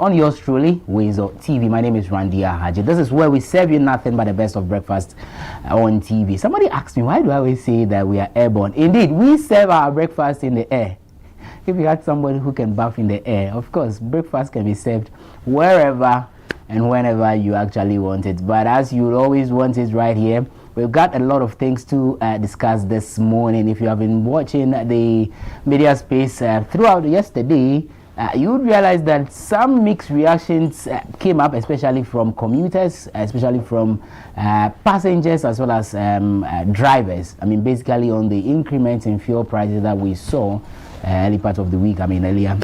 on yours truly, WoezorTV. My name is Randia Haji. This is where we serve you nothing but the best of breakfast on TV. Somebody asked me, why do I always say that we are airborne? Indeed, we serve our breakfast in the air. If you had somebody who can bath in the air, of course, breakfast can be served wherever and whenever you actually want it. But as you always want it right here, we've got a lot of things to discuss this morning. If you have been watching the media space throughout yesterday, you would realize that some mixed reactions came up, especially from commuters, especially from passengers as well as drivers. I mean, basically on the increment in fuel prices that we saw early part of the week, earlier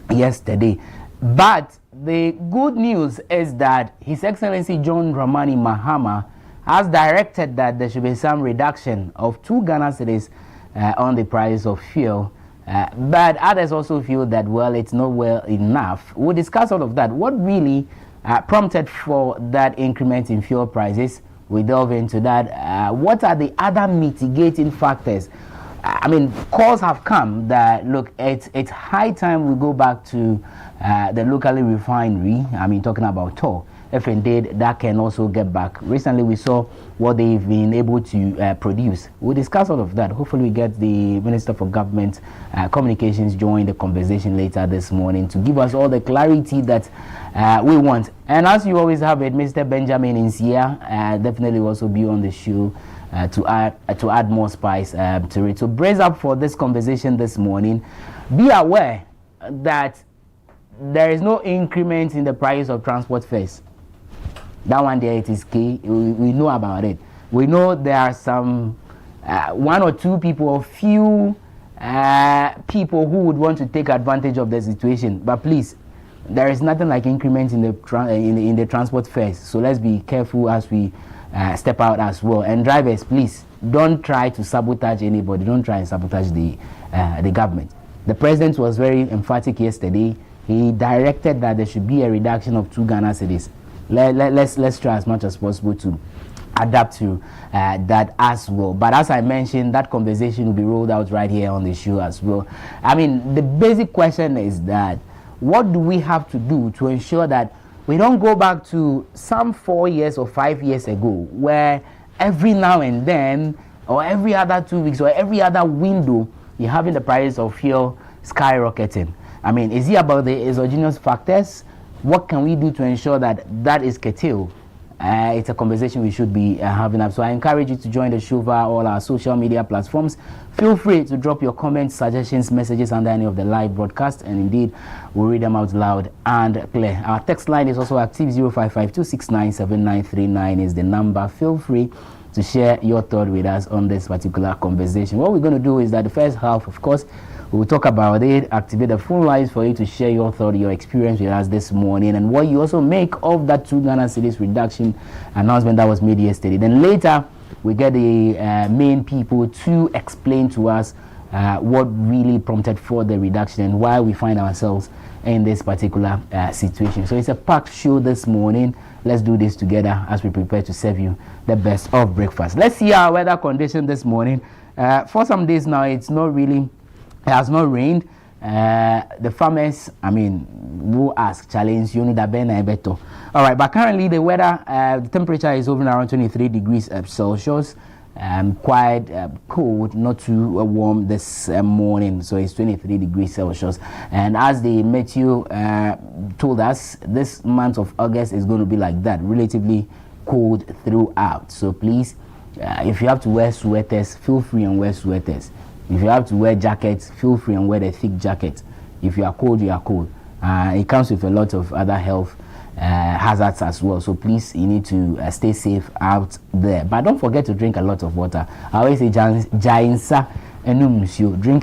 yesterday. But the good news is that His Excellency John Dramani Mahama has directed that there should be some reduction of 2 Ghana cedis on the price of fuel. But others also feel that, well, it's not well enough. We'll discuss all of that. What really prompted for that increment in fuel prices? We delve into that. What are the other mitigating factors? Calls have come that, look, it's high time we go back to the locally refinery. Talking about TOR. If indeed that can also get back. Recently we saw what they've been able to produce. We'll discuss all of that. Hopefully we get the Minister for Government Communications join the conversation later this morning to give us all the clarity that we want. And as you always have it, Mr. Benjamin Insia definitely will also be on the show to add more spice to it. So brace up for this conversation this morning. Be aware that there is no increment in the price of transport fares. That one there, it is key. We know about it. We know there are some 1 or 2 people or few people who would want to take advantage of the situation. But please, there is nothing like increment in the transport fares. So let's be careful as we step out as well. And drivers, please don't try to sabotage anybody. Don't try and sabotage the government. The president was very emphatic yesterday. He directed that there should be a reduction of 2 Ghana cedis. Let's try as much as possible to adapt to that as well. But as I mentioned, that conversation will be rolled out right here on the show as well. The basic question is that what do we have to do to ensure that we don't go back to some 4 years or 5 years ago where every now and then or every other 2 weeks or every other window you're having the price of fuel skyrocketing? Is it about the exogenous factors? What can we do to ensure that that is curtailed? It's a conversation we should be having up. So I encourage you to join the show via all our social media platforms. Feel free to drop your comments, suggestions, messages under any of the live broadcasts, and indeed we'll read them out loud and clear. Our text line is also active. 055-269-7939 is the number. Feel free to share your thought with us on this particular conversation. What we're going to do is that the first half, of course, we'll talk about it, activate the phone lines for you to share your thought, your experience with us this morning, and what you also make of that 2 Ghana cedis reduction announcement that was made yesterday. Then later, we get the main people to explain to us what really prompted for the reduction and why we find ourselves in this particular situation. So it's a packed show this morning. Let's do this together as we prepare to serve you the best of breakfast. Let's see our weather condition this morning. For some days now, it has not rained. The farmers, will ask, challenge, you know, that better. All right, but currently the weather, the temperature is hovering around 23 degrees Celsius. Quite cold, not too warm this morning. So it's 23 degrees Celsius. And as the meteo told us, this month of August is going to be like that, relatively cold throughout. So please, if you have to wear sweaters, feel free and wear sweaters. If you have to wear jackets, feel free and wear the thick jacket. If you are cold, you are cold. It comes with a lot of other health hazards as well. So please, you need to stay safe out there. But don't forget to drink a lot of water. I always say, drink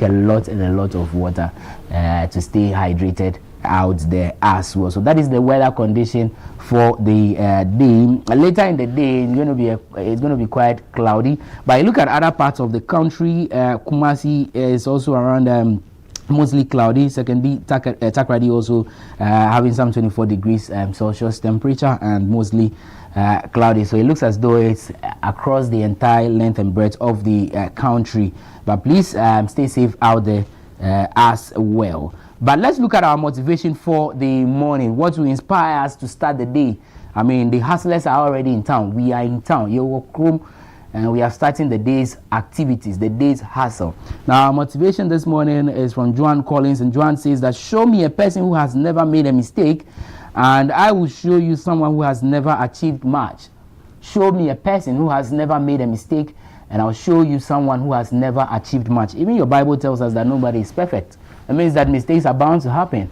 a lot and a lot of water to stay hydrated out there as well. So that is the weather condition for the day. Later in the day, it's going to be quite cloudy. But look at other parts of the country. Kumasi is also around mostly cloudy. Secondly, Takrady also having some 24 degrees Celsius temperature and mostly cloudy. So it looks as though it's across the entire length and breadth of the country. But please stay safe out there as well. But let's look at our motivation for the morning. What will inspire us to start the day? I mean, the hustlers are already in town. We are in town. You walk home, and we are starting the day's activities, the day's hustle. Now, our motivation this morning is from Joan Collins, and Joan says that show me a person who has never made a mistake, and I will show you someone who has never achieved much. Show me a person who has never made a mistake, and I'll show you someone who has never achieved much. Even your Bible tells us that nobody is perfect. It means that mistakes are bound to happen.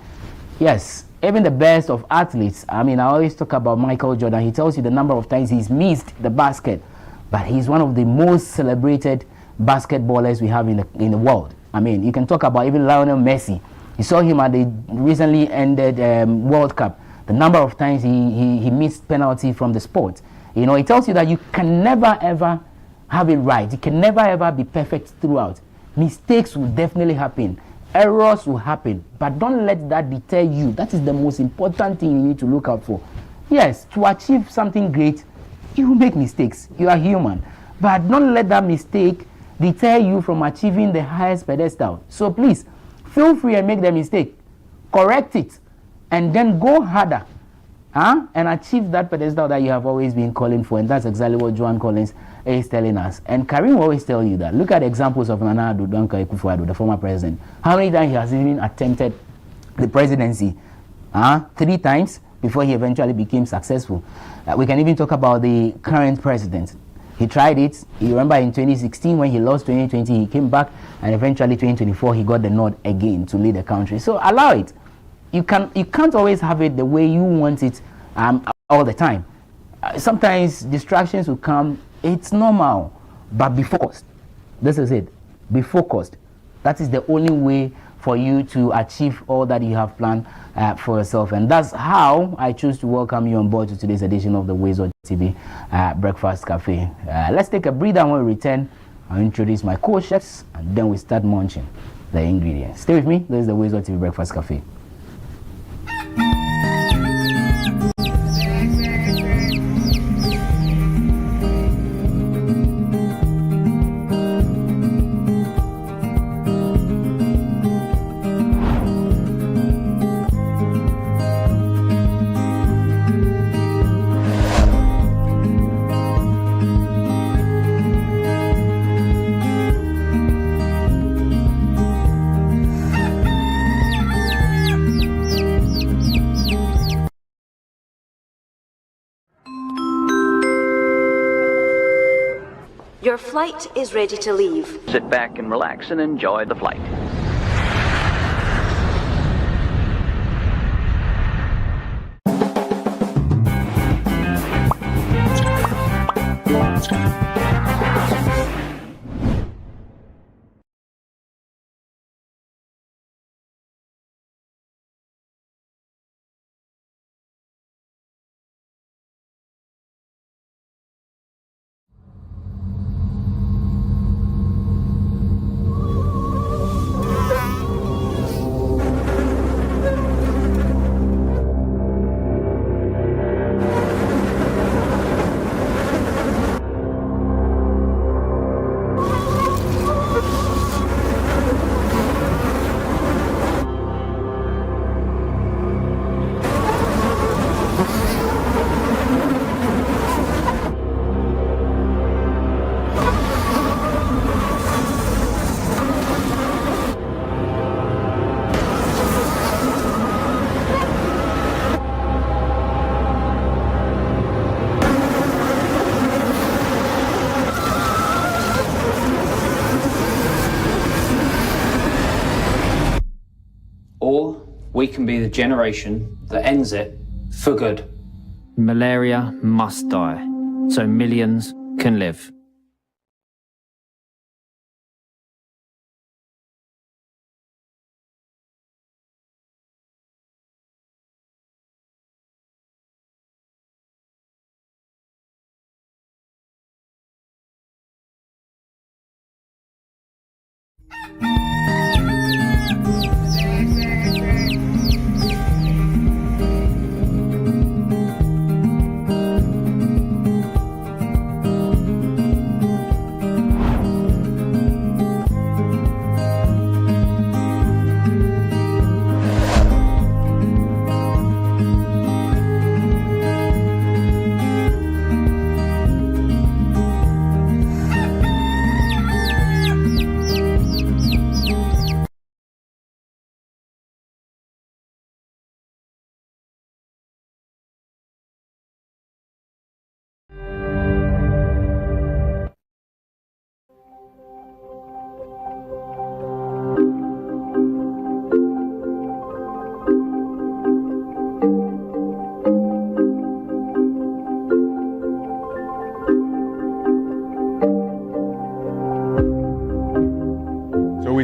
Yes, even the best of athletes. I mean, I always talk about Michael Jordan. He tells you the number of times he's missed the basket, but he's one of the most celebrated basketballers we have in the world. I mean, you can talk about even Lionel Messi. You saw him at the recently ended World Cup. The number of times he missed penalty from the sport. You know, it tells you that you can never ever have it right. You can never ever be perfect throughout. Mistakes will definitely happen. Errors will happen, but don't let that deter you. That is the most important thing you need to look out for. Yes, to achieve something great, you will make mistakes. You are human. But don't let that mistake deter you from achieving the highest pedestal. So please, feel free and make the mistake. Correct it, and then go harder. And achieve that pedestal that you have always been calling for. And that's exactly what Joan Collins is telling us. And Karim will always tell you that. Look at examples of Nana Addo Dankwa Akufo-Addo, the former president. How many times he has even attempted the presidency? 3 times before he eventually became successful. We can even talk about the current president. He tried it. You remember in 2016 when he lost 2020, he came back, and eventually 2024 he got the nod again to lead the country. So allow it. You can't always have it the way you want it all the time. Sometimes distractions will come. It's normal, but be focused. This is it. Be focused. That is the only way for you to achieve all that you have planned for yourself. And that's how I choose to welcome you on board to today's edition of the WoezorTV Breakfast Cafe. Let's take a breather. When we return, I'll introduce my co-chefs, and then we start munching the ingredients. Stay with me. This is the WoezorTV Breakfast Cafe. Your flight is ready to leave. Sit back and relax and enjoy the flight. Or we can be the generation that ends it for good. Malaria must die, so millions can live.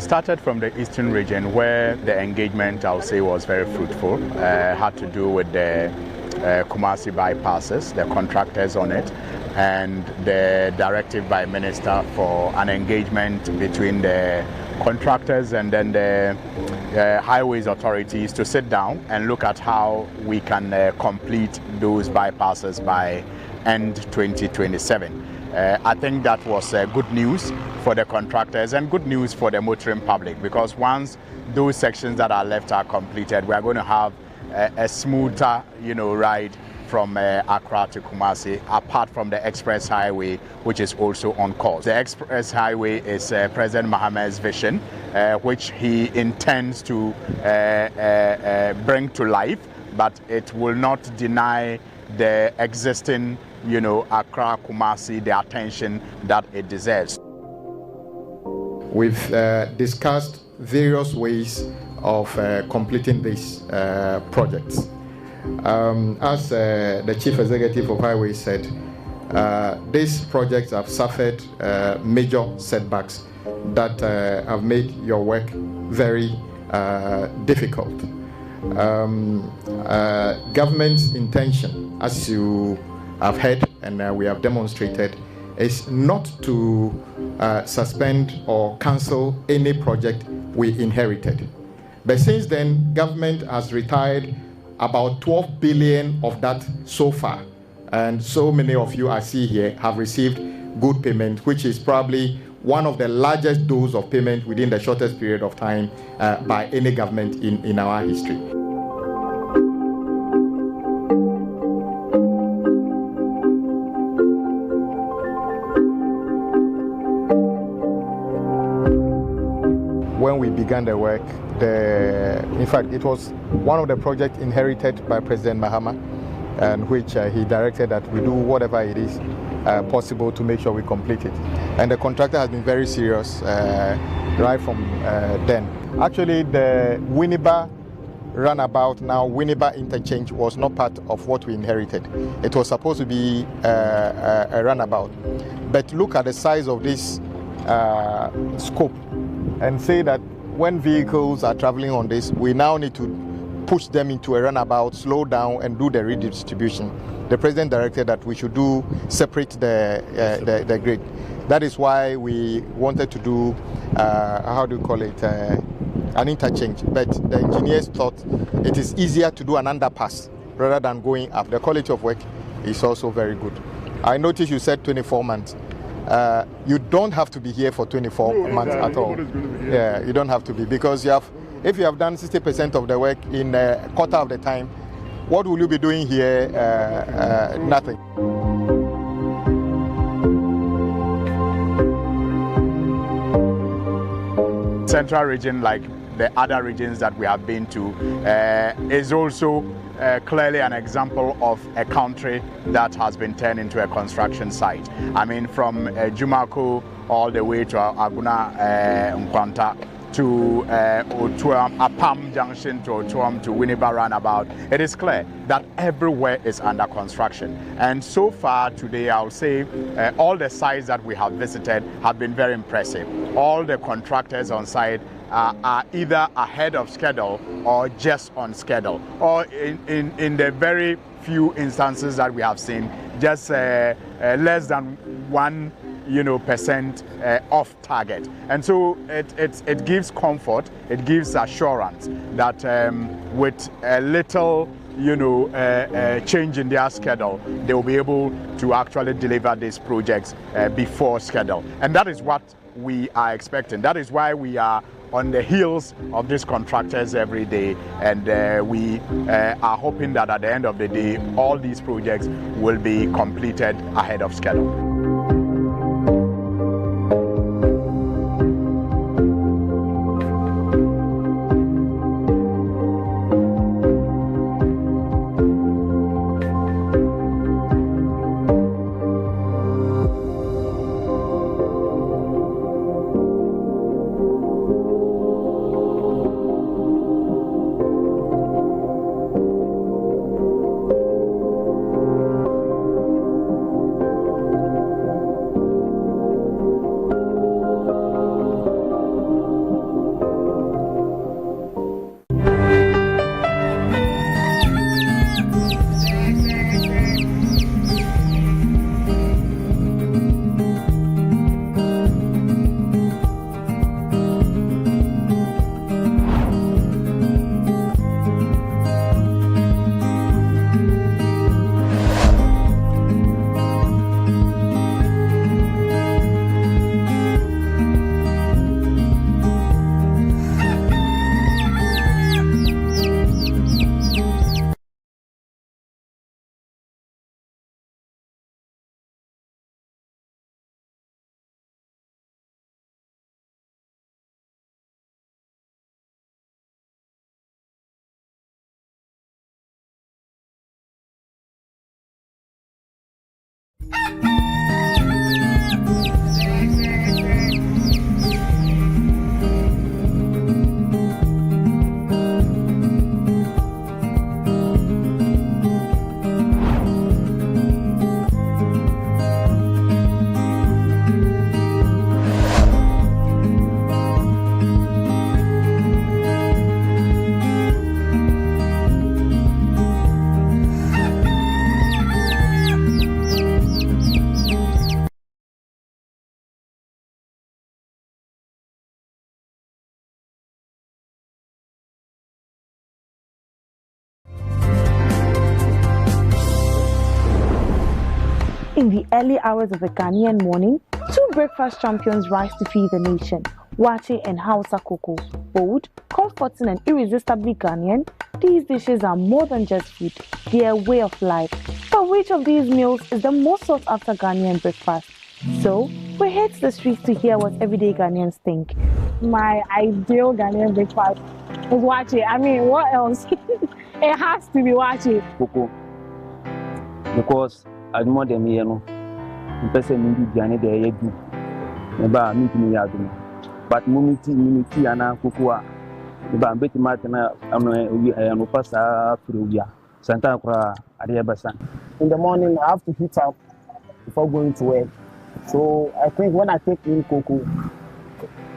started from the eastern region where the engagement, I'll say, was very fruitful. Had to do with the Kumasi bypasses, the contractors on it, and the directive by Minister for an engagement between the contractors and then the highways authorities to sit down and look at how we can complete those bypasses by end 2027. I think that was good news for the contractors and good news for the motoring public, because once those sections that are left are completed, we are going to have a smoother, ride from Accra to Kumasi, apart from the express highway, which is also on course. The express highway is President Mahamad's vision, which he intends to bring to life, but it will not deny the existing, Accra Kumasi the attention that it deserves. We've discussed various ways of completing these projects. As the Chief Executive of Highways said, these projects have suffered major setbacks that have made your work very difficult. Government's intention, as you have heard and we have demonstrated, is not to suspend or cancel any project we inherited. But since then, government has retired about 12 billion of that so far. And so many of you I see here have received good payment, which is probably one of the largest dose of payment within the shortest period of time by any government in our history. When we began the work, in fact, it was one of the projects inherited by President Mahama, and which he directed that we do whatever it is possible to make sure we complete it. And the contractor has been very serious right from then. Actually, the Winneba runabout, now Winneba interchange, was not part of what we inherited. It was supposed to be a runabout. But look at the size of this scope, and say that when vehicles are traveling on this, we now need to push them into a runabout, slow down, and do the redistribution. The President directed that we should separate the grid. That is why we wanted to do, an interchange. But the engineers thought it is easier to do an underpass rather than going up. The quality of work is also very good. I noticed you said 24 months. You don't have to be here for 24 months at all. Yeah, you don't have to be, because if you have done 60% of the work in a quarter of the time, what will you be doing here? Nothing. Central region, like the other regions that we have been to, is also clearly an example of a country that has been turned into a construction site. I mean, from Jumako all the way to Aguna Nkwanta to Otuam, Apam Junction to Otuam to Winneba Roundabout, it is clear that everywhere is under construction. And so far today, I'll say all the sites that we have visited have been very impressive. All the contractors on site are either ahead of schedule or just on schedule, or in the very few instances that we have seen, just less than 1% off target. And so it gives comfort, it gives assurance that with a little change in their schedule, they will be able to actually deliver these projects before schedule. And that is what we are expecting. That is why we are on the heels of these contractors every day, and we are hoping that at the end of the day, all these projects will be completed ahead of schedule. In the early hours of a Ghanaian morning, two breakfast champions rise to feed the nation. Waakye and Hausa Cocoa. Bold, comforting and irresistibly Ghanaian, these dishes are more than just food. They are a way of life. But which of these meals is the most sought after Ghanaian breakfast? So, we head to the streets to hear what everyday Ghanaians think. My ideal Ghanaian breakfast is waakye. I mean, what else? It has to be waakye. Cocoa. Because as more than me, person need Johnny there, about meeting me out. But Mumiti and Cocoa, about Betty Martin, I'm Passa Frugia, Santa Cra, Adiabasan. In the morning, I have to heat up before going to work. So I think when I take in cocoa,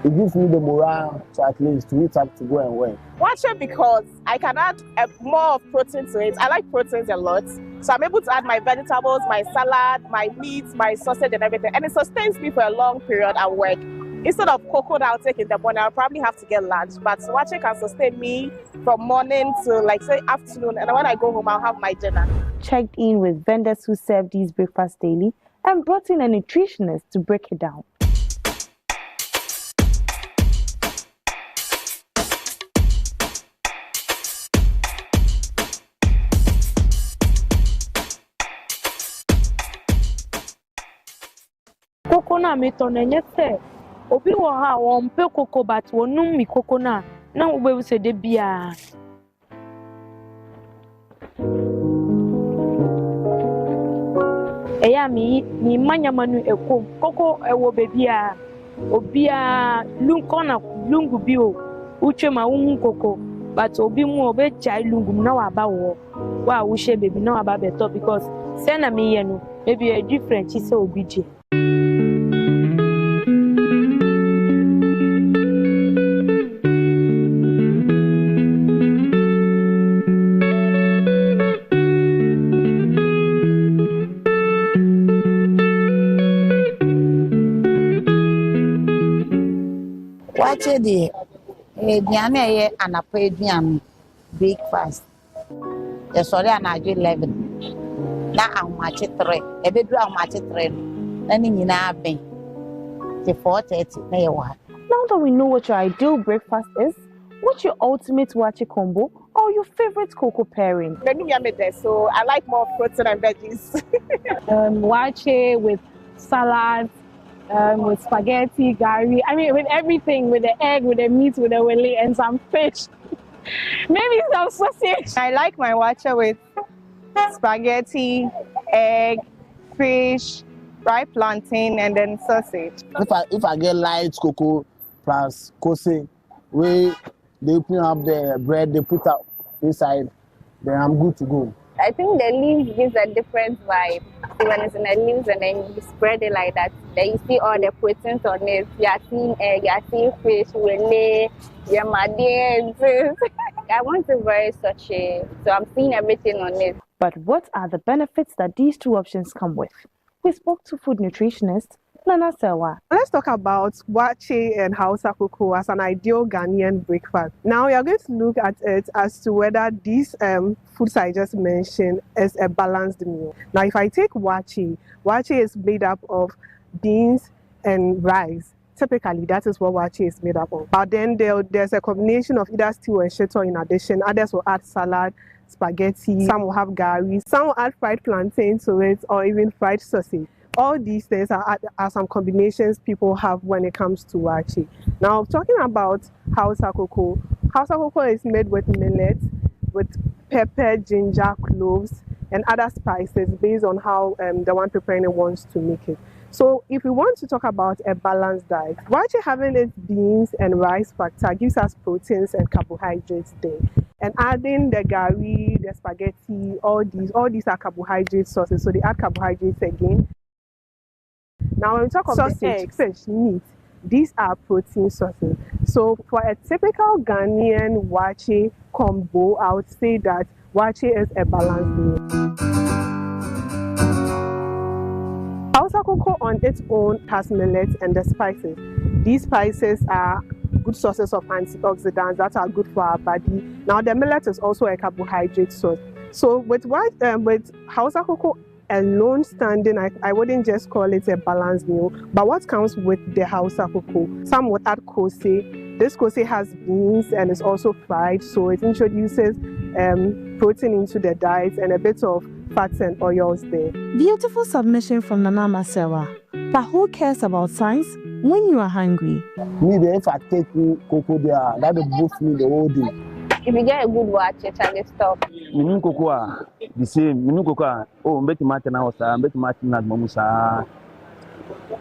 it gives me the morale to at least to heat up to go and work. Waakye because I can add more of protein to it. I like proteins a lot. So I'm able to add my vegetables, my salad, my meat, my sausage and everything. And it sustains me for a long period at work. Instead of cocoa that I'll take in the morning, I'll probably have to get lunch. But waakye can sustain me from morning to like say afternoon. And when I go home, I'll have my dinner. Checked in with vendors who serve these breakfasts daily and brought in a nutritionist to break it down. Coconut metonenye se obi wo ha won pe cocoa but wonum mi coconut na wo be se de bia eya mi manyama nu ekom cocoa ewo be bia obia lunkona lungu bi o uche ma wu cocoa but obi mu obe chai lungu na wa ba wo wa wo she baby na wa ba beto because say na me ye no maybe a different chi se obi je. Waakye de aduane a ɛyɛ anapa aduane breakfast. Yɛsɔre anadwo 11 na ahomakye 3 ɛbɛduru ahomakye 3 no na ne nyinaa bɛn te 4:30 na yɛwɔ ha. Now that we know what your ideal breakfast is, what's your ultimate waakye combo or your favorite cocoa pairing? So I like more protein and veggies. Waakye with salad, with spaghetti, gari. I mean, with everything, with the egg, with the meat, with the willy, and some fish. Maybe some sausage. I like my waakye with spaghetti, egg, fish, fried plantain, and then sausage. If I get light cocoa plus kose, where they open up the bread, they put out inside, then I'm good to go. I think the leaves gives a different vibe. See, when it's in the leaves and then you spread it like that, then you see all the proteins on it. You are seeing egg, you are seeing fish, wele, yamade. I want to very sachet, so I'm seeing everything on it. But what are the benefits that these two options come with? We spoke to food nutritionist Nana Sewa. Let's talk about waakye and Hausa cocoa as an ideal Ghanaian breakfast. Now we are going to look at it as to whether these foods I just mentioned is a balanced meal. Now if I take waakye is made up of beans and rice. Typically, that is what waakye is made up of. But then there's a combination of either stew and shito in addition. Others will add salad, spaghetti, some will have gari, some will add fried plantain to it, or even fried sausage. All these things are some combinations people have when it comes to waakye. Now, talking about Hausa cocoa is made with millet, with pepper, ginger, cloves, and other spices based on how the one preparing it wants to make it. So if we want to talk about a balanced diet, waakye having its beans and rice factor gives us proteins and carbohydrates there. And adding the gari, the spaghetti, all these are carbohydrate sources, so they add carbohydrates again. Now when we talk about sausage, eggs, fish, meat, these are protein sources. So for a typical Ghanaian waakye combo, I would say that waakye is a balanced meal. Hausa cocoa on its own has millet and the spices. These spices are good sources of antioxidants that are good for our body. Now the millet is also a carbohydrate source. So with Hausa cocoa alone standing, I wouldn't just call it a balanced meal. But what comes with the Hausa cocoa? Some would add kose. This kose has beans and is also fried, so it introduces protein into the diet and a bit of fats and oils there. Beautiful submission from Nana Masewa. But who cares about science when you are hungry? Me, if I take cocoa there, that will boost me the whole day. If you get a good waakye, Charlie, stop. Minu cocoa, the same. Minu cocoa, oh, mbeti mate na osa, mbeti mate na mamusa.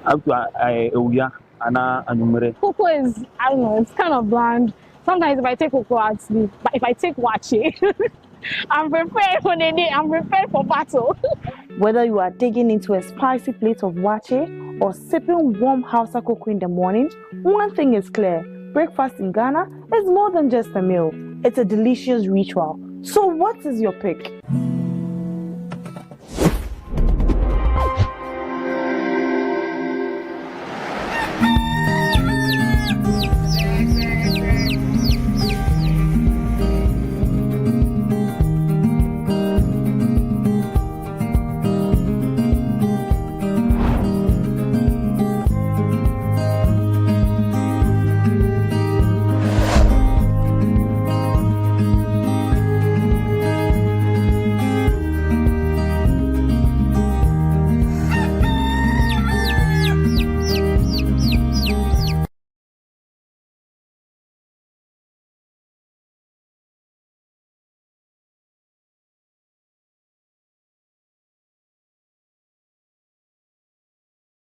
Up to uya, ana anumere. Cocoa is, I don't know, it's kind of bland. Sometimes if I take cocoa, I'd sleep. But if I take waakye, I'm prepared for the day. I'm prepared for battle. Whether you are digging into a spicy plate of waakye or sipping warm Hausa cocoa in the morning, one thing is clear. Breakfast in Ghana is more than just a meal. It's a delicious ritual. So what is your pick?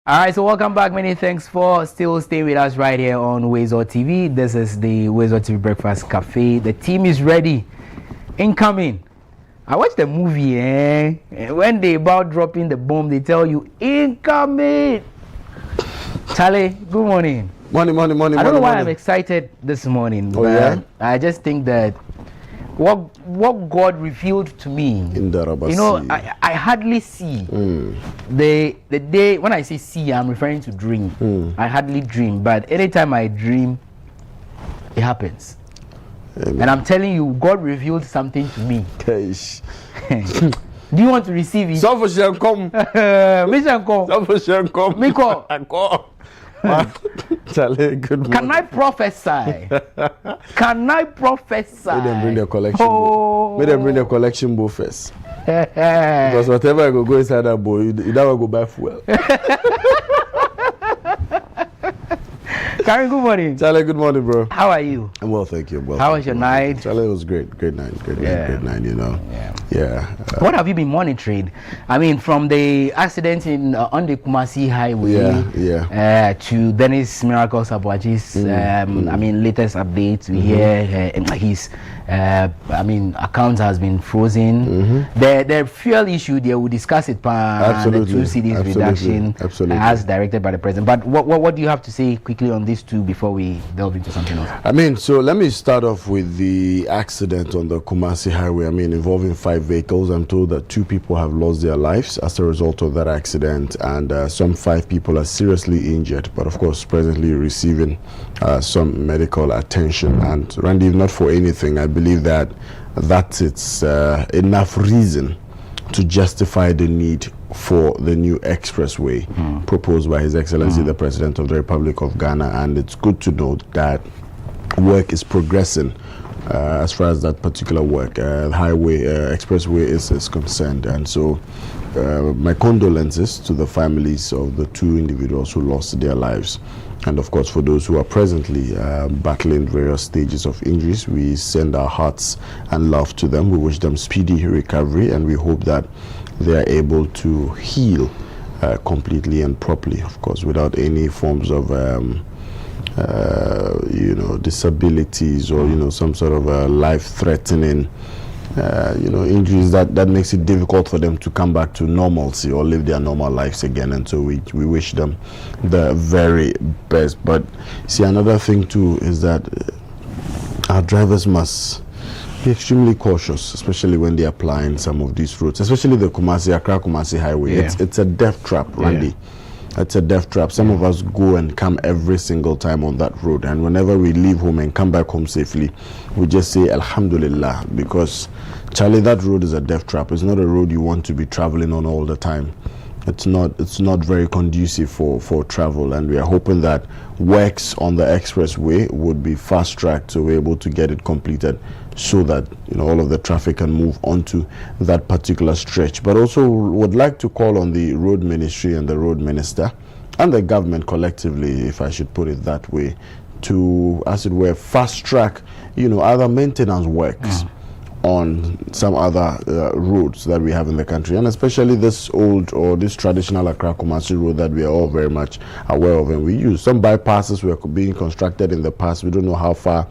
All right, so welcome back. Many thanks for still staying with us right here on WoezorTV. This is the WoezorTV Breakfast Cafe. The team is ready. Incoming. I watched the movie, and when they about dropping the bomb, they tell you, incoming. Charlie, good morning. Morning. I don't know why I'm excited this morning. Oh, yeah? I just think that what God revealed to me, I hardly see. The day when I say see, I'm referring to dream. I hardly dream, but anytime I dream, it happens. Amen. And I'm telling you, God revealed something to me. Do you want to receive it? Mission come. Miko. Charlie, good morning. Can I prophesy? Can I prophesy? May them bring their collection book. May them bring their collection book first. Because whatever I go inside that boy, you never go buy fuel. Karen, good morning. Charlie, good morning, bro. How are you? I'm well, thank you. Well, how was your night? Charlie, it was great. Great night, you know. Yeah. What have you been monitoring? I mean, from the accident on the Kumasi Highway to Dennis Miracles Abuaji's, I mean, latest updates. We hear his, account has been frozen. The fuel issue, they will discuss it. The 2 cedis reduction, as directed by the president. But what do you have to say quickly on these two before we delve into something else? I mean, so let me start off with the accident on the Kumasi Highway. I mean, involving 5 vehicles. I'm told that 2 people have lost their lives as a result of that accident, and some 5 people are seriously injured, but of course presently receiving some medical attention. And Randy, if not for anything, I believe that it's enough reason to justify the need for the new expressway proposed by His Excellency the President of the Republic of Ghana. And it's good to note that work is progressing as far as that particular work, highway, expressway is concerned. And so my condolences to the families of the two individuals who lost their lives. And of course, for those who are presently battling various stages of injuries, we send our hearts and love to them. We wish them speedy recovery, and we hope that they are able to heal completely and properly, of course, without any forms of disabilities or some sort of life-threatening injuries that makes it difficult for them to come back to normalcy or live their normal lives again. And so we wish them the very best. But see, another thing too is that our drivers must be extremely cautious, especially when they are applying some of these routes, especially the Accra Kumasi highway. It's a death trap, Randy. It's a death trap. Some of us go and come every single time on that road, and whenever we leave home and come back home safely, we just say Alhamdulillah, because Charlie, that road is a death trap. It's not a road you want to be traveling on all the time. It's not very conducive for travel, and we are hoping that works on the expressway would be fast-tracked, so we're able to get it completed so that all of the traffic can move onto that particular stretch. But also would like to call on the road ministry and the road minister and the government collectively, if I should put it that way, to, as it were, fast-track other maintenance works on some other roads that we have in the country, and especially this old or this traditional Accra Kumasi road that we are all very much aware of and we use. Some bypasses were being constructed in the past. We don't know how far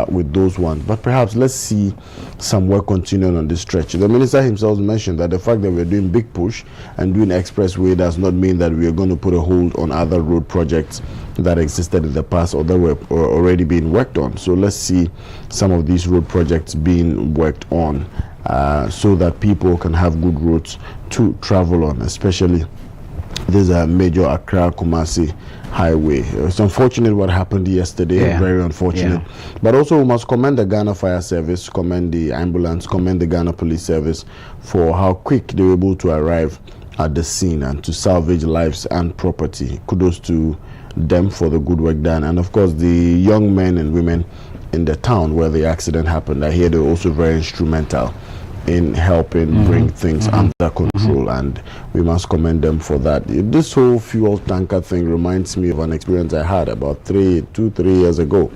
with those ones, but perhaps let's see some work continuing on this stretch. The minister himself mentioned that the fact that we're doing big push and doing expressway does not mean that we are going to put a hold on other road projects that existed in the past or that were already being worked on. So let's see some of these road projects being worked on so that people can have good roads to travel on, especially this major Accra Kumasi highway. It's unfortunate what happened yesterday, very unfortunate. But also we must commend the Ghana Fire Service, commend the ambulance, commend the Ghana Police Service for how quick they were able to arrive at the scene and to salvage lives and property. Kudos to them for the good work done. And of course the young men and women in the town where the accident happened, I hear they're also very instrumental in helping bring things under control, and we must commend them for that. This whole fuel tanker thing reminds me of an experience I had about 3 years ago.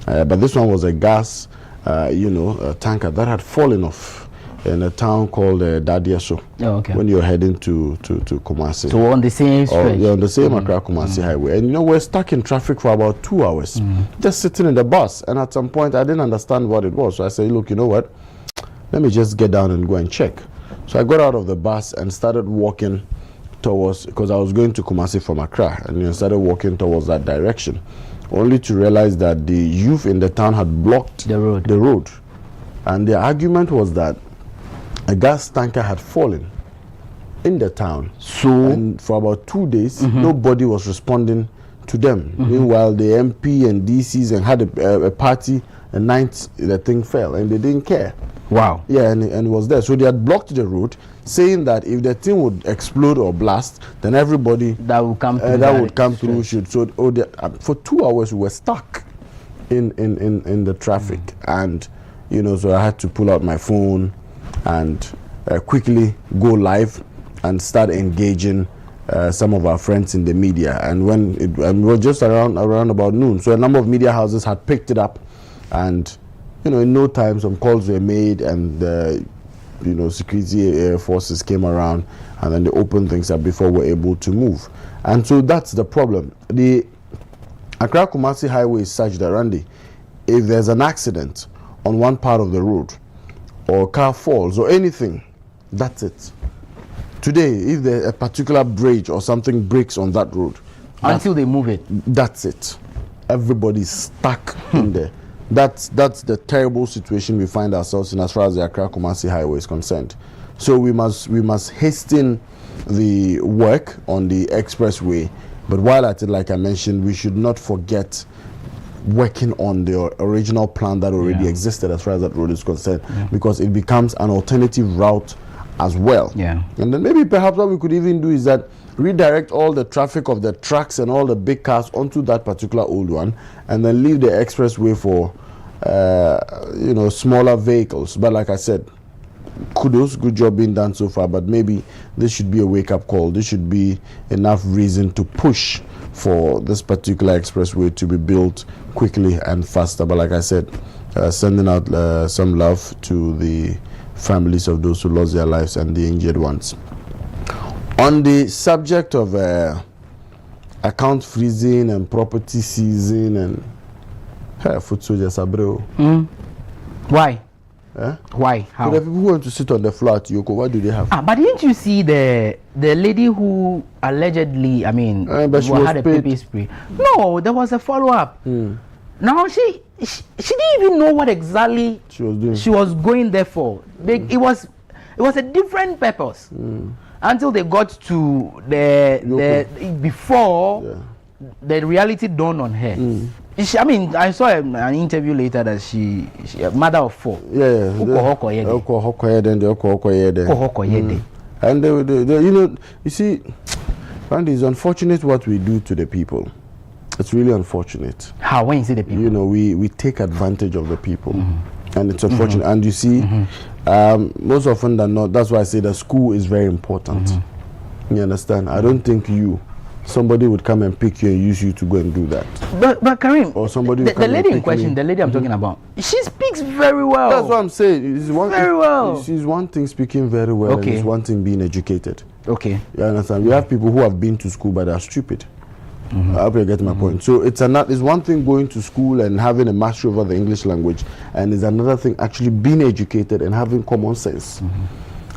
But this one was a gas a tanker that had fallen off in a town called Dadieso. When you're heading to Kumasi. So on the same stretch? On the same Accra Kumasi highway. And we're stuck in traffic for about 2 hours, just sitting in the bus. And at some point, I didn't understand what it was. So I said, look, you know what? Let me just get down and go and check. So I got out of the bus and started walking towards, because I was going to Kumasi from Accra, and started walking towards that direction, only to realize that the youth in the town had blocked the road. And the argument was that a gas tanker had fallen in the town. And for about 2 days, nobody was responding to them. Meanwhile, the MP and DCs and had a party, and night the thing fell, and they didn't care. Wow. Yeah, and it was there. So they had blocked the road, saying that if the thing would explode or blast, then everybody that would come through should. So for 2 hours we were stuck in the traffic, and so I had to pull out my phone and quickly go live and start engaging some of our friends in the media. And when we were just around about noon, so a number of media houses had picked it up, and in no time some calls were made, and security forces came around, and then they opened things up before we're able to move. And so that's the problem. The Accra Kumasi highway is such that, Randy, if there's an accident on one part of the road, or a car falls or anything, that's it. Today, if a particular bridge or something breaks on that road, until they move it, that's it. Everybody's stuck in there. That's the terrible situation we find ourselves in as far as the Accra Kumasi highway is concerned. So we must hasten the work on the expressway, but while at it, like I mentioned, we should not forget working on the original plan that already existed as far as that road is concerned, because it becomes an alternative route as well. And then maybe perhaps what we could even do is that redirect all the traffic of the trucks and all the big cars onto that particular old one, and then leave the expressway for smaller vehicles. But like I said, kudos, good job being done so far, but maybe this should be a wake-up call. This should be enough reason to push for this particular expressway to be built quickly and faster. But like I said, sending out some love to the families of those who lost their lives and the injured ones. On the subject of account freezing and property seizing and foot soldiers abreu. Why? Why? How? So the people who want to sit on the floor at Yoko, what do they have? But didn't you see the lady who allegedly, who had a pepper spray? No, there was a follow-up. Now she didn't even know what exactly she was going there for. It was a different purpose until they got to the before the reality dawned on her. I saw an interview later that she a mother of 4. And they, you see, Randy, it's unfortunate what we do to the people. It's really unfortunate. How? When you see the people? We take advantage of the people. And it's unfortunate. And you see, most often than not, that's why I say the school is very important. You understand? I don't think somebody would come and pick you and use you to go and do that. But Karim, or somebody the lady in question, the lady I'm talking about, she speaks very well. That's what I'm saying. She's one thing speaking very well, Okay. and it's one thing being educated. Okay. You understand? We have people who have been to school but are stupid. I hope you get my point. So it's one thing going to school and having a mastery over the English language, and it's another thing actually being educated and having common sense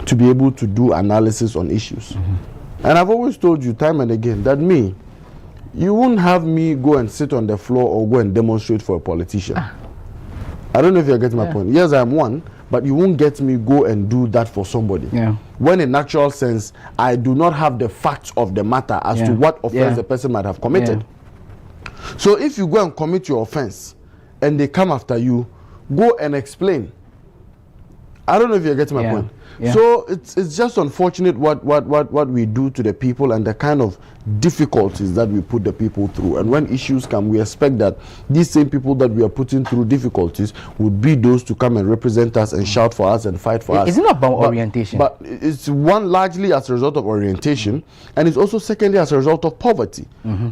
to be able to do analysis on issues. And I've always told you time and again that you won't have me go and sit on the floor or go and demonstrate for a politician. I don't know if you're getting my point. Yes, I'm one, but you won't get me go and do that for somebody. When in natural sense, I do not have the facts of the matter as to what offense the person might have committed. So if you go and commit your offense and they come after you, go and explain. I don't know if you're getting my point. So it's just unfortunate what we do to the people and the kind of difficulties that we put the people through. And when issues come, we expect that these same people that we are putting through difficulties would be those to come and represent us and shout for us and fight for us. It's not about orientation. But it's one largely as a result of orientation, and it's also secondly as a result of poverty.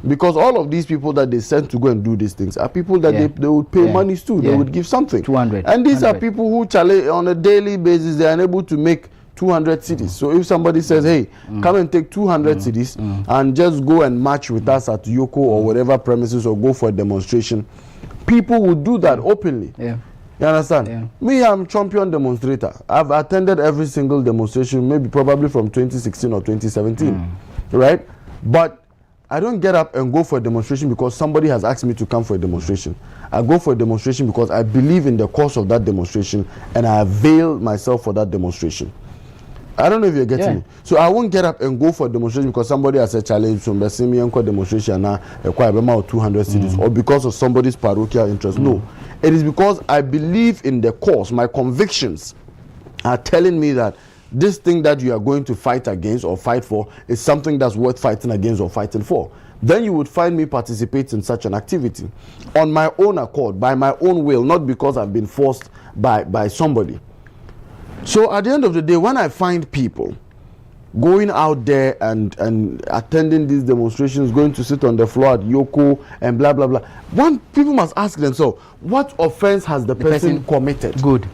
Because all of these people that they send to go and do these things are people that they would pay monies to. They would give something. 200. And these are people who on a daily basis, they are unable to make 200 cities. So if somebody says, hey, come and take 200 cities and just go and march with us at Yoko or whatever premises or go for a demonstration, people will do that openly. You understand? Me, I'm champion demonstrator. I've attended every single demonstration, probably from 2016 or 2017, right? But I don't get up and go for a demonstration because somebody has asked me to come for a demonstration. I go for a demonstration because I believe in the cause of that demonstration and I avail myself for that demonstration. I don't know if you're getting me. So I won't get up and go for a demonstration because somebody has a challenge from the same demonstration now, acquire 200 cities, or because of somebody's parochial interest. No, it is because I believe in the cause. My convictions are telling me that this thing that you are going to fight against or fight for is something that's worth fighting against or fighting for. Then you would find me participate in such an activity on my own accord, by my own will, not because I've been forced by somebody. So at the end of the day, when I find people going out there and attending these demonstrations, going to sit on the floor at Yoko and blah, blah, blah, people must ask themselves, what offense has the person committed? Good.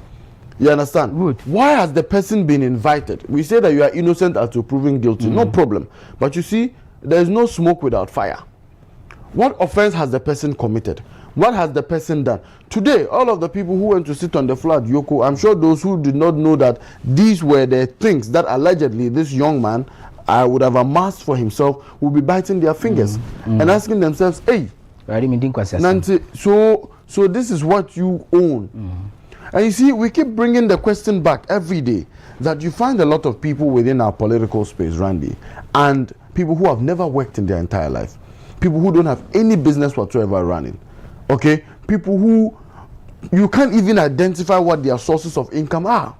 You understand? Good. Why has the person been invited? We say that you are innocent until proven guilty. No problem. But you see, there is no smoke without fire. What offense has the person committed? What has the person done? Today, all of the people who went to sit on the floor at Yoko, I'm sure those who did not know that these were the things that allegedly this young man would have amassed for himself will be biting their fingers and asking themselves, hey, Nancy, so this is what you own. And you see, we keep bringing the question back every day that you find a lot of people within our political space, Randy, and people who have never worked in their entire life, people who don't have any business whatsoever running. Okay, people who you can't even identify what their sources of income are,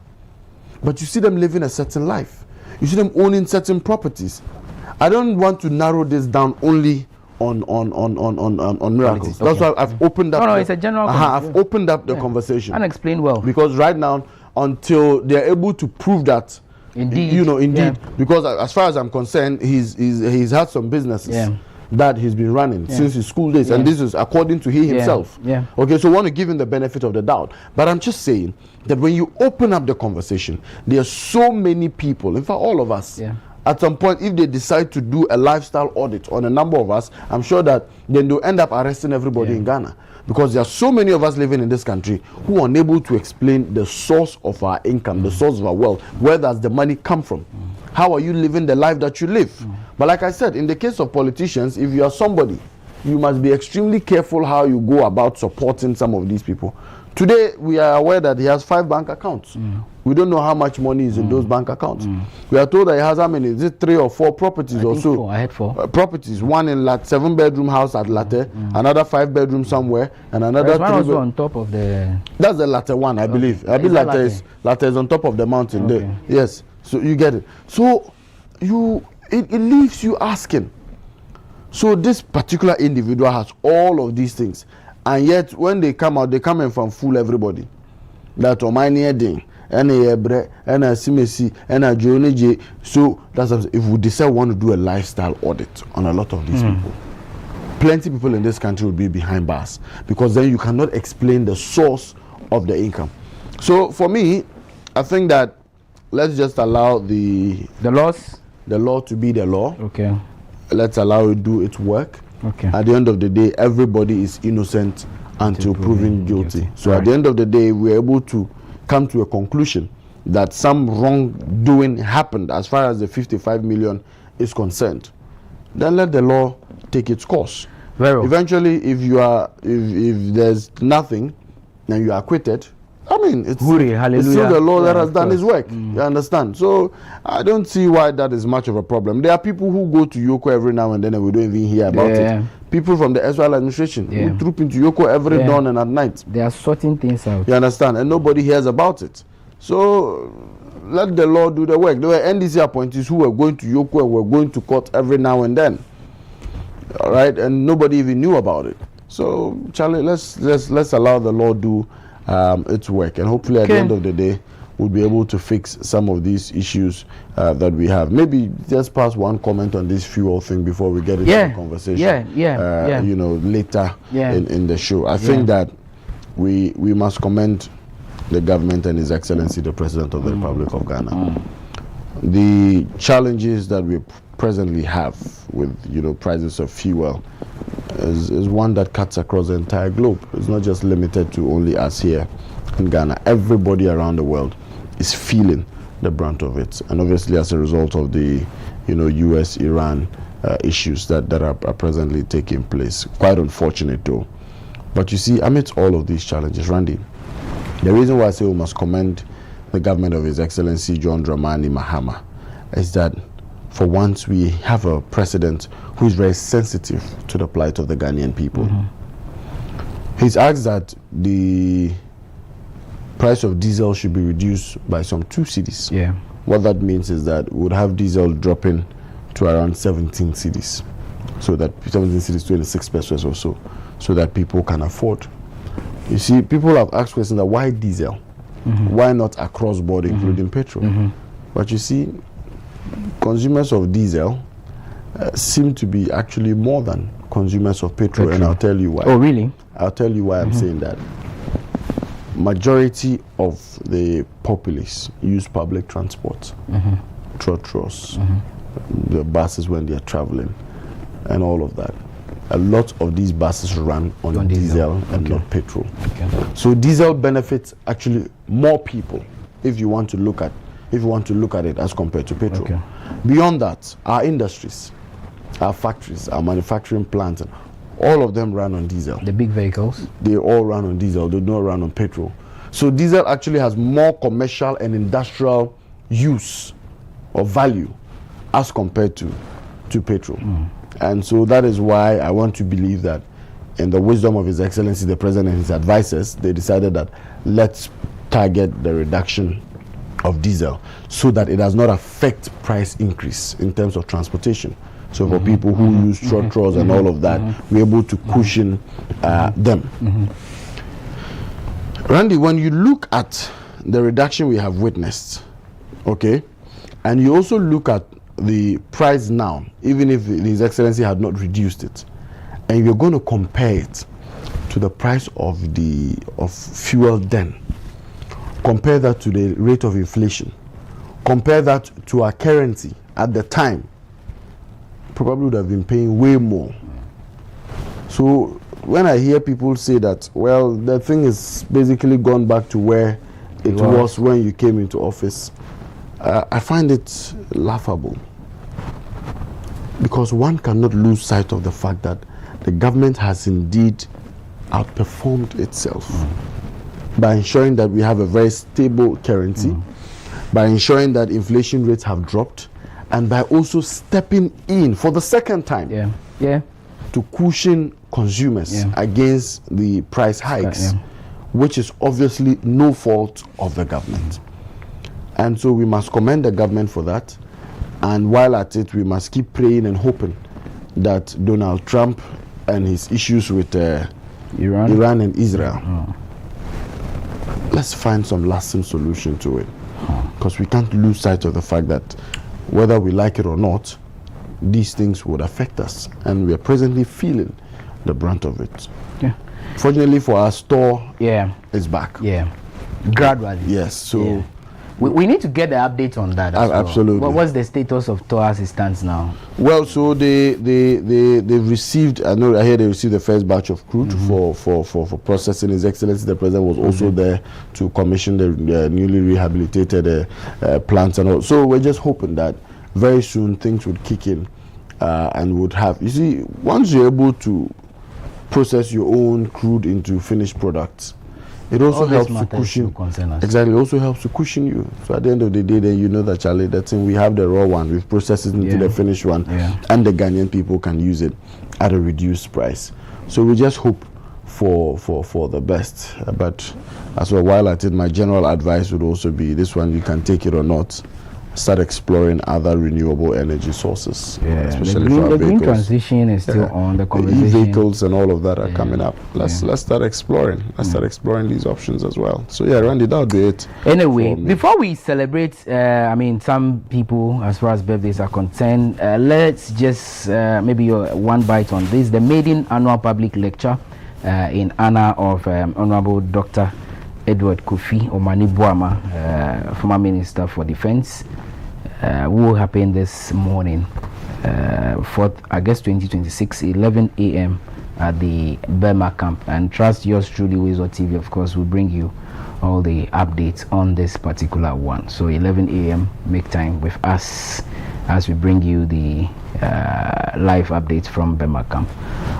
but you see them living a certain life. You see them owning certain properties. I don't want to narrow this down only on miracles. That's why I've opened up. No, it's a general. I've opened up the conversation and explained well. Because right now, until they're able to prove that, indeed, because as far as I'm concerned, he's had some businesses that he's been running since his school days, and this is according to he himself. Okay, so I want to give him the benefit of the doubt, but I'm just saying that when you open up the conversation, there are so many people, in fact all of us, at some point, if they decide to do a lifestyle audit on a number of us, I'm sure that then they'll end up arresting everybody in Ghana, because there are so many of us living in this country who are unable to explain the source of our income, the source of our wealth. Where does the money come from? How are you living the life that you live? But like I said, in the case of politicians, if you are somebody, you must be extremely careful how you go about supporting some of these people. Today, we are aware that he has 5 bank accounts. We don't know how much money is in those bank accounts. We are told that he has how many? Is it 3 or 4 properties or so? 4. I had 4. Properties. One in 7-bedroom house at Latte, another 5-bedroom somewhere, and another 3 also on top of the. That's the Latte one, I believe. I believe Latte is on top of the mountain there. Yes. So you get it. So it leaves you asking. So this particular individual has all of these things, and yet when they come out, they come in from fool everybody. That Omani thing, and a bre, and a simesi, and a journey j. So that's if we decide want to do a lifestyle audit on a lot of these people, plenty people in this country will be behind bars, because then you cannot explain the source of the income. So for me, I think that let's just allow the law to be the law. Okay. Let's allow it do its work. Okay. At the end of the day, everybody is innocent until proven guilty. So at the end of the day, we're able to come to a conclusion that some wrongdoing happened as far as the 55 million is concerned. Then let the law take its course. Eventually, if there's nothing and you are acquitted, I mean, it's still the law that has done its work. You understand? So I don't see why that is much of a problem. There are people who go to Yoko every now and then and we don't even hear about it. People from the Israel administration who troop into Yoko every dawn and at night. They are sorting things out. You understand? And nobody hears about it. So let the law do the work. There were NDC appointees who were going to Yoko and were going to court every now and then. All right? And nobody even knew about it. So Charlie, let's allow the law do its work, and hopefully at the end of the day we'll be able to fix some of these issues that we have. Maybe just pass one comment on this fuel thing before we get into the conversation. You know, later in the show. I think that we must commend the government and His Excellency the President of the Republic of Ghana. The challenges that we presently have with prices of fuel is one that cuts across the entire globe. It's not just limited to only us here in Ghana. Everybody around the world is feeling the brunt of it, and obviously as a result of the US-Iran issues that are presently taking place. Quite unfortunate though. But you see, amidst all of these challenges, Randy, the reason why I say we must commend the government of His Excellency John Dramani Mahama is that for once we have a president who is very sensitive to the plight of the Ghanaian people. He's asked that the price of diesel should be reduced by some 2 cedis. What that means is that we would have diesel dropping to around 17 cedis. So that 17 cedis, 26 pesos or so that people can afford. You see, people have asked questions that why diesel? Why not across board, including petrol? But you see, consumers of diesel seem to be actually more than consumers of petrol, and I'll tell you why. Oh, really? I'll tell you why I'm saying that. Majority of the populace use public transport, trotros, the buses when they are traveling, and all of that. A lot of these buses run on diesel and not petrol. So diesel benefits actually more people if you want to look at it as compared to petrol. Beyond that, our industries, our factories, our manufacturing plants, all of them run on diesel. The big vehicles? They all run on diesel. They don't run on petrol. So diesel actually has more commercial and industrial use or value as compared to petrol. And so that is why I want to believe that in the wisdom of His Excellency the President and his advisors, they decided that let's target the reduction of diesel so that it does not affect price increase in terms of transportation. So for people who use trotros and all of that, we're able to cushion them. Randy, when you look at the reduction we have witnessed, okay, and you also look at the price now, even if His Excellency had not reduced it, and you're going to compare it to the price of fuel then, compare that to the rate of inflation, compare that to our currency at the time, probably would have been paying way more. So when I hear people say that, well, the thing is basically gone back to where it was when you came into office, I find it laughable, because one cannot lose sight of the fact that the government has indeed outperformed itself by ensuring that we have a very stable currency, by ensuring that inflation rates have dropped, and by also stepping in for the second time to cushion consumers against the price hikes, which is obviously no fault of the government. And so we must commend the government for that. And while at it, we must keep praying and hoping that Donald Trump and his issues with Iran and Israel, let's find some lasting solution to it. Because we can't lose sight of the fact that whether we like it or not, these things would affect us. And we are presently feeling the brunt of it. Fortunately for our store, it's back. Gradually. Yes. So we need to get the update on that as absolutely. Well. What's the status of TOR as it stands now? Well, so they've received, I hear they received the first batch of crude for processing. His Excellency the President was also there to commission the newly rehabilitated plants and all. So we're just hoping that very soon things would kick in and would have, you see, once you're able to process your own crude into finished products, it also helps to cushion. Exactly, it also helps to cushion you. So at the end of the day, then you know that, Charlie, that thing, we have the raw one, we've processed it into the finished one, and the Ghanaian people can use it at a reduced price. So we just hope for the best. But as well, while at it, my general advice would also be this one: you can take it or not. Start exploring other renewable energy sources, especially for our the green vehicles. transition is still on the conversation. E-vehicles and all of that are coming up. Let's start exploring. Let's start exploring these options as well. So Randy, that would be it. Anyway, before we celebrate, some people, as far as birthdays are concerned, let's just maybe one bite on this. The maiden annual public lecture in honor of Honorable Dr. Edward Kofi Omani Boama, former Minister for Defense, will happen this morning, 4th August 2026, 11 a.m. at the Burma camp. And trust yours truly, WoezorTV, of course, will bring you all the updates on this particular one. So 11 a.m. make time with us as we bring you the live updates from Burma camp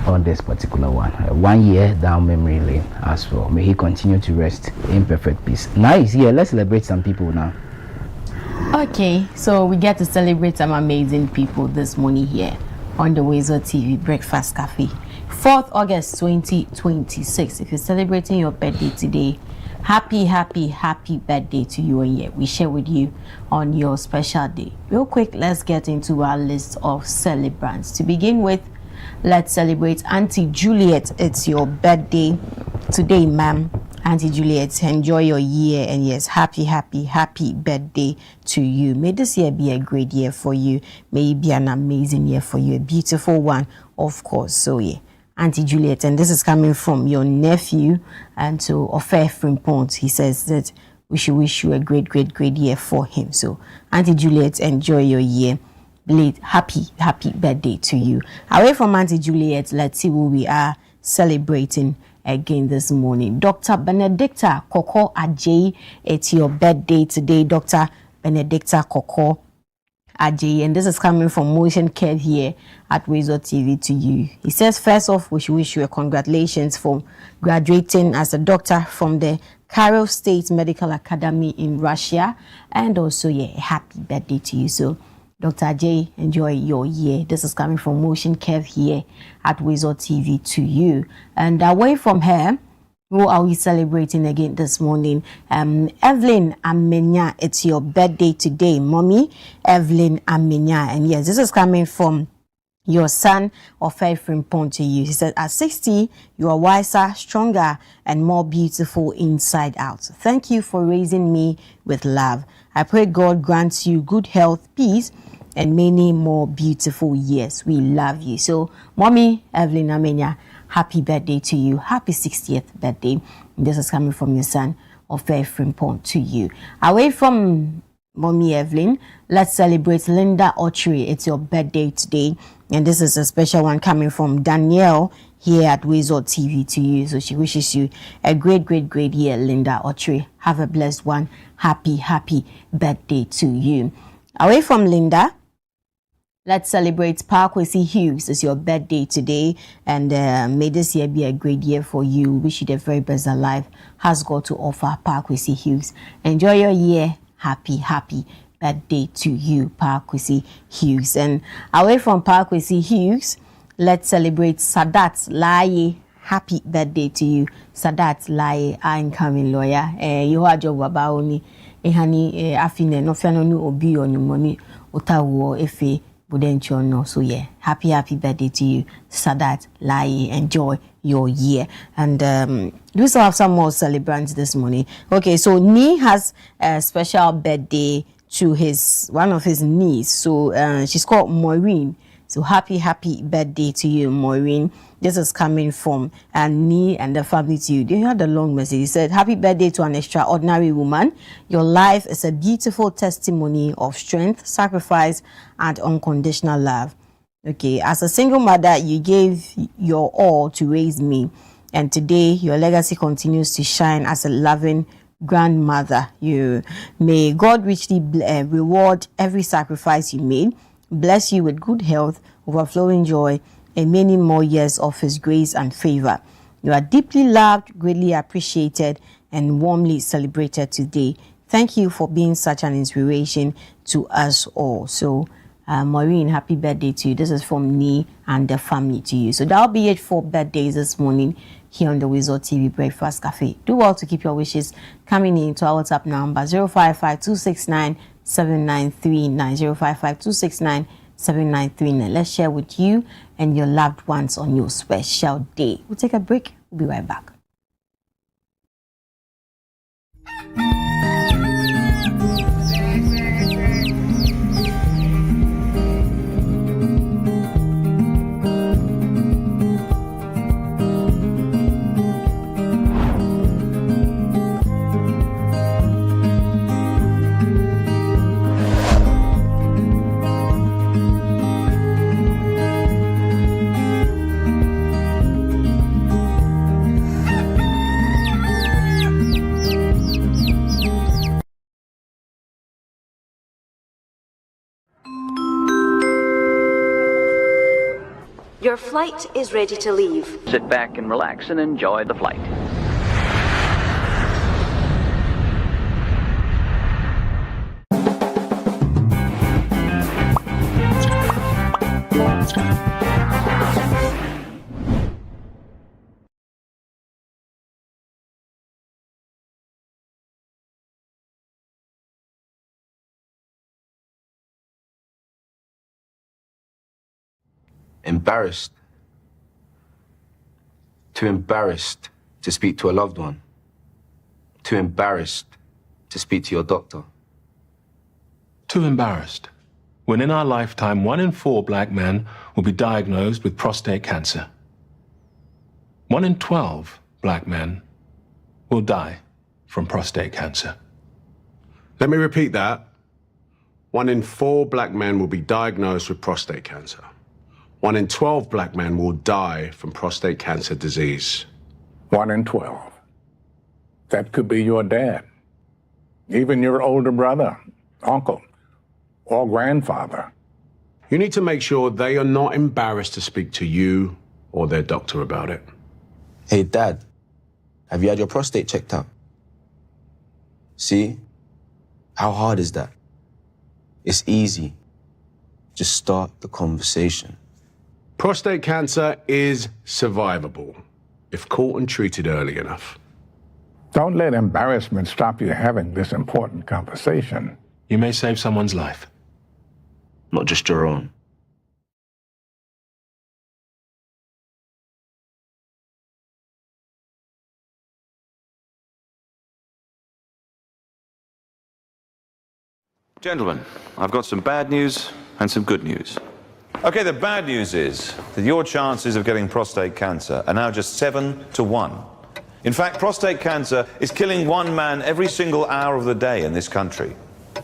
on this particular one. 1 year down memory lane as well. May he continue to rest in perfect peace. Now he's here. Let's celebrate some people now. Okay, so we get to celebrate some amazing people this morning here on the WoezorTV Breakfast Cafe. 4th August 2026. If you're celebrating your birthday today, happy birthday to you, and yet we share with you on your special day. Real quick, let's get into our list of celebrants. To begin with, let's celebrate Auntie Juliet. It's your birthday today, ma'am. Auntie Juliet, enjoy your year, and yes, happy birthday to you. May this year be a great year for you. May it be an amazing year for you, a beautiful one, of course. So yeah, Auntie Juliet, and this is coming from your nephew and to Ofe Frimpont. He says that we should wish you a great year for him. So Auntie Juliet, enjoy your year. Happy birthday to you. Away from Auntie Juliet, let's see who we are celebrating again this morning. Dr. Benedicta Koko Ajay, it's your birthday today, Dr. Benedicta Koko Ajay, and this is coming from Motion Care here at WoezorTV to you. He says, first off, we should wish you a congratulations for graduating as a doctor from the Kharkiv State Medical Academy in Russia, and also a happy birthday to you. So Dr. Ajay, enjoy your year. This is coming from Motion Care here at WoezorTV to you. And away from her, who are we celebrating again this morning? Evelyn Amenya, it's your birthday today, mommy. Evelyn Amenya. And yes, this is coming from your son Ofe Frimpong to you. He said, at 60, you are wiser, stronger, and more beautiful inside out. Thank you for raising me with love. I pray God grants you good health, peace, and many more beautiful years. We love you. So, Mommy Evelyn Amenya, happy birthday to you. Happy 60th birthday. This is coming from your son Ofe Frimpong to you. Away from Mommy Evelyn, let's celebrate Linda Ochre. It's your birthday today. And this is a special one coming from Danielle here at WoezorTV to you. So she wishes you a great year, Linda Ochre. Have a blessed one. Happy birthday to you. Away from Linda, let's celebrate Parkwesi Hughes. It's your birthday today. And may this year be a great year for you. Wish you the very best that life has got to offer, Parkwesi Hughes. Enjoy your year. Happy birthday to you, Parkwesi Hughes. And away from Parkwesi Hughes, let's celebrate Sadat Laye. Happy birthday to you, Sadat Laye, incoming lawyer. You are job wabaoni. Ehani afine no fiano nu obi onu money otawo efe budencho no. So yeah, happy birthday to you, Sadat Laye. Enjoy your year. And we also have some more celebrants this morning. Okay, so Nee has a special birthday to one of his niece. So she's called Maureen. So happy birthday to you, Maureen. This is coming from Nee and the family to you. They had a long message. He said, happy birthday to an extraordinary woman. Your life is a beautiful testimony of strength, sacrifice, and unconditional love. Okay, as a single mother, you gave your all to raise me. And today, your legacy continues to shine as a loving grandmother. May God richly reward every sacrifice you made, bless you with good health, overflowing joy, and many more years of His grace and favor. You are deeply loved, greatly appreciated, and warmly celebrated today. Thank you for being such an inspiration to us all. So, Maureen, happy birthday to you. This is from Nee and the family to you. So that'll be it for birthdays this morning here on the WoezorTV Breakfast Cafe. Do well to keep your wishes coming in to our WhatsApp number 055-269-7939, 055-269-7939. Let's share with you and your loved ones on your special day. We'll take a break. We'll be right back. Your flight is ready to leave. Sit back and relax and enjoy the flight. Embarrassed. Too embarrassed to speak to a loved one. Too embarrassed to speak to your doctor. Too embarrassed. When in our lifetime, 1 in 4 black men will be diagnosed with prostate cancer. 1 in 12 black men will die from prostate cancer. Let me repeat that. 1 in 4 black men will be diagnosed with prostate cancer. 1 in 12 black men will die from prostate cancer disease. 1 in 12. That could be your dad, even your older brother, uncle, or grandfather. You need to make sure they are not embarrassed to speak to you or their doctor about it. Hey, Dad, have you had your prostate checked out? See? How hard is that? It's easy. Just start the conversation. Prostate cancer is survivable if caught and treated early enough. Don't let embarrassment stop you having this important conversation. You may save someone's life. Not just your own. Gentlemen, I've got some bad news and some good news. Okay, the bad news is that your chances of getting prostate cancer are now just 7 to 1. In fact, prostate cancer is killing one man every single hour of the day in this country.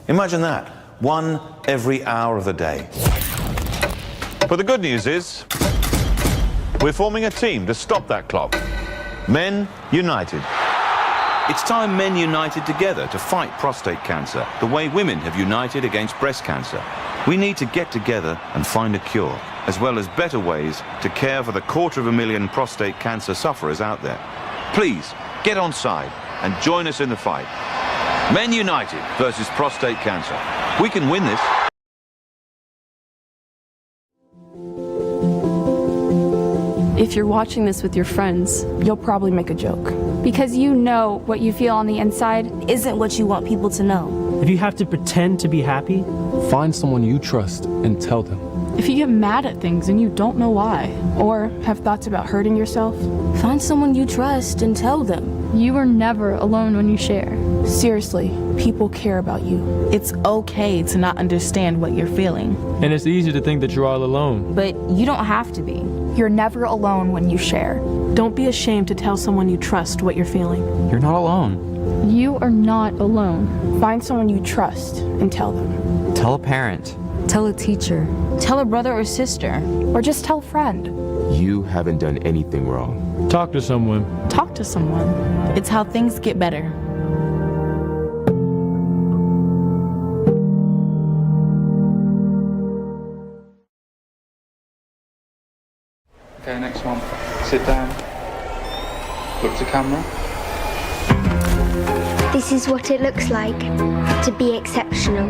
Imagine that, one every hour of the day. But the good news is, we're forming a team to stop that clock. Men United. It's time men united together to fight prostate cancer, the way women have united against breast cancer. We need to get together and find a cure, as well as better ways to care for the 250,000 prostate cancer sufferers out there. Please, get on side and join us in the fight. Men United versus prostate cancer. We can win this. If you're watching this with your friends, you'll probably make a joke. Because you know what you feel on the inside isn't what you want people to know. If you have to pretend to be happy, find someone you trust and tell them. If you get mad at things and you don't know why, or have thoughts about hurting yourself, find someone you trust and tell them. You are never alone when you share. Seriously, people care about you. It's okay to not understand what you're feeling. And it's easy to think that you're all alone. But you don't have to be. You're never alone when you share. Don't be ashamed to tell someone you trust what you're feeling. You're not alone. You are not alone. Find someone you trust and tell them. Tell a parent. Tell a teacher. Tell a brother or sister. Or just tell a friend. You haven't done anything wrong. Talk to someone. Talk to someone. It's how things get better. Okay, next one. Sit down. Look to camera. This is what it looks like to be exceptional,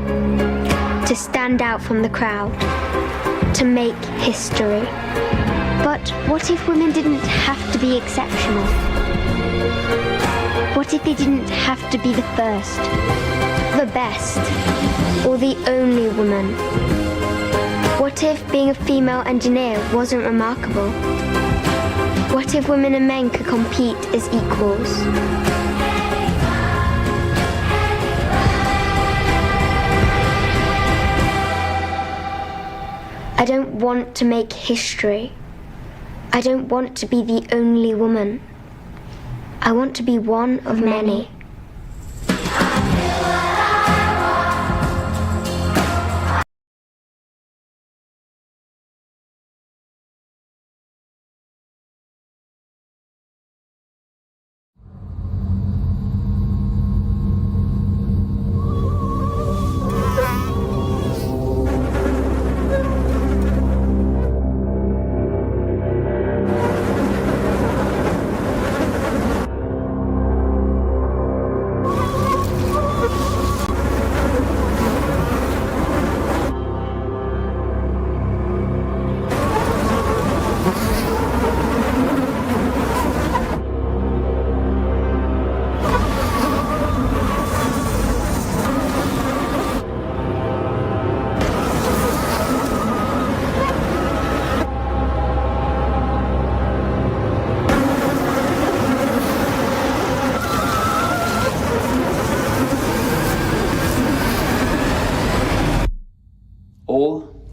to stand out from the crowd, to make history. But what if women didn't have to be exceptional? What if they didn't have to be the first, the best, or the only woman? What if being a female engineer wasn't remarkable? What if women and men could compete as equals? I don't want to make history. I don't want to be the only woman. I want to be one of many.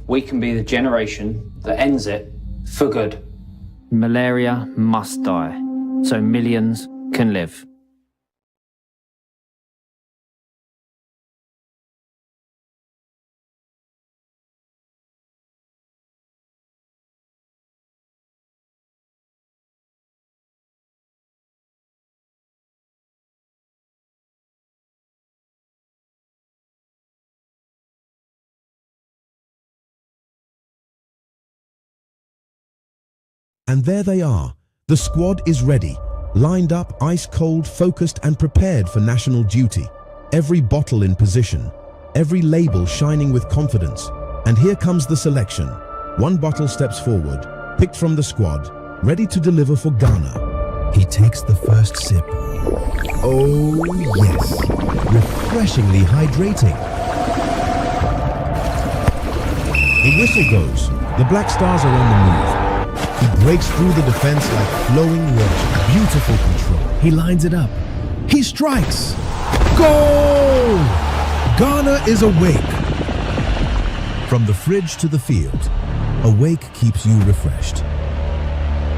We can be the generation that ends it for good. Malaria must die, so millions can live. And there they are. The squad is ready, lined up, ice cold, focused and prepared for national duty. Every bottle in position, every label shining with confidence. And here comes the selection. One bottle steps forward, picked from the squad, ready to deliver for Ghana. He takes the first sip. Oh yes, refreshingly hydrating. The whistle goes. The Black Stars are on the move. He breaks through the defense like flowing water. Beautiful control. He lines it up. He strikes. Goal! Ghana is awake. From the fridge to the field, Awake keeps you refreshed.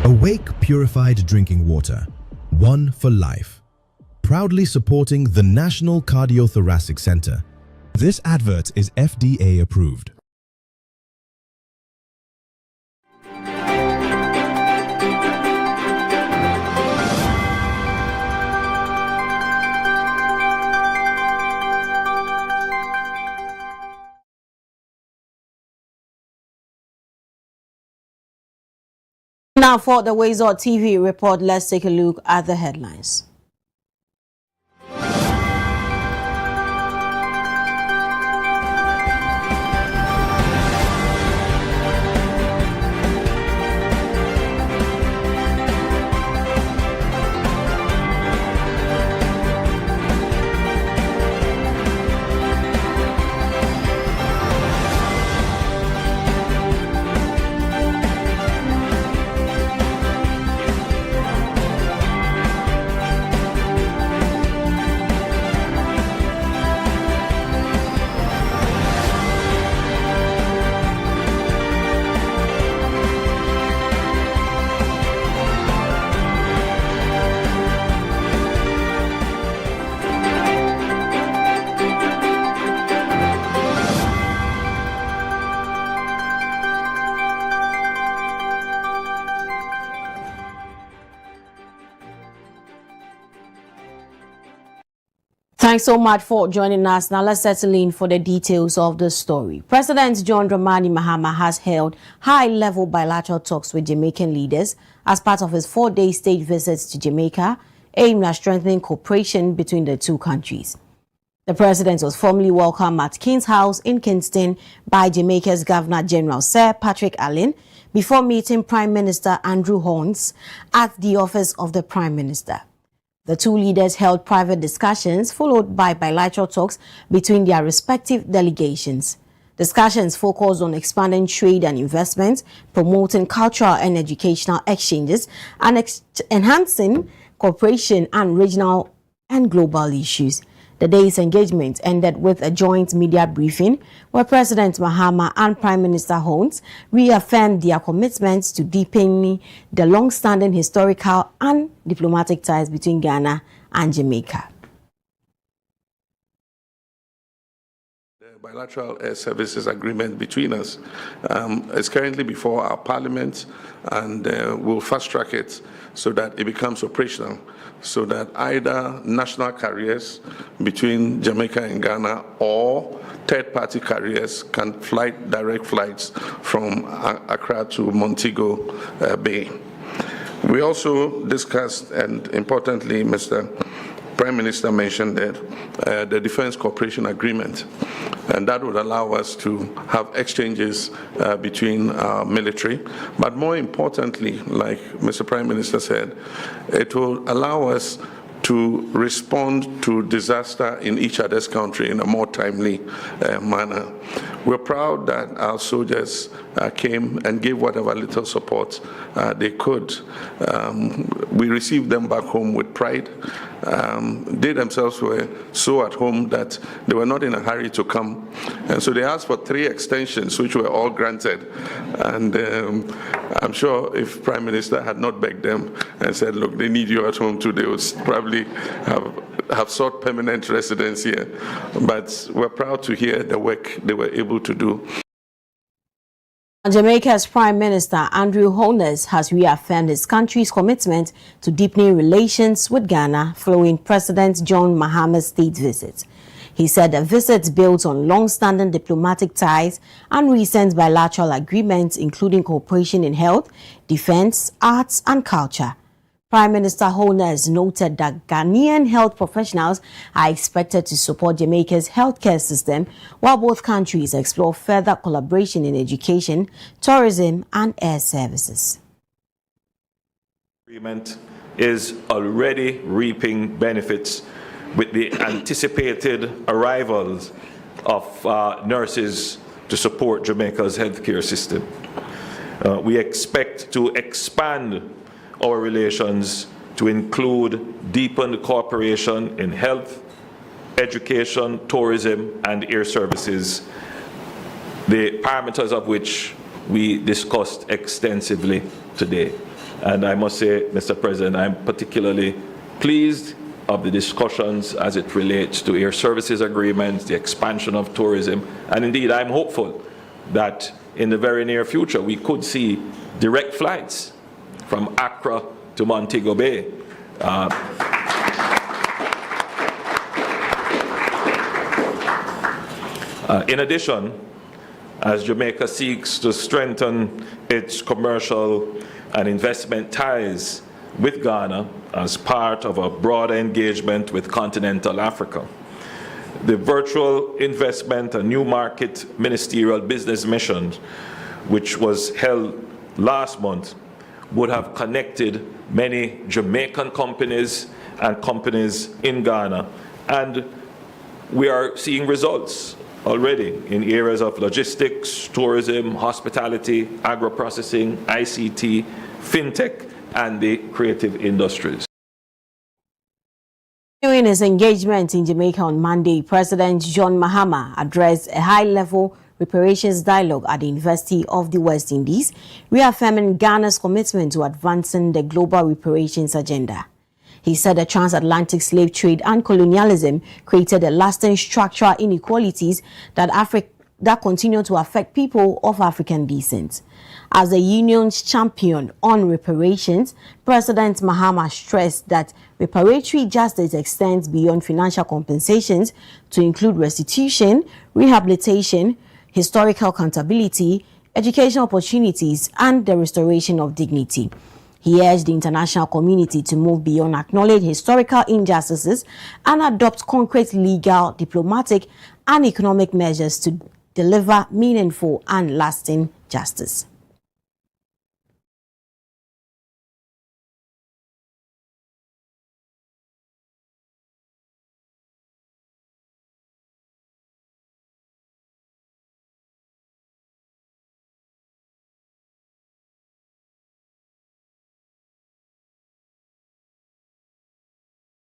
Awake purified drinking water, one for life. Proudly supporting the National Cardiothoracic Center. This advert is FDA approved. Now for the WoezorTV report, let's take a look at the headlines. Thanks so much for joining us. Now let's settle in for the details of the story. President John Dramani Mahama has held high-level bilateral talks with Jamaican leaders as part of his 4-day state visit to Jamaica, aimed at strengthening cooperation between the two countries. The president was formally welcomed at King's House in Kingston by Jamaica's Governor General Sir Patrick Allen before meeting Prime Minister Andrew Holness at the office of the Prime Minister. The two leaders held private discussions followed by bilateral talks between their respective delegations. Discussions focused on expanding trade and investment, promoting cultural and educational exchanges, and enhancing cooperation on regional and global issues. The day's engagement ended with a joint media briefing where President Mahama and Prime Minister Holness reaffirmed their commitments to deepening the long-standing historical and diplomatic ties between Ghana and Jamaica. The bilateral air services agreement between us is currently before our Parliament, and we'll fast-track it so that it becomes operational, so that either national carriers between Jamaica and Ghana or third-party carriers can fly direct flights from Accra to Montego Bay. We also discussed, and importantly, Mr. Prime Minister mentioned that the Defense Cooperation Agreement, and that would allow us to have exchanges between our military. But more importantly, like Mr. Prime Minister said, it will allow us to respond to disaster in each other's country in a more timely manner. We're proud that our soldiers came and gave whatever little support they could. We received them back home with pride. They themselves were so at home that they were not in a hurry to come. And so they asked for 3 extensions, which were all granted. And I'm sure if Prime Minister had not begged them and said, look, they need you at home too, they would probably have sought permanent residence here. But we're proud to hear the work they were able to do. Jamaica's Prime Minister Andrew Holness has reaffirmed his country's commitment to deepening relations with Ghana following President John Mahama's state visit. He said the visit builds on long-standing diplomatic ties and recent bilateral agreements, including cooperation in health, defense, arts, and culture. Prime Minister Holness noted that Ghanaian health professionals are expected to support Jamaica's healthcare system, while both countries explore further collaboration in education, tourism, and air services. Agreement is already reaping benefits with the anticipated arrivals of nurses to support Jamaica's healthcare system. We expect to expand our relations to include deepened cooperation in health, education, tourism, and air services, the parameters of which we discussed extensively today. And I must say, Mr. President, I'm particularly pleased of the discussions as it relates to air services agreements, the expansion of tourism, and indeed I'm hopeful that in the very near future we could see direct flights from Accra to Montego Bay. In addition, as Jamaica seeks to strengthen its commercial and investment ties with Ghana as part of a broader engagement with continental Africa, the virtual investment and new market ministerial business mission, which was held last month, would have connected many Jamaican companies and companies in Ghana, and we are seeing results already in areas of logistics, tourism, hospitality, agro-processing, ICT, fintech, and the creative industries. During his engagement in Jamaica on Monday, President John Mahama addressed a high-level reparations dialogue at the University of the West Indies, reaffirming Ghana's commitment to advancing the global reparations agenda. He said the transatlantic slave trade and colonialism created a lasting structural inequalities that continue to affect people of African descent. As the union's champion on reparations, President Mahama stressed that reparatory justice extends beyond financial compensations to include restitution, rehabilitation, historical accountability, educational opportunities, and the restoration of dignity. He urged the international community to move beyond acknowledged historical injustices and adopt concrete legal, diplomatic, and economic measures to deliver meaningful and lasting justice.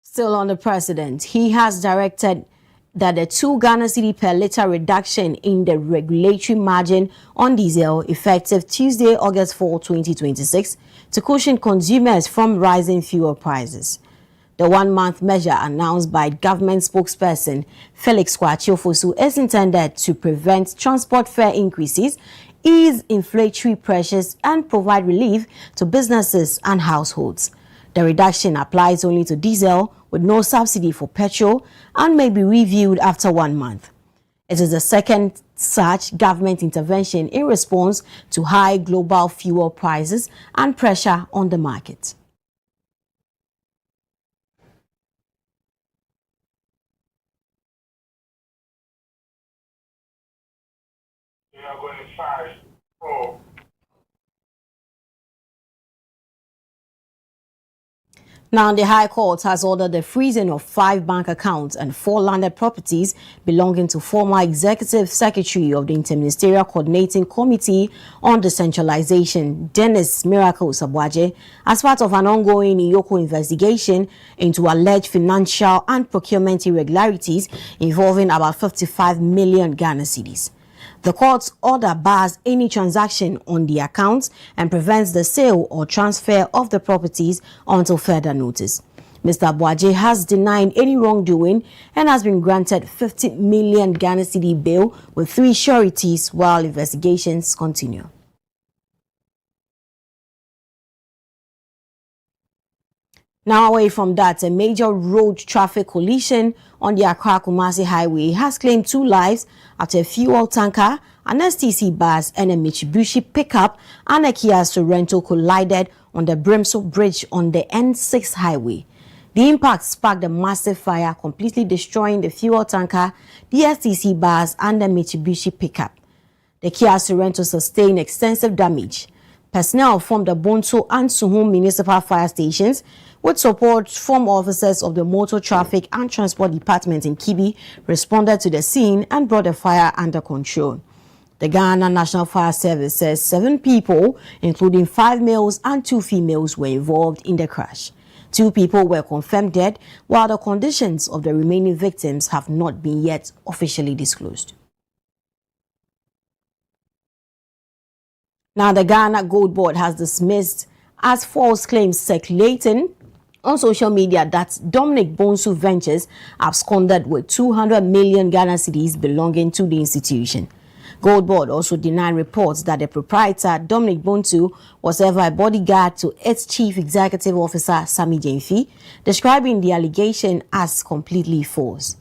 Still on the president, he has directed that the 2 Ghana cedi per litre reduction in the regulatory margin on diesel effective Tuesday, August 4, 2026 to cushion consumers from rising fuel prices. The 1-month measure announced by government spokesperson Felix Kwachiofosu is intended to prevent transport fare increases, ease inflationary pressures, and provide relief to businesses and households. The reduction applies only to diesel with no subsidy for petrol and may be reviewed after 1 month. It is the second such government intervention in response to high global fuel prices and pressure on the market. Now, the High Court has ordered the freezing of 5 bank accounts and 4 landed properties belonging to former Executive Secretary of the Interministerial Coordinating Committee on Decentralization, Dennis Miracle Sabwaje, as part of an ongoing Iyoko investigation into alleged financial and procurement irregularities involving about 55 million Ghana cedis. The court's order bars any transaction on the accounts and prevents the sale or transfer of the properties until further notice. Mr. Abwaje has denied any wrongdoing and has been granted 50 million Ghana cedi bail with 3 sureties while investigations continue. Now, away from that, a major road traffic collision on the Accra-Kumasi Highway has claimed 2 lives after a fuel tanker, an STC bus, and a Mitsubishi pickup and a Kia Sorento collided on the Brimsel Bridge on the N6 highway. The impact sparked a massive fire, completely destroying the fuel tanker, the STC bus, and the Mitsubishi pickup. The Kia Sorento sustained extensive damage. Personnel from the Bonto and Suhum municipal fire stations, with support from officers of the Motor Traffic and Transport Department in Kibi, responded to the scene and brought the fire under control. The Ghana National Fire Service says 7 people, including 5 males and 2 females, were involved in the crash. 2 people were confirmed dead, while the conditions of the remaining victims have not been yet officially disclosed. Now, the Ghana Gold Board has dismissed as false claims circulating on social media that Dominic Bonsu Ventures absconded with 200 million Ghana cedis belonging to the institution. Gold Board also denied reports that the proprietor, Dominic Bonsu, was ever a bodyguard to its chief executive officer, Sami Jenfi, describing the allegation as completely false.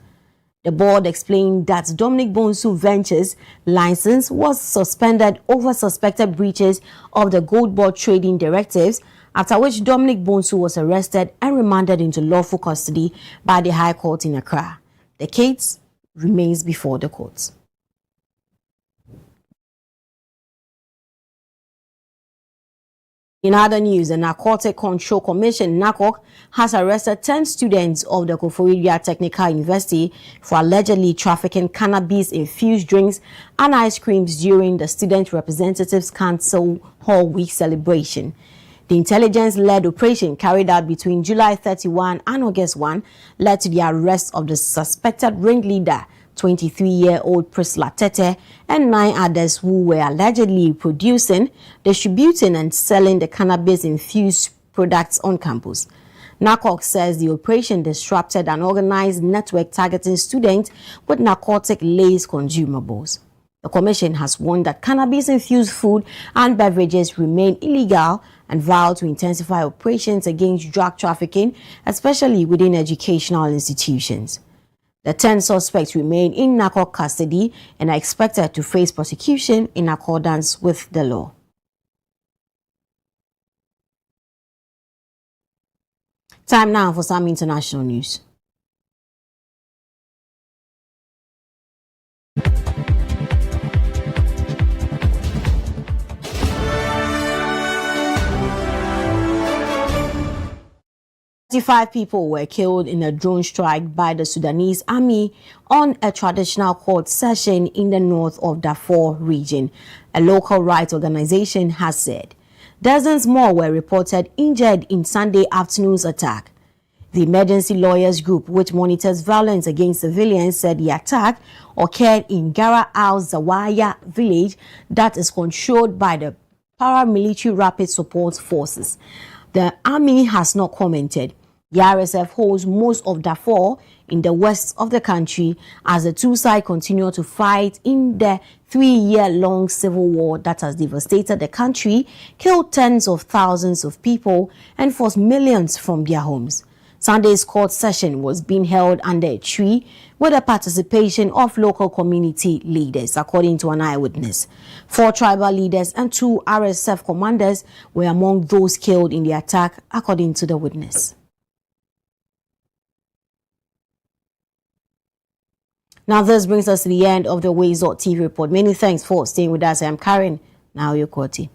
The board explained that Dominic Bonsu Ventures' license was suspended over suspected breaches of the Gold Board trading directives, after which Dominic Bonsu was arrested and remanded into lawful custody by the High Court in Accra. The case remains before the courts. In other news, the Narcotic Control Commission, NACOC, has arrested 10 students of the Koforidua Technical University for allegedly trafficking cannabis-infused drinks and ice creams during the Student Representatives Council Hall Week celebration. The intelligence-led operation carried out between July 31 and August 1 led to the arrest of the suspected ringleader, 23-year-old Priscilla Tete, and 9 others who were allegedly producing, distributing, and selling the cannabis-infused products on campus. NACOC says the operation disrupted an organized network targeting students with narcotic-laced consumables. The Commission has warned that cannabis-infused food and beverages remain illegal and vowed to intensify operations against drug trafficking, especially within educational institutions. The 10 suspects remain in NACOC custody and are expected to face prosecution in accordance with the law. Time now for some international news. Five people were killed in a drone strike by the Sudanese army on a traditional court session in the north of Darfur region, a local rights organization has said. Dozens more were reported injured in Sunday afternoon's attack. The emergency lawyers group, which monitors violence against civilians, said the attack occurred in Gara al-Zawaya village that is controlled by the paramilitary rapid support forces. The army has not commented. The RSF holds most of Darfur in the west of the country as the two sides continue to fight in the 3-year-long civil war that has devastated the country, killed tens of thousands of people, and forced millions from their homes. Sunday's court session was being held under a tree with the participation of local community leaders, according to an eyewitness. 4 tribal leaders and 2 RSF commanders were among those killed in the attack, according to the witness. Now, this brings us to the end of the WoezorTV report. Many thanks for staying with us. I'm Karen. Now, your Koti.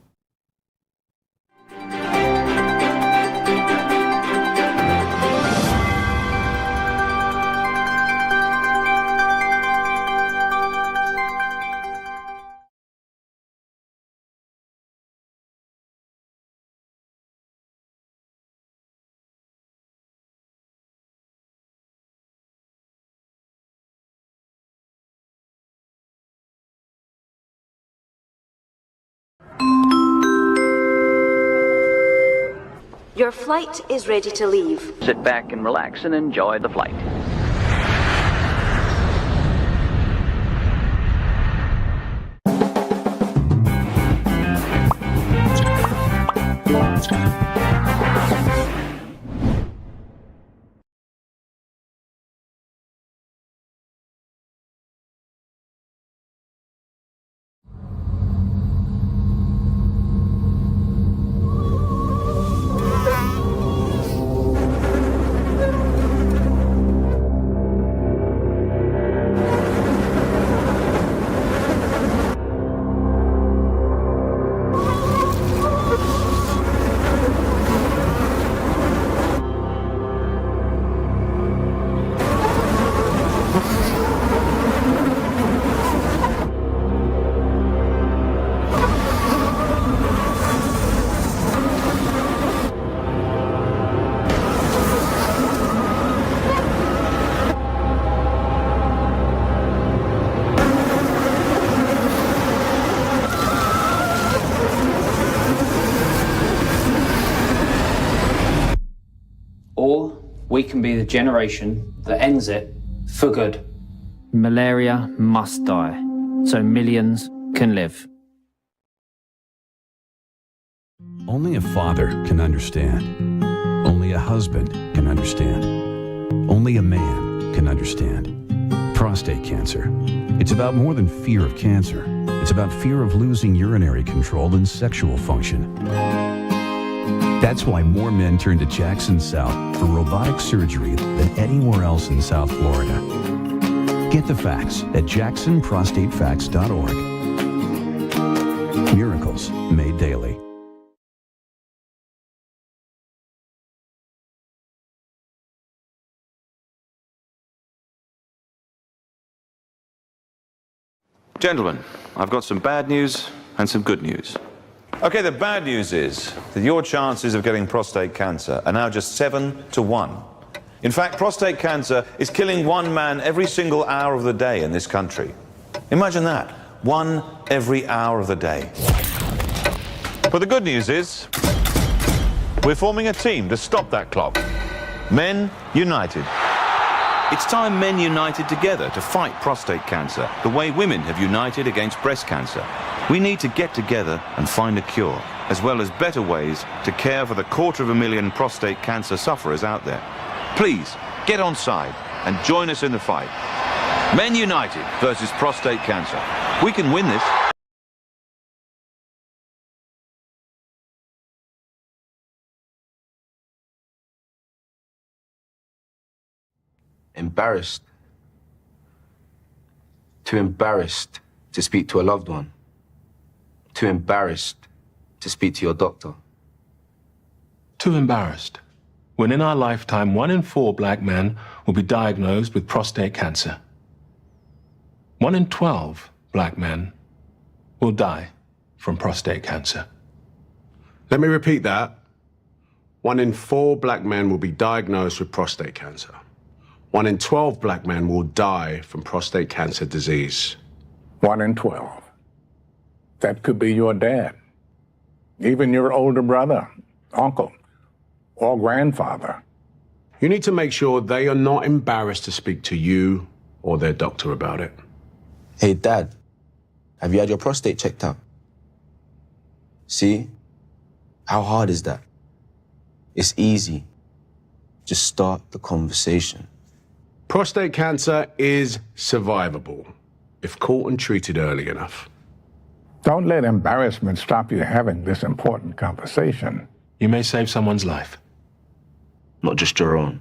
Your flight is ready to leave. Sit back and relax and enjoy the flight. we can be the generation that ends it for good. Malaria must die, so millions can live. Only a father can understand. Only a husband can understand. Only a man can understand. Prostate cancer. It's about more than fear of cancer. It's about fear of losing urinary control and sexual function. That's why more men turn to Jackson South for robotic surgery than anywhere else in South Florida. Get the facts at jacksonprostatefacts.org. Miracles made daily. Gentlemen, I've got some bad news and some good news. Okay, the bad news is that your chances of getting prostate cancer are now just 7 to 1. In fact, prostate cancer is killing one man every single hour of the day in this country. Imagine that, one every hour of the day. But the good news is, we're forming a team to stop that clock. Men United. It's time men united together to fight prostate cancer, the way women have united against breast cancer. We need to get together and find a cure, as well as better ways to care for the 250,000 prostate cancer sufferers out there. Please, get on side and join us in the fight. Men United versus prostate cancer. We can win this. Embarrassed. Too embarrassed to speak to a loved one. Too embarrassed to speak to your doctor. Too embarrassed. When in our lifetime, 1 in 4 black men will be diagnosed with prostate cancer. 1 in 12 black men will die from prostate cancer. Let me repeat that. 1 in 4 black men will be diagnosed with prostate cancer. 1 in 12 black men will die from prostate cancer disease. 1 in 12. That could be your dad, even your older brother, uncle, or grandfather. You need to make sure they are not embarrassed to speak to you or their doctor about it. Hey, Dad, have you had your prostate checked out? See? How hard is that? It's easy. Just start the conversation. Prostate cancer is survivable if caught and treated early enough. Don't let embarrassment stop you having this important conversation. You may save someone's life. Not just your own.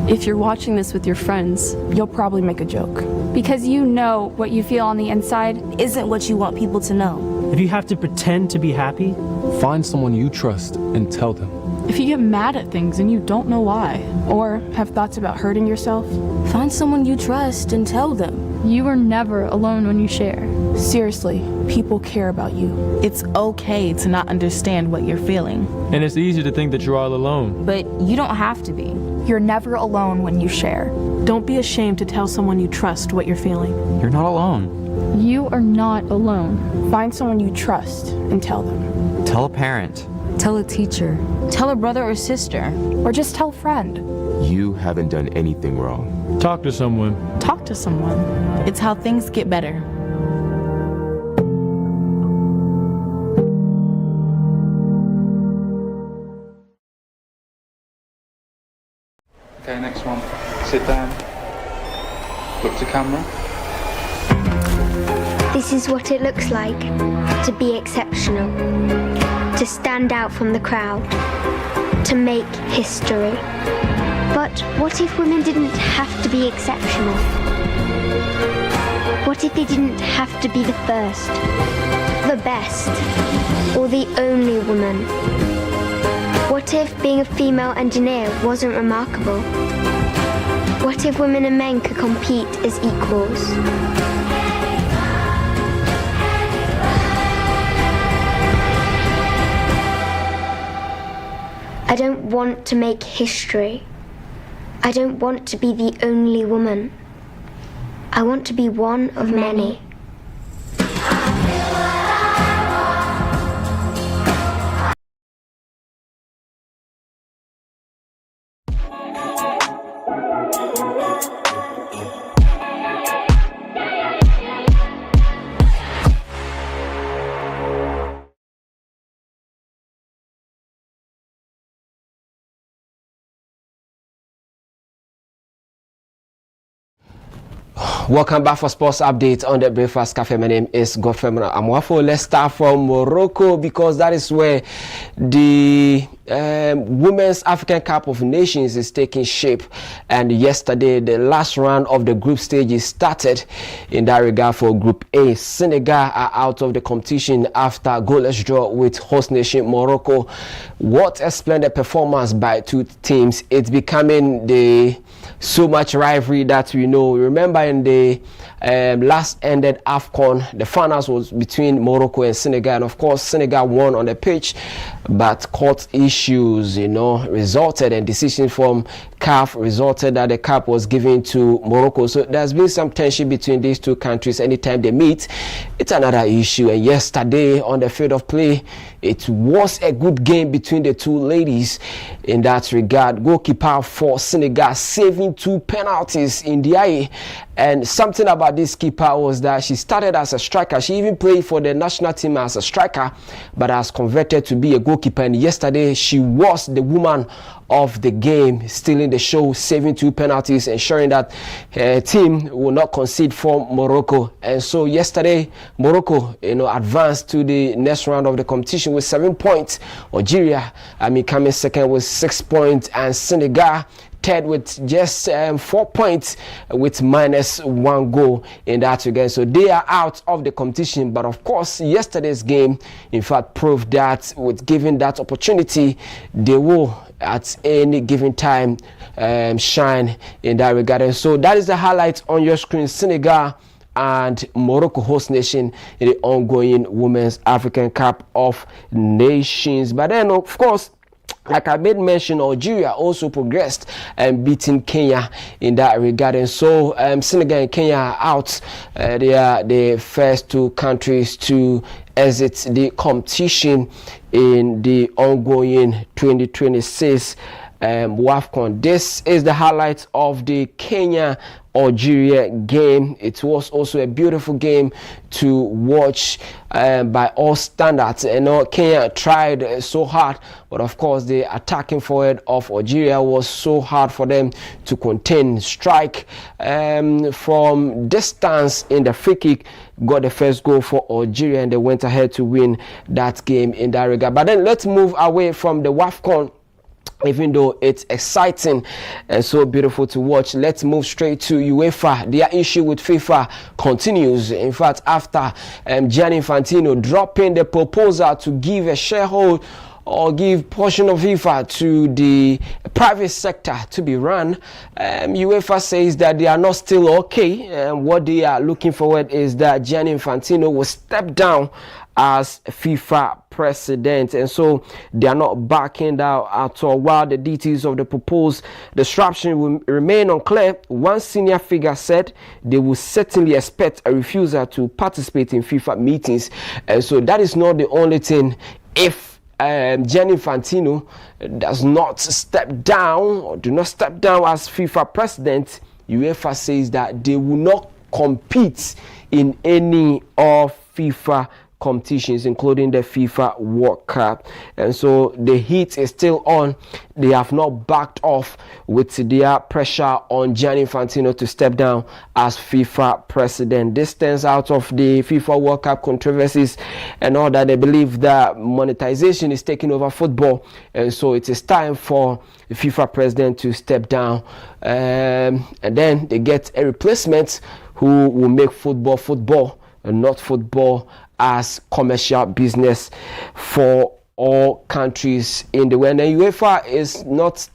If you're watching this with your friends, you'll probably make a joke. Because you know what you feel on the inside isn't what you want people to know. If you have to pretend to be happy, find someone you trust and tell them. If you get mad at things and you don't know why, or have thoughts about hurting yourself, find someone you trust and tell them. You are never alone when you share. Seriously, people care about you. It's okay to not understand what you're feeling. And it's easy to think that you're all alone. But you don't have to be. You're never alone when you share. Don't be ashamed to tell someone you trust what you're feeling. You're not alone. You are not alone. Find someone you trust and tell them. Tell a parent. Tell a teacher. Tell a brother or sister. Or just tell a friend. You haven't done anything wrong. Talk to someone. Talk to someone. It's how things get better. Okay, next one. Sit down. Look to camera. This is what it looks like to be exceptional, to stand out from the crowd, to make history. But what if women didn't have to be exceptional? What if they didn't have to be the first, the best, or the only woman? What if being a female engineer wasn't remarkable? What if women and men could compete as equals? I don't want to make history. I don't want to be the only woman. I want to be one of many. Welcome back for Sports Update on the Breakfast Cafe. My name is Godfrey Amwafo. Let's start from Morocco because that is where the Women's African Cup of Nations is taking shape. And yesterday, the last round of the group stages started. In that regard, for Group A, Senegal are out of the competition after a goalless draw with host nation Morocco. What a splendid performance by two teams. It's becoming the so much rivalry that we know. Remember in the last ended AFCON, the finals was between Morocco and Senegal, and of course Senegal won on the pitch, but court issues, resulted, and decision from CAF resulted that the cup was given to Morocco. So there's been some tension between these two countries. Anytime they meet, it's another issue. And yesterday on the field of play, it was a good game between the two ladies in that regard. Goalkeeper for Senegal saving 2 penalties in the eye. And something about this keeper was that she started as a striker. She even played for the national team as a striker, but has converted to be a goalkeeper. And yesterday, she was the woman of the game, stealing the show, saving 2 penalties, ensuring that her team will not concede for Morocco. And so yesterday, Morocco, advanced to the next round of the competition with 7 points. Algeria, coming second with 6 points, and Senegal third with just 4 points with -1 goal in that again. So they are out of the competition. But of course, yesterday's game, in fact, proved that with given that opportunity, they will at any given time shine in that regard. And so that is the highlight on your screen. Senegal and Morocco host nation in the ongoing Women's African Cup of Nations. But then, of course, like I made mention, Algeria also progressed and beating Kenya in that regard. And so Senegal and Kenya are out. They are the first two countries to exit the competition in the ongoing 2026 WAFCON. This is the highlight of the Kenya-Algeria game. It was also a beautiful game to watch by all standards. Kenya tried so hard, but of course the attacking forward of Algeria was so hard for them to contain. Strike from distance in the free kick got the first goal for Algeria, and they went ahead to win that game in that regard. But then let's move away from the WAFCON. Even though it's exciting and so beautiful to watch, let's move straight to UEFA. Their issue with FIFA continues. In fact, after Gianni Infantino dropping the proposal to give a shareholder or give portion of FIFA to the private sector to be run, UEFA says that they are not still okay. What they are looking forward is that Gianni Infantino will step down as FIFA president, and so they are not backing down at all. While the details of the proposed disruption will remain unclear, one senior figure said they will certainly expect a refusal to participate in FIFA meetings. And so that is not the only thing. If Gianni Infantino does not step down or do not step down as FIFA president, UEFA says that they will not compete in any of FIFA competitions, including the FIFA World Cup. And so the heat is still on. They have not backed off with their pressure on Gianni Infantino to step down as FIFA president. This stands out of the FIFA World Cup controversies and all that. They believe that monetization is taking over football, and so it is time for the FIFA president to step down, and then they get a replacement who will make football and not football as commercial business for all countries in the world. And UEFA is not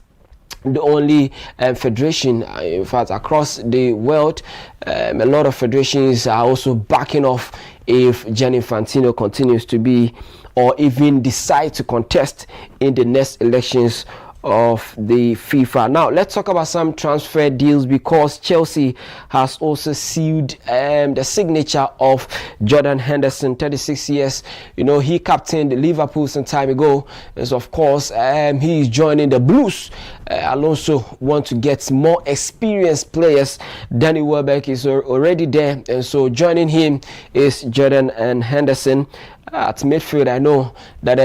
the only federation. In fact, across the world, a lot of federations are also backing off if Gianni Infantino continues to be or even decide to contest in the next elections of the FIFA. Now let's talk about some transfer deals, because Chelsea has also sealed the signature of Jordan Henderson, 36 years. You know, he captained Liverpool some time ago, and so of course he is joining the Blues. Alonso want to get more experienced players. Danny Welbeck is already there, and so joining him is Jordan and Henderson. At midfield, I know that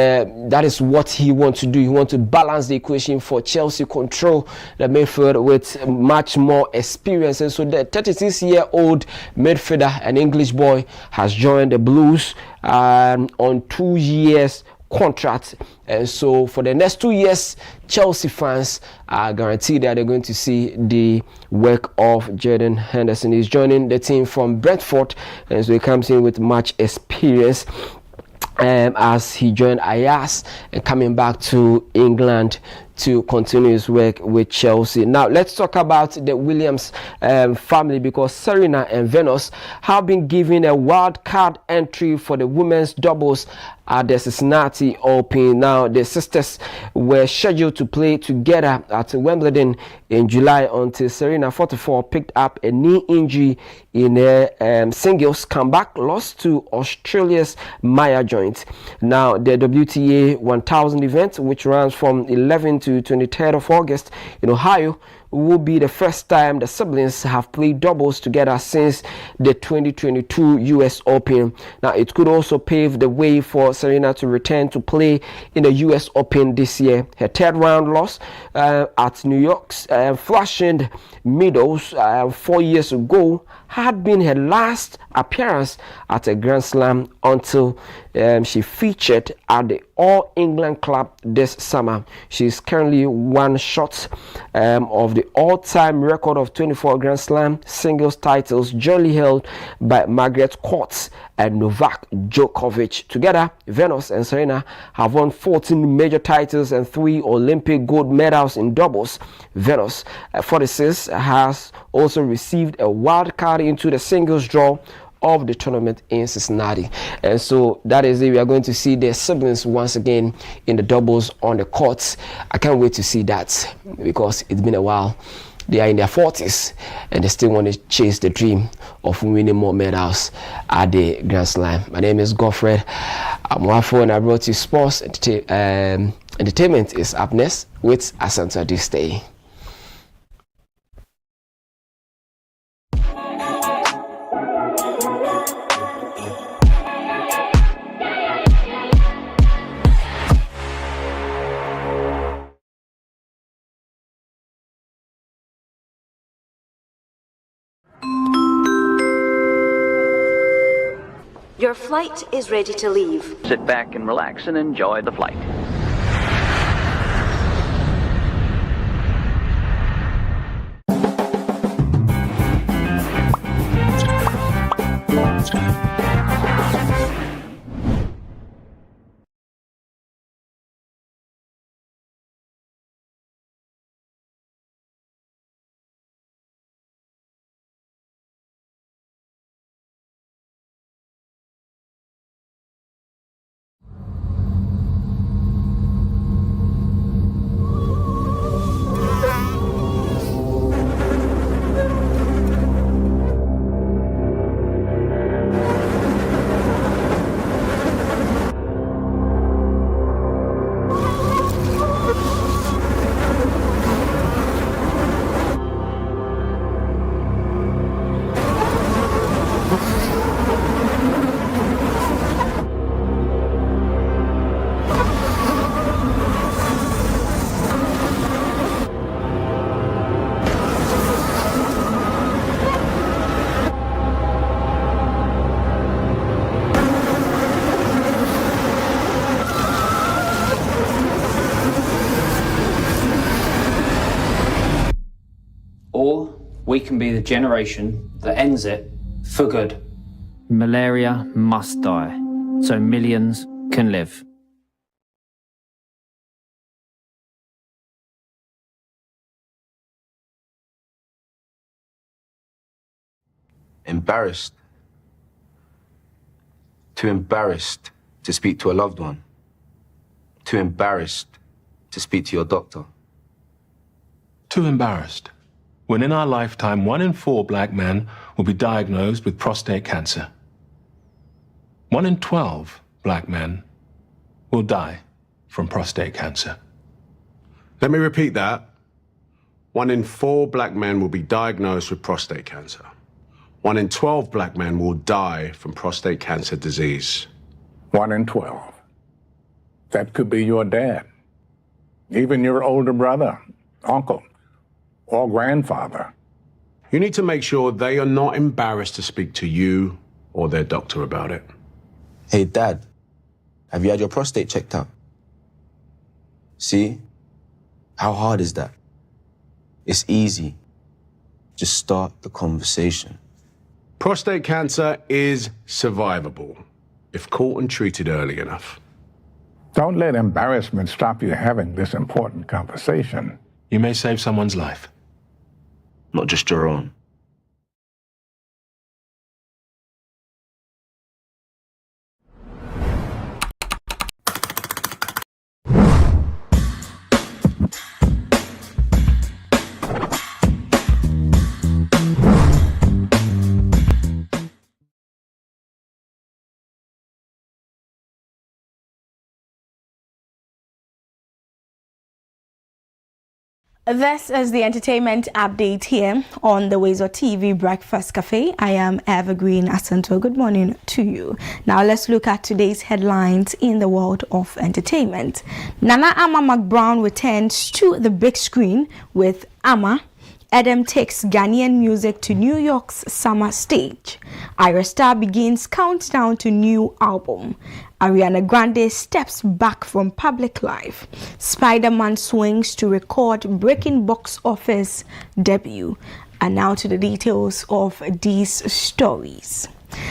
that is what he wants to do. He wants to balance the equation for Chelsea, control the midfield with much more experience. And so the 36-year-old midfielder, an English boy, has joined the Blues on 2 years contract. And so for the next 2 years, Chelsea fans are guaranteed that they're going to see the work of Jordan Henderson. He's joining the team from Brentford, and so he comes in with much experience as he joined Ajax and coming back to England to continue his work with Chelsea. Now let's talk about the Williams family, because Serena and Venus have been given a wild card entry for the women's doubles at the Cincinnati Open. Now the sisters were scheduled to play together at Wimbledon in July until Serena, 44, picked up a knee injury in a singles comeback loss to Australia's Maya Joint. Now the WTA 1000 event, which runs from 11 to 23rd of August in Ohio, will be the first time the siblings have played doubles together since the 2022 US Open. Now it could also pave the way for Serena to return to play in the US Open this year. Her third round loss at New York's Flushing Meadows 4 years ago had been her last appearance at a Grand Slam until she featured at the All England Club this summer. She's currently one shot of the all-time record of 24 Grand Slam singles titles, jointly held by Margaret Court and Novak Djokovic. Together, Venus and Serena have won 14 major titles and 3 Olympic gold medals in doubles. Venus, 46, has also received a wild card into the singles draw of the tournament in Cincinnati. And so that is it. We are going to see their siblings once again in the doubles on the courts. I can't wait to see that, because it's been a while. They are in their 40s and they still want to chase the dream of winning more medals at the Grand Slam. My name is Godfred. I'm Wafo, and I brought you sports. Entertainment is up next with Asante this day. Your flight is ready to leave. Sit back and relax and enjoy the flight. Or we can be the generation that ends it for good. Malaria must die, so millions can live. Embarrassed. Too embarrassed to speak to a loved one. Too embarrassed to speak to your doctor. too embarrassed when in our lifetime 1 in 4 black men will be diagnosed with prostate cancer. 1 in 12 black men will die from prostate cancer. Let me repeat that. 1 in 4 black men will be diagnosed with prostate cancer. 1 in 12 black men will die from prostate cancer disease. 1 in 12. That could be your dad, even your older brother, uncle, or grandfather. You need to make sure they are not embarrassed to speak to you or their doctor about it. Hey, Dad, have you had your prostate checked out? See? How hard is that? It's easy. Just start the conversation. Prostate cancer is survivable if caught and treated early enough. Don't let embarrassment stop you having this important conversation. You may save someone's life. Not just your own. This is the entertainment update here on the WoezorTV Breakfast Cafe. I am Evergreen Asanto. Good morning to you. Now let's look at today's headlines in the world of entertainment. Nana Ama McBrown returns to the big screen with Ama. Adam takes Ghanaian music to New York's summer stage. Ira Star begins countdown to new album. Ariana Grande steps back from public life. Spider-Man swings to record-breaking box office debut. And now to the details of these stories.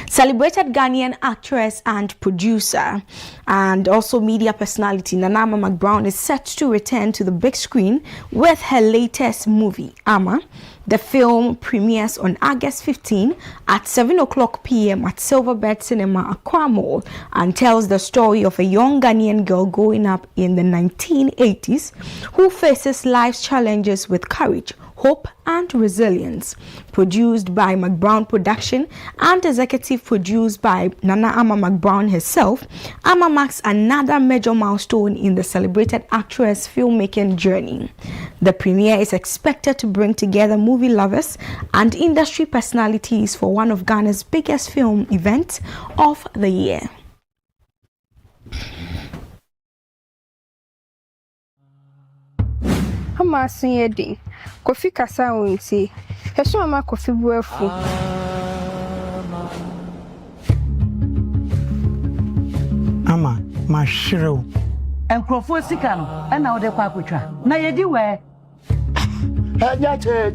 Celebrated Ghanaian actress and producer and also media personality Nana Ama McBrown is set to return to the big screen with her latest movie, Ama. The film premieres on August 15 at 7:00 p.m. at Silverbird Cinema, Accra Mall, and tells the story of a young Ghanaian girl growing up in the 1980s who faces life's challenges with courage, hope, and resilience. Produced by McBrown Production and executive produced by Nana Ama McBrown herself, Ama marks another major milestone in the celebrated actress' filmmaking journey. The premiere is expected to bring together movie lovers and industry personalities for one of Ghana's biggest film events of the year. Ama Sinyedi, Kofi Kasa Unti, Hesu Ama Kofi Buefu. Ama, Mashiro. Enkrofo sika no, e na ode kwa akotwa. Na yedi we. Eja che,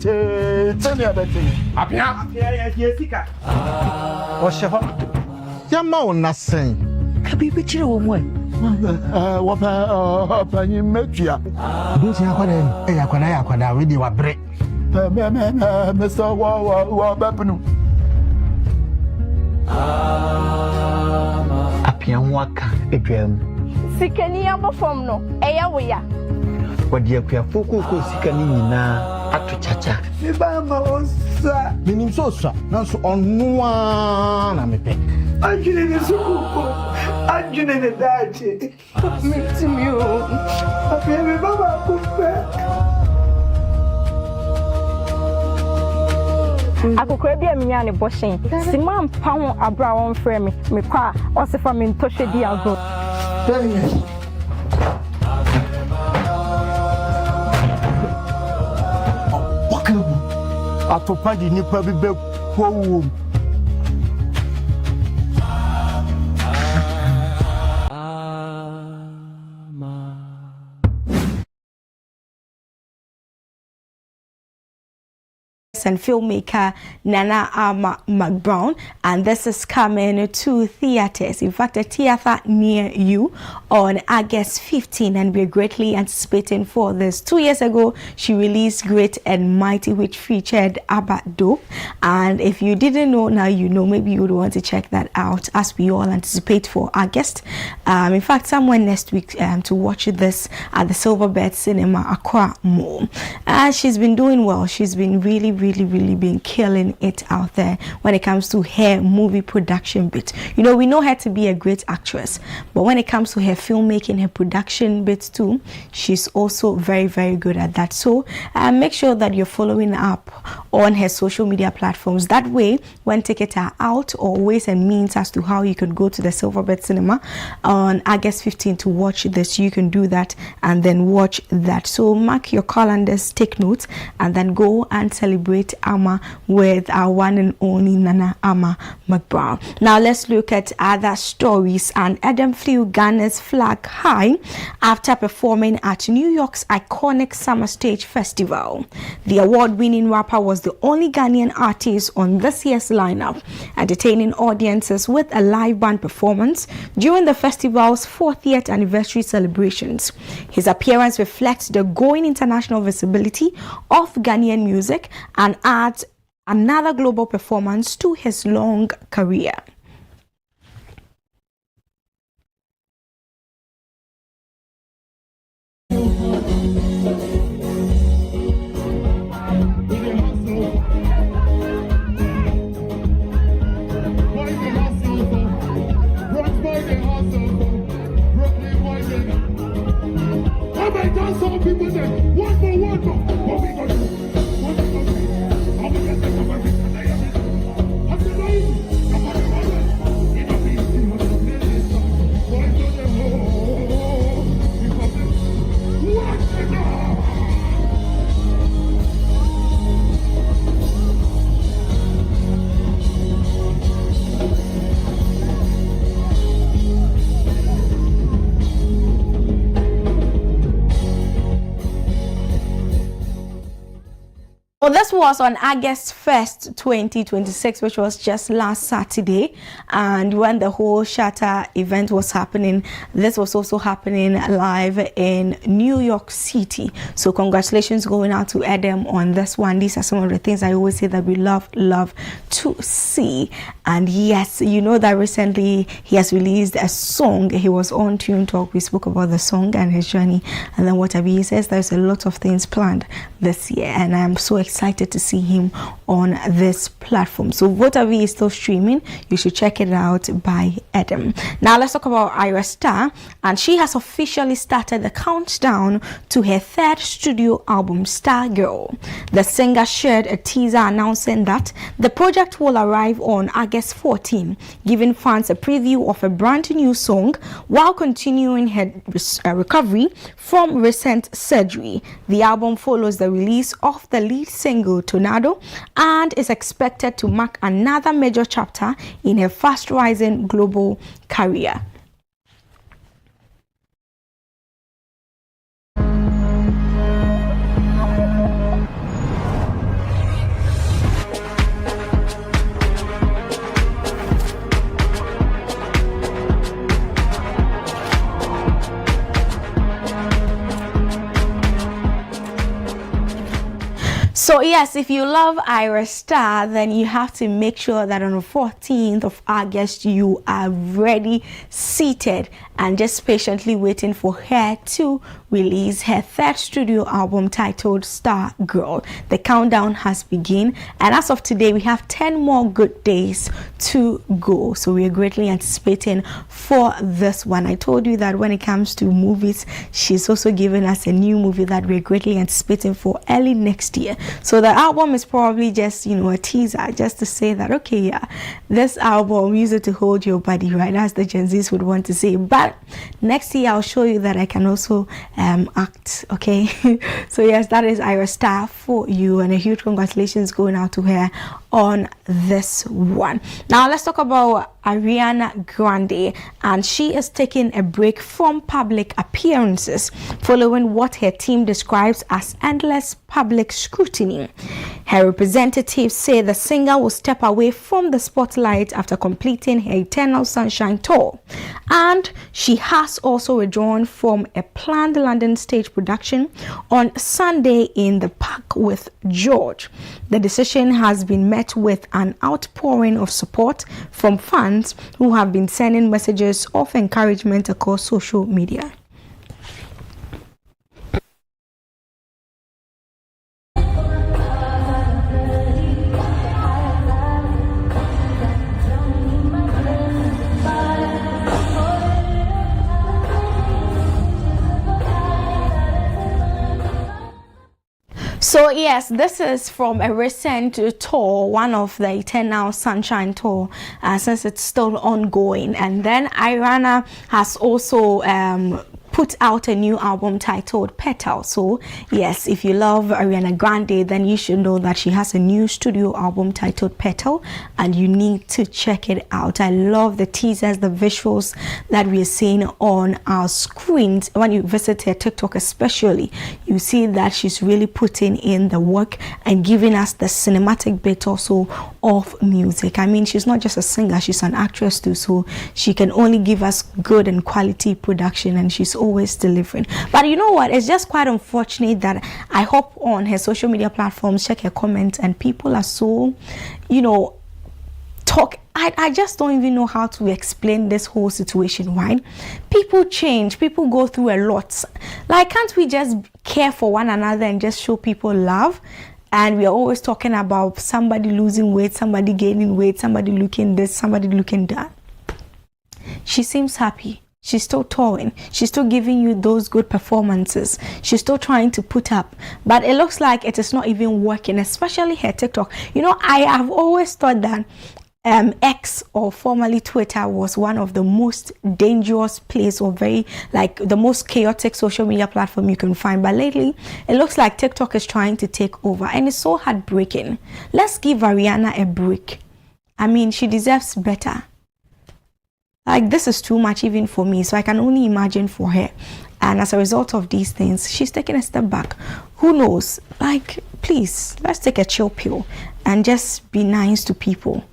tani abeti. Apia ye sika. O shefa. Ya ma onasen. Ka bibi chire wo mu e. Panyi metua. Dosi akwada e yakwada we di wa bre. Me so wa bepnu. Apia waka edwam. Sikani abofom no, eya wo ya. Wadi akua foko sikani nyina atochacha. Me ba ma osa. Minim so osa, nanso onu na mepe. Ajune ne sukuko. Ajune ne dache. Mitimiu. Apia me baba kupe. Akokora bi amenya ne boshen. Simam pa ho abra won frɛ me kwa osifa me ntohwedi ago. Atopa di nipa bi be kwowo. and filmmaker Nana Ama McBrown, and this is coming to theaters. In fact, a theater near you on August 15, and we're greatly anticipating for this. 2 years ago, she released Great and Mighty, which featured Abba Dope, and if you didn't know, now you know. Maybe you would want to check that out as we all anticipate for August. In fact, somewhere next week to watch this at the Silverbird Cinema Accra Mall. She's been doing well. She's been really been killing it out there when it comes to her movie production bit. You know, we know her to be a great actress, but when it comes to her filmmaking, her production bit too, she's also very good at that. So make sure that you're following up on her social media platforms. That way, when tickets are out, or ways and means as to how you can go to the Silverbird Cinema on August 15 to watch this, you can do that and then watch that. So mark your calendars, take notes, and then go and celebrate Ama with our one and only Nana Ama McBrown. Now let's look at other stories. And Adam flew Ghana's flag high after performing at New York's iconic Summer Stage Festival. The award-winning rapper was the only Ghanaian artist on this year's lineup, entertaining audiences with a live band performance during the festival's 40th anniversary celebrations. His appearance reflects the growing international visibility of Ghanaian music and adds another global performance to his long career. Well, this was on August 1st, 2026, which was just last Saturday. And when the whole Shatter event was happening, this was also happening live in New York City. So congratulations going out to Adam on this one. These are some of the things I always say that we love to see. And yes, you know that recently he has released a song. He was on Tune Talk. We spoke about the song and his journey. And then whatever he says, there's a lot of things planned this year. And I'm so excited to see him on this platform. So whatever is still streaming, you should check it out by Adam. Now let's talk about Ira Star, and she has officially started the countdown to her third studio album, Star Girl. The singer shared a teaser announcing that the project will arrive on August 14, giving fans a preview of a brand new song while continuing her recovery from recent surgery. The album follows the release of the lead single Tornado and is expected to mark another major chapter in her fast-rising global career. So yes, if you love Ira Star, then you have to make sure that on the 14th of August you are ready, seated, and just patiently waiting for her to release her third studio album titled Star Girl. The countdown has begun, and as of today we have 10 more good days to go. So we are greatly anticipating for this one. I told you that when it comes to movies, she's also given us a new movie that we're greatly anticipating for early next year. So the album is probably just, you know, a teaser, just to say that, okay, yeah, this album, use it to hold your body, right? As the Gen Zs would want to say. But next year I'll show you that I can also act, okay? So yes, that is Ira Star for you, and a huge congratulations going out to her on this one. Now let's talk about Ariana Grande, and she is taking a break from public appearances following what her team describes as endless public scrutiny. Her representatives say the singer will step away from the spotlight after completing her Eternal Sunshine tour, and she has also withdrawn from a planned London stage production on Sunday in the Park with George. The decision has been met with an outpouring of support from fans who have been sending messages of encouragement across social media. So yes, this is from a recent tour, one of the Eternal Sunshine tour, since it's still ongoing. And then Ariana has also put out a new album titled Petal. So yes, if you love Ariana Grande, then you should know that she has a new studio album titled Petal, and you need to check it out. I love the teasers, the visuals that we are seeing on our screens. When you visit her TikTok especially, you see that she's really putting in the work and giving us the cinematic bit also of music. I mean, she's not just a singer, she's an actress too, so she can only give us good and quality production, and she's always delivering. But you know what, it's just quite unfortunate that I hop on her social media platforms, check her comments, and people are so, you know, I just don't even know how to explain this whole situation. Right? People change, people go through a lot. Like, can't we just care for one another and just show people love? And we are always talking about somebody losing weight, somebody gaining weight, somebody looking this, somebody looking that. She seems happy. She's still touring. She's still giving you those good performances. She's still trying to put up. But it looks like it is not even working, especially her TikTok. You know, I have always thought that X, or formerly Twitter, was one of the most dangerous place, or very, like, the most chaotic social media platform you can find. But lately, it looks like TikTok is trying to take over, and it's so heartbreaking. Let's give Ariana a break. I mean, she deserves better. Like, this is too much even for me, so I can only imagine for her. And as a result of these things, she's taking a step back. Who knows? Like, please, let's take a chill pill and just be nice to people.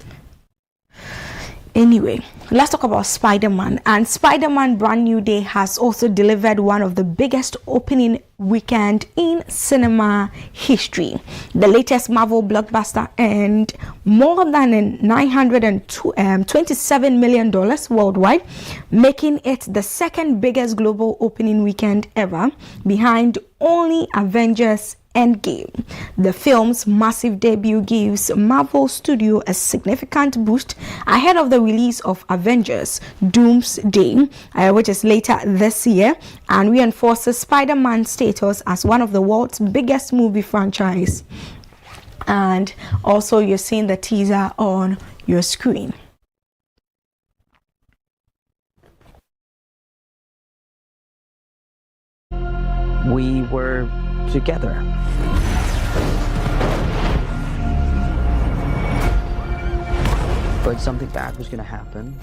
Anyway, let's talk about Spider-Man. And Spider-Man Brand New Day has also delivered one of the biggest opening weekend in cinema history. The latest Marvel blockbuster earned more than $927 million worldwide, making it the second biggest global opening weekend ever, behind only Avengers Endgame. The film's massive debut gives Marvel Studio a significant boost ahead of the release of Avengers Doomsday, which is later this year, and reinforces Spider-Man's status as one of the world's biggest movie franchise. And also, you're seeing the teaser on your screen. We were together. But something bad was going to happen.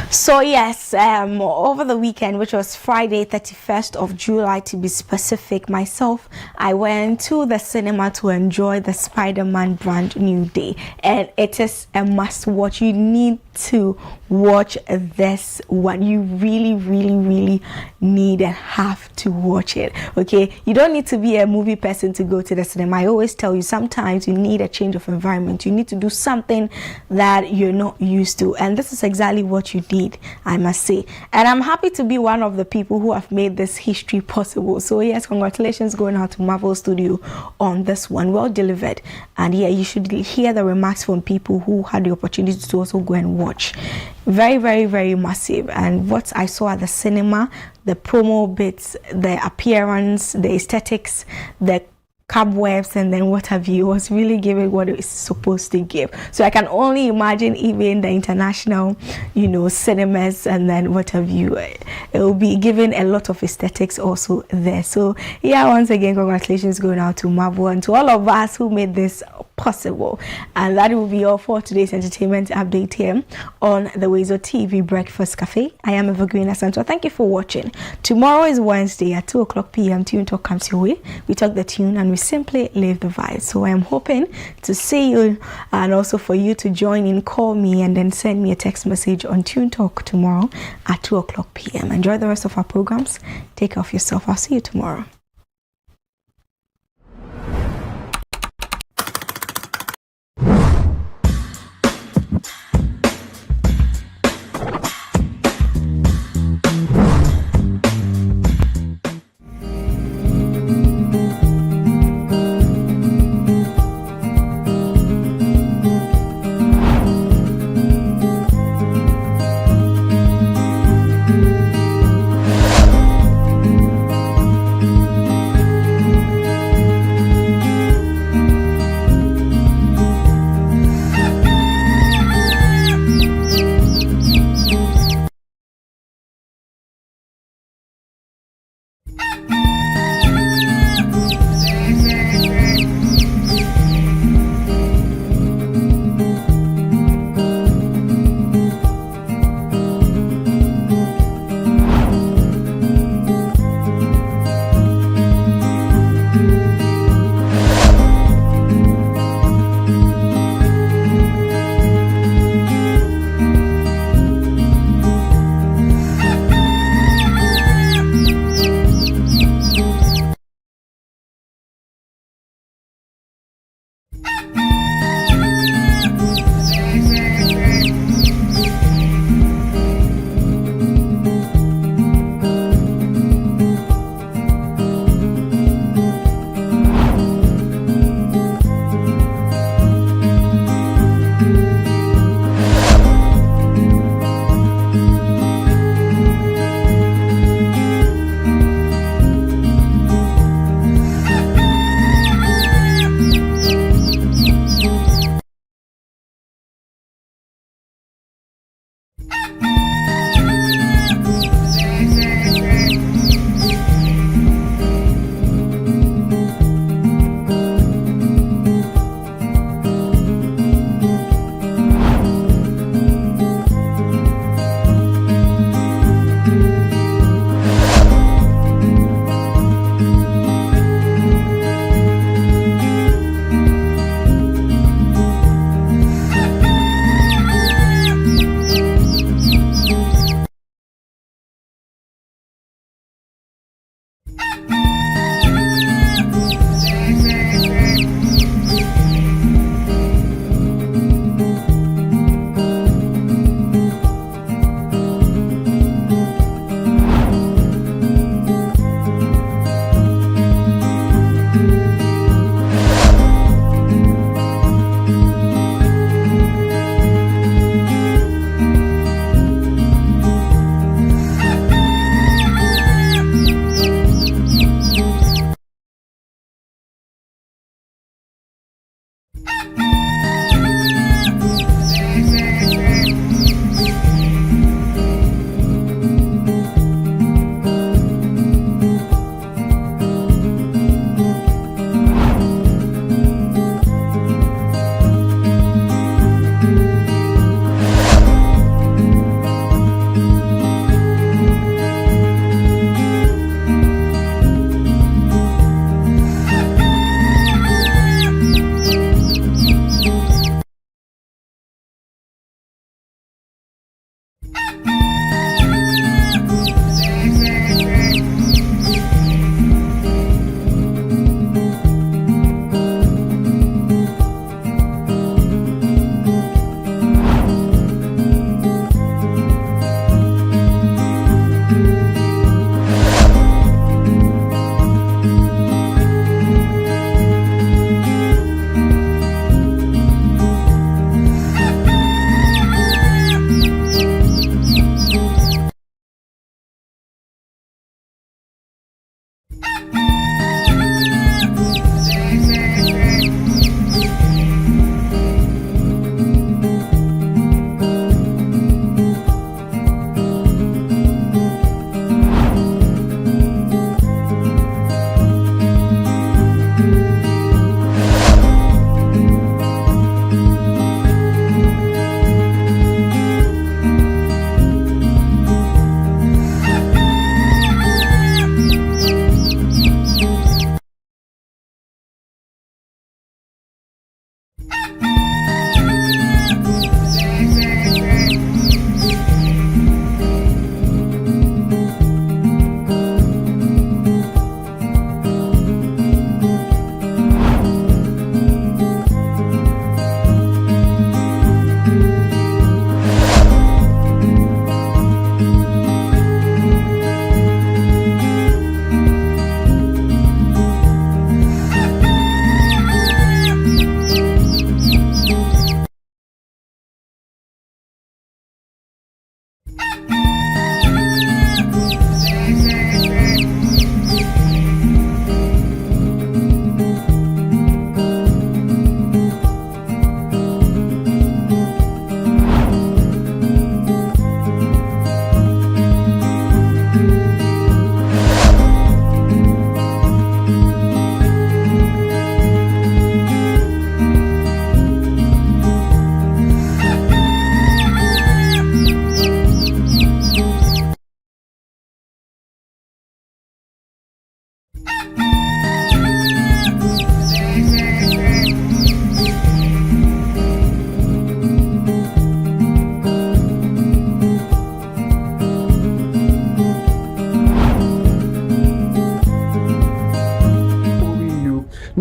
So yes, over the weekend, which was Friday 31st of July to be specific, myself, I went to the cinema to enjoy the Spider-Man Brand New Day, and it is a must watch. You need to watch this one. You really need and have to watch it. Okay, you don't need to be a movie person to go to the cinema. I always tell you, sometimes you need a change of environment. You need to do something that you're not used to, and this is exactly what you need, I must say. And I'm happy to be one of the people who have made this history possible. So yes, congratulations going out to Marvel Studio on this one. Well delivered. And yeah, you should hear the remarks from people who had the opportunity to also go and watch. Very massive. And what I saw at the cinema, the promo bits, the appearance, the aesthetics, the cobwebs, and then what have you, was really giving what it's supposed to give. So I can only imagine even the international, you know, cinemas, and then what have you, it will be giving a lot of aesthetics also there. So yeah, once again, congratulations going out to Marvel and to all of us who made this possible. And that will be all for today's entertainment update here on the WoezorTV Breakfast Cafe. I am Evergreen Asanto. Thank you for watching. Tomorrow is Wednesday at 2 o'clock p.m. Tune Talk comes your way. We talk the tune and we simply live the vibe. So I am hoping to see you and also for you to join in, call me and then send me a text message on Tune Talk tomorrow at 2 o'clock p.m. Enjoy the rest of our programs. Take care of yourself. I'll see you tomorrow.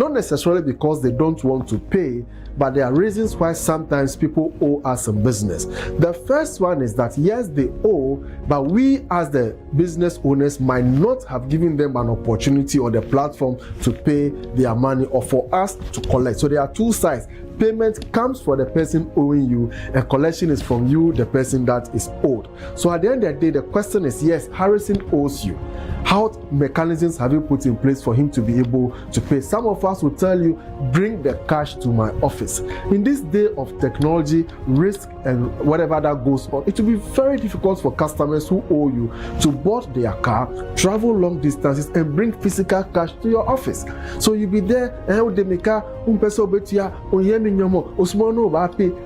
not necessarily because they don't want to pay, but there are reasons why sometimes people owe us in business. The first one is that yes, they owe, but we as the business owners might not have given them an opportunity or the platform to pay their money or for us to collect. So there are two sides. Payment comes for the person owing you, and collection is from you, the person that is owed. So at the end of the day, the question is, yes, Harrison owes you. How mechanisms have you put in place for him to be able to pay? Some of us will tell you, bring the cash to my office. In this day of technology, risk, and whatever that goes on, it will be very difficult for customers who owe you to board their car, travel long distances, and bring physical cash to your office. So you'll be there, and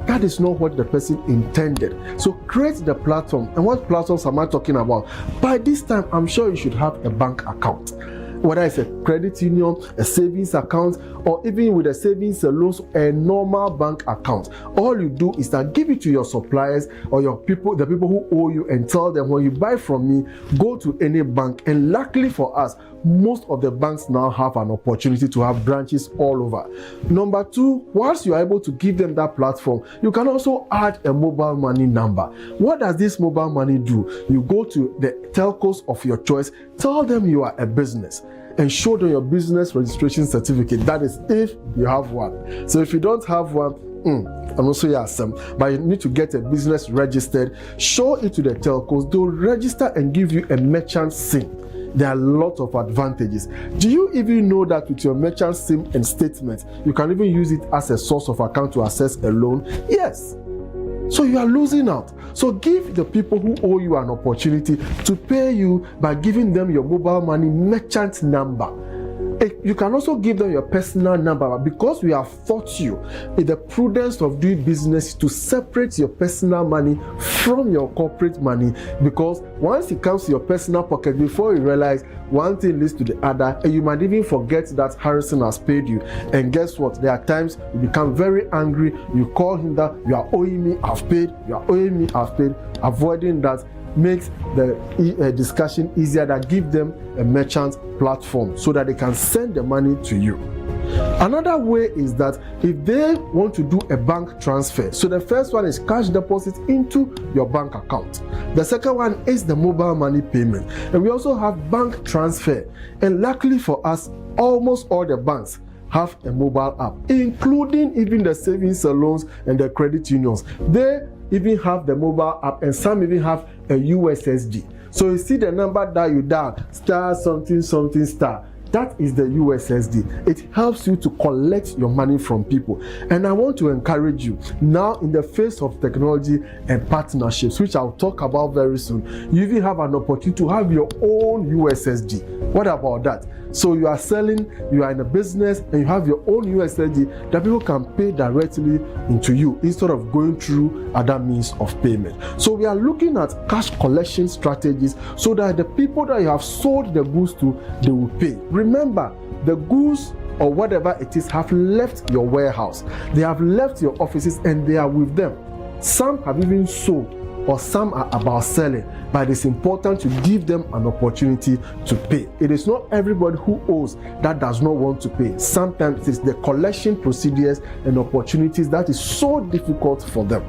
that is not what the person intended. So create the platform. And what platforms am I talking about? By this time, I'm sure you should have a bank account. Whether it's a credit union, a savings account, or even with a savings loans, a normal bank account. All you do is that give it to your suppliers or your people, the people who owe you, and tell them when you buy from me, go to any bank. And luckily for us, most of the banks now have an opportunity to have branches all over. Number two, once you are able to give them that platform, you can also add a mobile money number. What does this mobile money do? You go to the telcos of your choice, tell them you are a business, and show them your business registration certificate. That is if you have one. So if you don't have one, I'm also some, but you need to get a business registered. Show it to the telcos. They'll register and give you a merchant SIM. There are a lot of advantages. Do you even know that with your merchant SIM and statement, you can even use it as a source of account to access a loan? Yes. So you are losing out. So give the people who owe you an opportunity to pay you by giving them your mobile money merchant number. You can also give them your personal number, because we have taught you in the prudence of doing business to separate your personal money from your corporate money, because once it comes to your personal pocket, before you realize, one thing leads to the other, and you might even forget that Harrison has paid you. And guess what? There are times you become very angry, you call him that you are owing me, I've paid, you are owing me, I've paid. Avoiding that makes the discussion easier. That give them a merchant platform so that they can send the money to you. Another way is that if they want to do a bank transfer, so the first one is cash deposit into your bank account. The second one is the mobile money payment. And we also have bank transfer. And luckily for us, almost all the banks have a mobile app, including even the savings loans and the credit unions. They even have the mobile app, and some even have a USSD. So you see the number that you dial, star something something star. That is the USSD. It helps you to collect your money from people. And I want to encourage you, now in the face of technology and partnerships, which I'll talk about very soon, you even have an opportunity to have your own USSD. What about that? So you are selling, you are in a business, and you have your own USSD that people can pay directly into you instead of going through other means of payment. So we are looking at cash collection strategies so that the people that you have sold the goods to, they will pay. Remember, the goods or whatever it is have left your warehouse. They have left your offices and they are with them. Some have even sold, or some are about selling, but it's important to give them an opportunity to pay. It is not everybody who owes that does not want to pay. Sometimes it's the collection procedures and opportunities that is so difficult for them.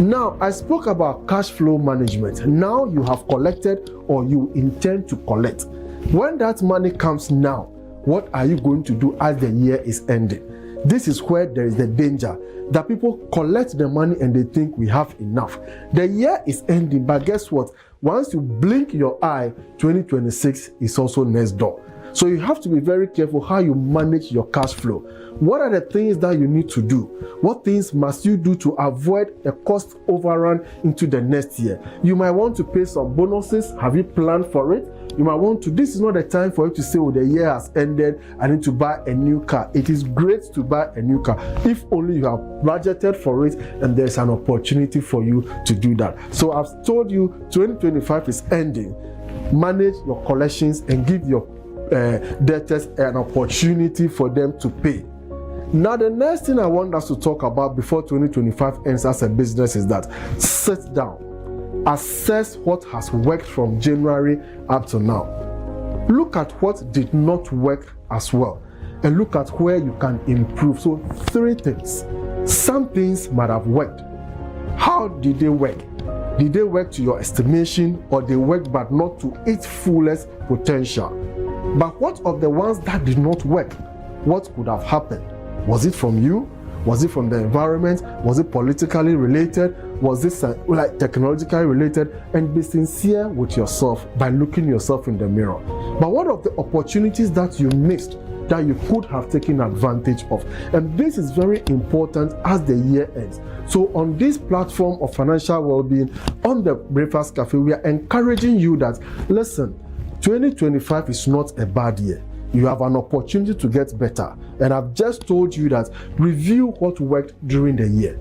Now, I spoke about cash flow management. Now you have collected or you intend to collect. When that money comes now, what are you going to do as the year is ending? This is where there is the danger that people collect the money and they think we have enough. The year is ending, but guess what? Once you blink your eye, 2026 is also next door. So you have to be very careful how you manage your cash flow. What are the things that you need to do? What things must you do to avoid a cost overrun into the next year? You might want to pay some bonuses. Have you planned for it? You might want to, this is not the time for you to say, oh, the year has ended, I need to buy a new car. It is great to buy a new car if only you have budgeted for it and there's an opportunity for you to do that. So I've told you 2025 is ending. Manage your collections and give your debtors an opportunity for them to pay. Now, the next thing I want us to talk about before 2025 ends as a business is that sit down, assess what has worked from January up to now. Look at what did not work as well and look at where you can improve. So 3 things. Some things might have worked. How did they work? Did they work to your estimation, or they worked but not to its fullest potential? But what of the ones that did not work? What could have happened? Was it from you? Was it from the environment? Was it politically related? Was this like technologically related? And be sincere with yourself by looking yourself in the mirror. But what of the opportunities that you missed that you could have taken advantage of? And this is very important as the year ends. So on this platform of financial well-being, on the Breakfast Cafe, we are encouraging you that, listen, 2025 is not a bad year. You have an opportunity to get better. And I've just told you that review what worked during the year.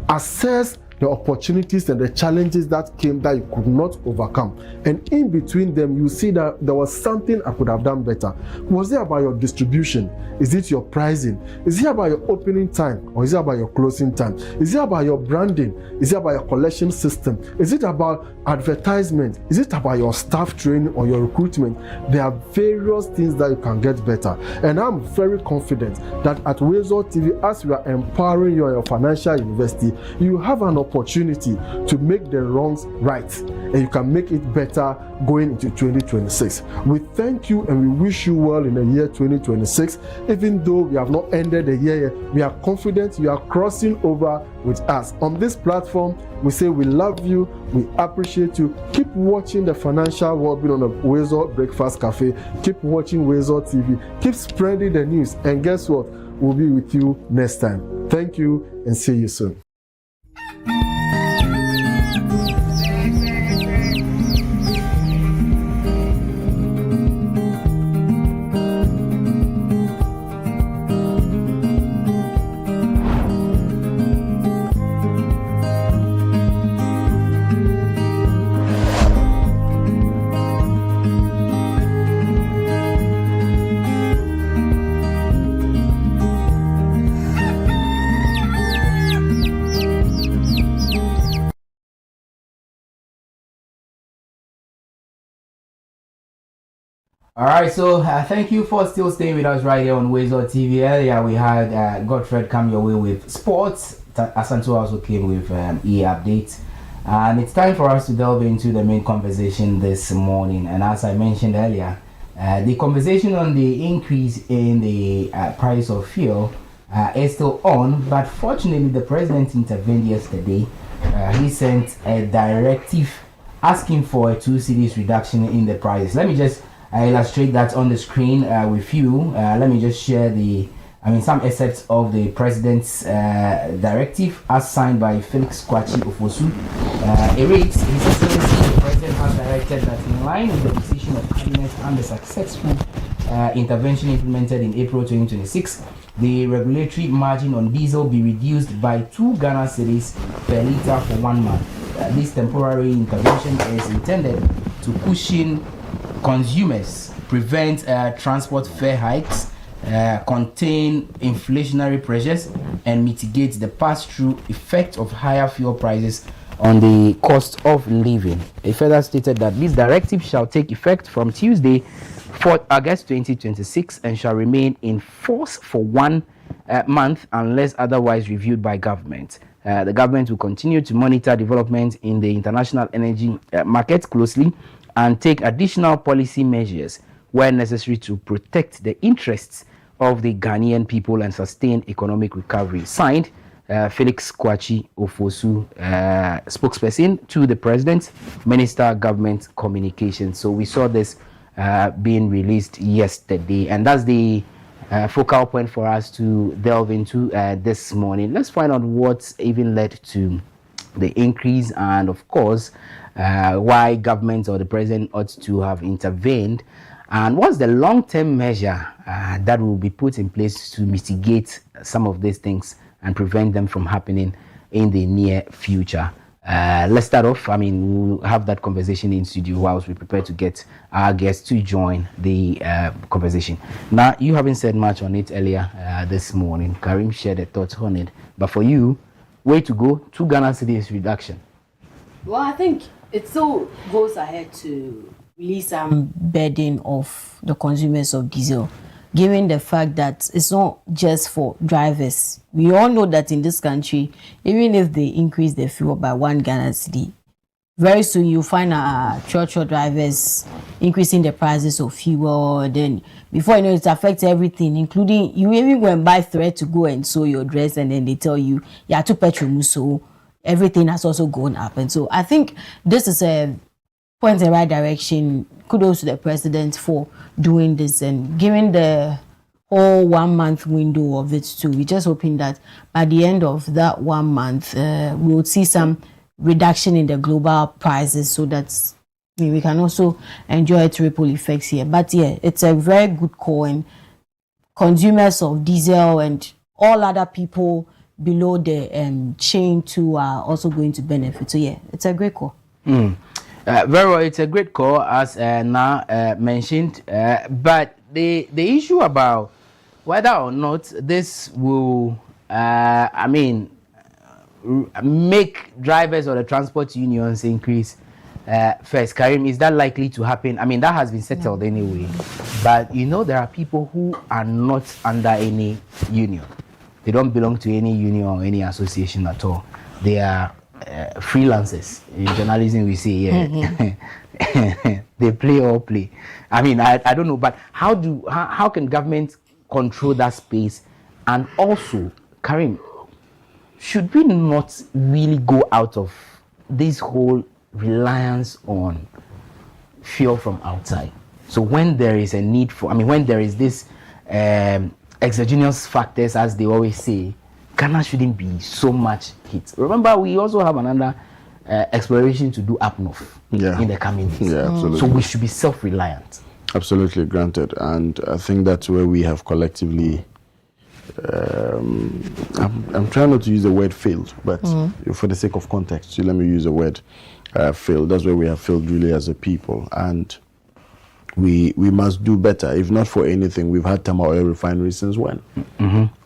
Assess the opportunities and the challenges that came that you could not overcome. And in between them, you see that there was something I could have done better. Was it about your distribution? Is it your pricing? Is it about your opening time? Or is it about your closing time? Is it about your branding? Is it about your collection system? Is it about advertisement? Is it about your staff training or your recruitment? There are various things that you can get better. And I'm very confident that at WoezorTV, as we are empowering you on your financial university, you have an opportunity to make the wrongs right, and you can make it better going into 2026. We thank you and we wish you well in the year 2026. Even though we have not ended the year yet, we are confident you are crossing over with us. On this platform, we say we love you, we appreciate you. Keep watching the financial well-being on the Woezor Breakfast Cafe. Keep watching WoezorTV. Keep spreading the news. And guess what? We'll be with you next time. Thank you and see you soon. All right, so thank you for still staying with us right here on WoezorTV. Earlier we had Godfred come your way with sports. Asanto also came with e-update. And it's time for us to delve into the main conversation this morning. And as I mentioned earlier, the conversation on the increase in the price of fuel is still on. But fortunately, the president intervened yesterday. He sent a directive asking for a 2 cedis reduction in the price. Let me just illustrate that on the screen with you. Let me just share some excerpts of the president's directive as signed by Felix Kwachi Ofosu. It reads, His Excellency, the President has directed that in line with the decision of Cabinet and the successful intervention implemented in April 2026, the regulatory margin on diesel be reduced by 2 Ghana cedis per litre for 1 month. This temporary intervention is intended to cushion consumers, prevent transport fare hikes, contain inflationary pressures, and mitigate the pass-through effect of higher fuel prices on the cost of living. It further stated that this directive shall take effect from Tuesday, 4th August 2026, and shall remain in force for 1 month unless otherwise reviewed by government. The government will continue to monitor developments in the international energy market closely and take additional policy measures where necessary to protect the interests of the Ghanaian people and sustain economic recovery. Signed, Felix Kwachi Ofosu, spokesperson to the President, Minister Government Communications. So we saw this being released yesterday, and that's the focal point for us to delve into this morning. Let's find out what's even led to the increase, and of course why government or the president ought to have intervened, and what's the long-term measure that will be put in place to mitigate some of these things and prevent them from happening in the near future. Let's start off. We'll have that conversation in studio whilst we prepare to get our guests to join the conversation. Now, you haven't said much on it earlier this morning. Karim shared a thought on it, but for you, way to go, 2 Ghana cedis reduction. Well, I think it still goes ahead to release some burden of the consumers of diesel. given the fact that it's not just for drivers. We all know that in this country, even if they increase the fuel by 1 Ghana cedi, very soon you find church drivers increasing the prices of fuel. Then before you know it affects everything, including you even go and buy thread to go and sew your dress, and then they tell you to petrol, so everything has also gone up. And so I think this is a point in the right direction. Kudos to the president for doing this and giving the whole 1 month window of it too. We're just hoping that by the end of that 1 month, we will see some reduction in the global prices, so that we can also enjoy its ripple effects here. But yeah, it's a very good call, and consumers of diesel and all other people below the chain too are also going to benefit. So yeah, it's a great call. Very well, it's a great call, as Na mentioned. But the issue about whether or not this will, make drivers or the transport unions increase first. Karim, is that likely to happen? I mean, that has been settled anyway. But you know, there are people who are not under any union. They don't belong to any union or any association at all. They are freelancers. In journalism, we say, yeah, they play or play. I mean, I don't know, but how can government control that space? And also, Karim, should we not really go out of this whole reliance on fuel from outside? So when there is a need for, when there is this exogenous factors, as they always say, Ghana shouldn't be so much hit. Remember, we also have another exploration to do up north in the coming days. Yeah, absolutely. So we should be self-reliant. Absolutely, granted. And I think that's where we have collectively, I'm trying not to use the word failed, but for the sake of context, so let me use the word failed. That's where we have failed really as a people. And we must do better. If not for anything, we've had Tama oil refinery since when?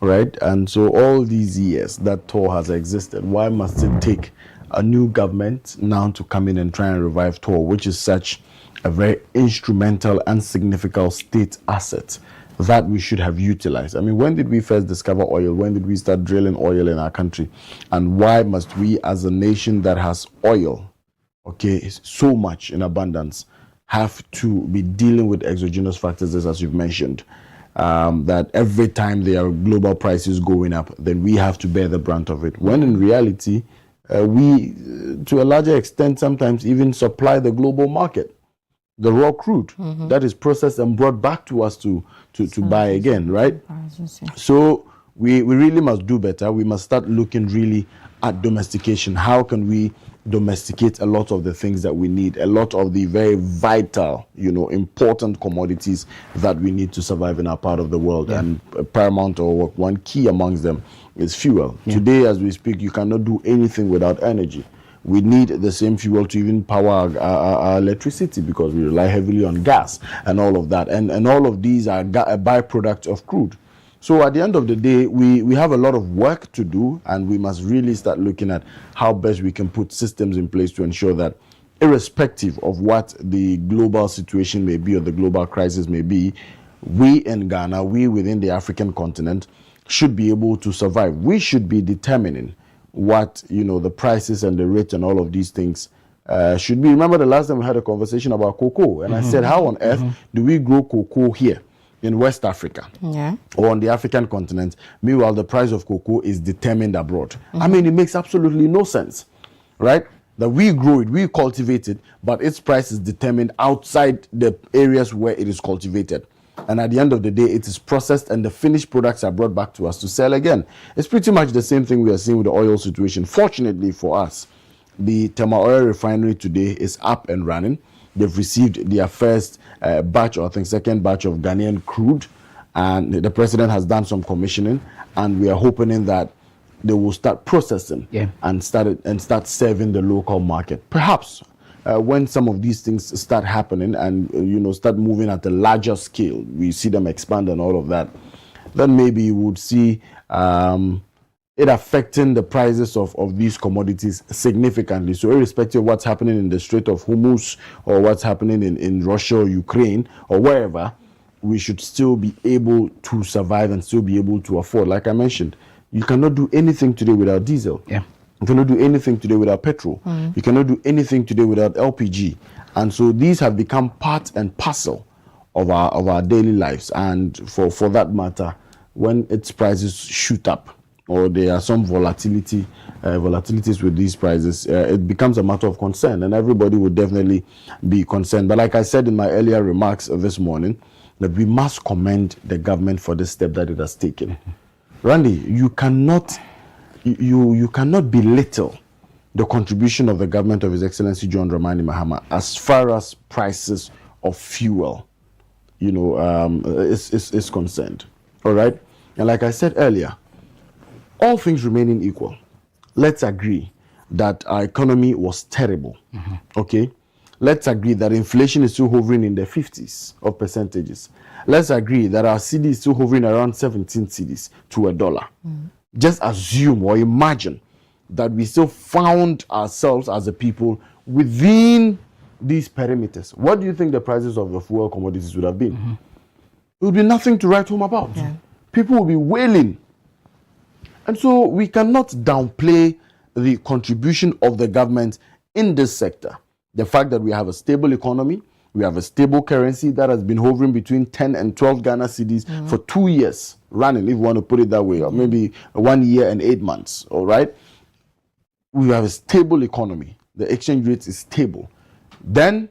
Right? And so all these years that TOR has existed, why must it take a new government now to come in and try and revive TOR, which is such a very instrumental and significant state asset that we should have utilized? I mean, when did we first discover oil? When did we start drilling oil in our country? And why must we, as a nation that has oil, so much in abundance, have to be dealing with exogenous factors, as you've mentioned, that every time there are global prices going up, then we have to bear the brunt of it. When in reality, we, to a larger extent, sometimes even supply the global market, the raw crude that is processed and brought back to us to buy again, right? So we really must do better. We must start looking really at domestication. How can we domesticate a lot of the things that we need, a lot of the very vital, important commodities that we need to survive in our part of the world? And paramount, or one key amongst them, is fuel. Today, as we speak, you cannot do anything without energy. We need the same fuel to even power our electricity, because we rely heavily on gas and all of that. And all of these are a byproduct of crude. So at the end of the day, we have a lot of work to do, and we must really start looking at how best we can put systems in place to ensure that, irrespective of what the global situation may be or the global crisis may be, we in Ghana, we within the African continent, should be able to survive. We should be determining what, the prices and the rate and all of these things should be. Remember the last time we had a conversation about cocoa, and I said, how on earth do we grow cocoa here in West Africa or on the African continent? Meanwhile, the price of cocoa is determined abroad. I mean, it makes absolutely no sense, right? That we grow it, we cultivate it, but its price is determined outside the areas where it is cultivated. And at the end of the day, it is processed and the finished products are brought back to us to sell again. It's pretty much the same thing we are seeing with the oil situation. Fortunately for us, the Tema oil refinery today is up and running. They've received their first batch, or I think second batch, of Ghanaian crude, and the president has done some commissioning, and we are hoping that they will start processing and start serving the local market. Perhaps when some of these things start happening and start moving at a larger scale, we see them expand and all of that, then maybe you would see it affecting the prices of these commodities significantly. So irrespective of what's happening in the Strait of Hormuz or what's happening in Russia or Ukraine or wherever, we should still be able to survive and still be able to afford. Like I mentioned, you cannot do anything today without diesel. Yeah. You cannot do anything today without petrol. You cannot do anything today without LPG. And so these have become part and parcel of our daily lives. And for that matter, when its prices shoot up, or there are some volatilities with these prices, it becomes a matter of concern, and everybody would definitely be concerned. But like I said in my earlier remarks this morning, that we must commend the government for the step that it has taken. Randy, you cannot belittle the contribution of the government of His Excellency John Dramani Mahama as far as prices of fuel, is concerned. All right, and like I said earlier, all things remaining equal, let's agree that our economy was terrible. Okay, let's agree that inflation is still hovering in the 50s of percentages. Let's agree that our cedi is still hovering around 17 cedis to $1. Just assume or imagine that we still found ourselves as a people within these perimeters. What do you think the prices of the fuel commodities would have been? It would be nothing to write home about. People will be wailing. And so we cannot downplay the contribution of the government in this sector. The fact that we have a stable economy, we have a stable currency that has been hovering between 10 and 12 Ghana cedis for 2 years running, if you want to put it that way, or maybe 1 year and 8 months, all right? We have a stable economy. The exchange rate is stable. Then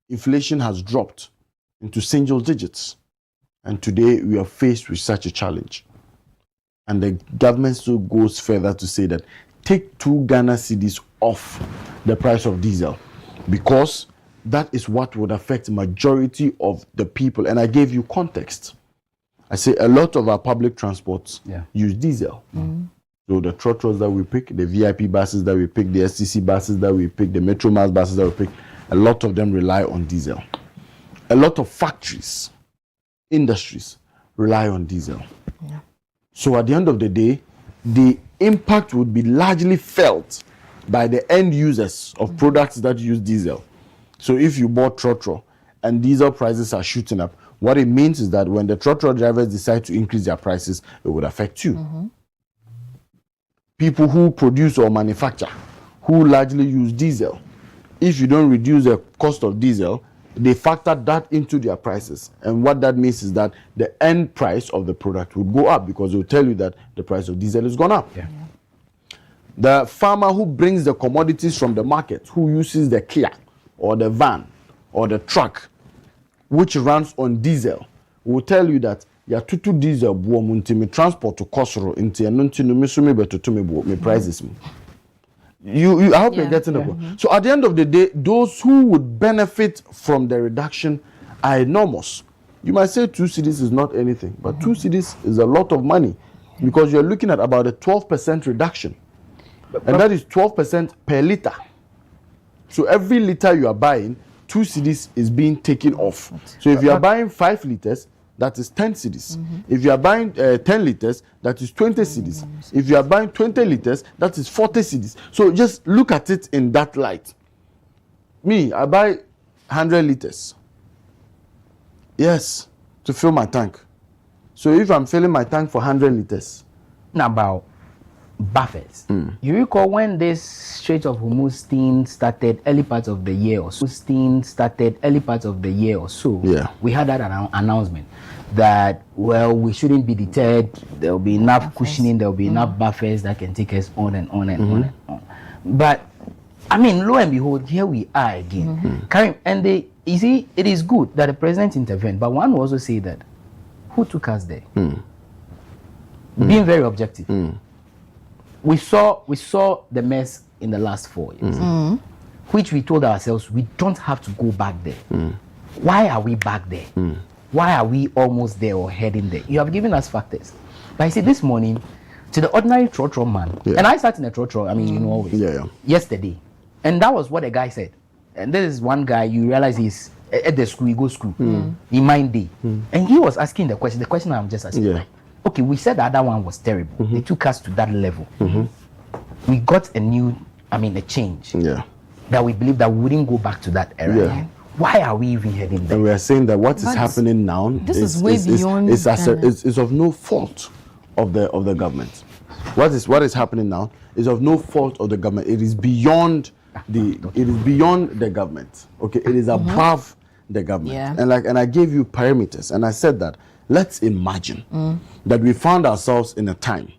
inflation has dropped into single digits. And today we are faced with such a challenge. And the government still goes further to say that take 2 Ghana cedis off the price of diesel, because that is what would affect majority of the people. And I gave you context. I say a lot of our public transports use diesel. So the trotros that we pick, the VIP buses that we pick, the STC buses that we pick, the Metro Mass buses that we pick, a lot of them rely on diesel. A lot of factories, industries rely on diesel. So at the end of the day, the impact would be largely felt by the end users of products that use diesel. So if you bought trotro and diesel prices are shooting up, what it means is that when the trotro drivers decide to increase their prices, it would affect you. People who produce or manufacture, who largely use diesel, if you don't reduce the cost of diesel, they factor that into their prices. And what that means is that the end price of the product will go up, because it will tell you that the price of diesel has gone up. The farmer who brings the commodities from the market, who uses the Kia or the van or the truck, which runs on diesel, will tell you that ya tutu diesel buo muntimi transport to Kosoro into no misumi beto to me prices me. I hope you're getting the point. So at the end of the day, those who would benefit from the reduction are enormous. You might say 2 cedis is not anything, but 2 cedis is a lot of money, because you're looking at about a 12% reduction. And that is 12% per liter. So every liter you are buying, 2 cedis is being taken off. So if you are buying 5 liters, that is 10 cedis. If you are buying 10 liters, that is 20 cedis. If you are buying 20 liters, that is 40 cedis. So just look at it in that light. Me, I buy 100 liters. Yes, to fill my tank. So if I'm filling my tank for 100 liters. Now about buffers. You recall when this Strait of Hormuz thing started early part of the year or so? We had that announcement that, well, we shouldn't be deterred. There will be enough cushioning. There will be enough buffers that can take us on and on and on and on. But I mean, lo and behold, here we are again. Karim, and you see, it is good that the president intervened, but one will also say that who took us there? Being very objective. We saw the mess in the last 4 years, which we told ourselves we don't have to go back there. Why are we back there? Why are we almost there or heading there? You have given us factors. But I see this morning, to the ordinary trotro man, and I sat in a trotro, I mean, you know, always, yesterday, and that was what a guy said. And this is one guy, you realize he's at the school, he goes school, in mind day. And he was asking the question I'm just asking. Okay, we said the other one was terrible. They took us to that level. We got a change. That we believe that we wouldn't go back to that era. Why are we even heading there? And we are saying that what is happening now is way beyond is of no fault of the government. What is happening now is of no fault of the government. It is beyond the government. Okay, it is above the government. Yeah. And I gave you parameters, and I said that let's imagine that we found ourselves in a time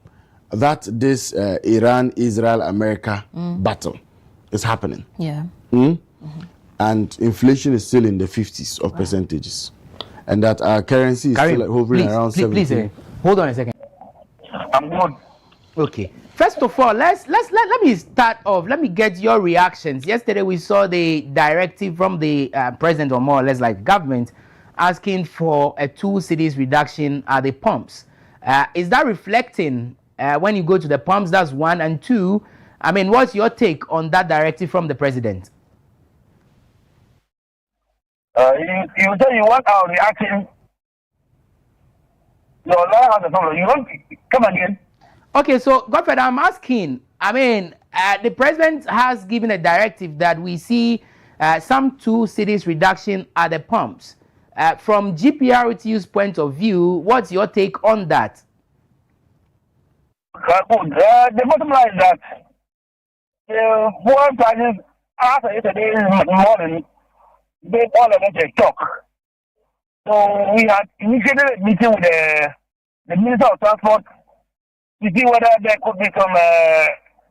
that this Iran, Israel, America battle is happening. Yeah. And inflation is still in the 50s of percentages, and that our currency is still hovering around 70. Please, hold on a second. I'm good. Okay. First of all, let me start off. Let me get your reactions. Yesterday we saw the directive from the president, or more or less like government, asking for a 2 cedis reduction at the pumps. Is that reflecting when you go to the pumps? That's 1, and 2. I mean, what's your take on that directive from the president? You say you want our reaction. Your lawyer has a problem. You want come again? Okay, so Godfred, I'm asking. I mean, the president has given a directive that we see some 2 cedis reduction at the pumps. From GPRTU's point of view, what's your take on that? Good. The bottom line is that the fuel prices after yesterday morning, they all of us a shock. So we had initiated a meeting with the Minister of Transport to see whether there could be some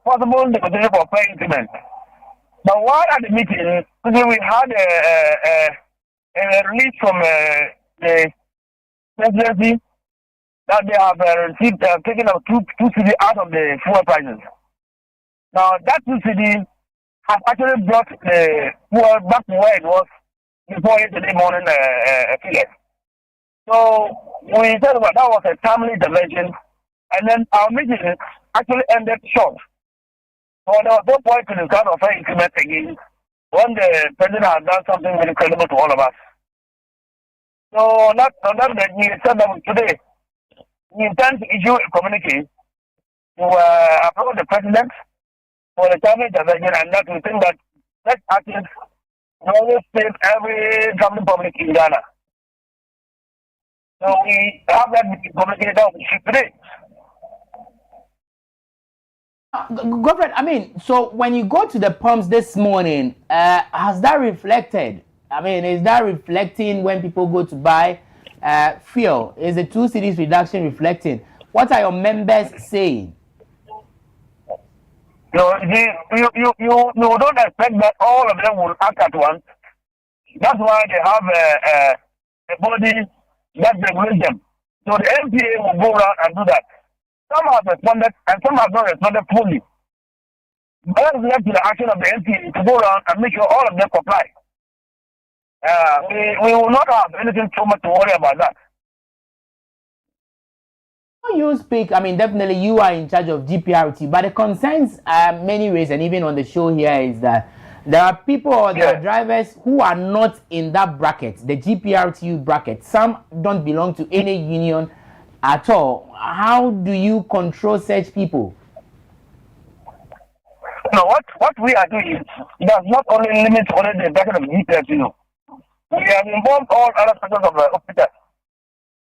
possible negotiation for fare increment. But while at the meeting, we had a release from the presidency that they have received taken out 2 cedis out of the fuel prices. Now that 2 cedis has actually brought the fuel back to where it was before yesterday morning figures. So we said that was a timely intervention, and then our meeting actually ended short. So there was no point to discuss of fare increment again when the president has done something very credible to all of us. So on that we said that today we intend to issue a communique to approach the president for the timely intervention, and that we think that such actions will always save every traveling public in Ghana. So we have that communique that we should today. Godfred, I mean, so when you go to the pumps this morning, has that reflected? I mean, is that reflecting when people go to buy fuel? Is the 2 cedis reduction reflecting? What are your members saying? No, you don't expect that all of them will act at once. That's why they have a body that regulates them. So the MPA will go around and do that. Some have responded and some have not responded fully. But it's left to the action of the MPA to go around and make sure all of them comply. We will not have anything so much to worry about that. When you speak, I mean, definitely you are in charge of GPRT, but the concerns many ways, and even on the show here, is that there are people or there are drivers who are not in that bracket, the GPRTU bracket. Some don't belong to any union at all. How do you control such people? No, what we are doing does not only limit only the bracket of GPRTU. We have involved all other sectors of the hospital.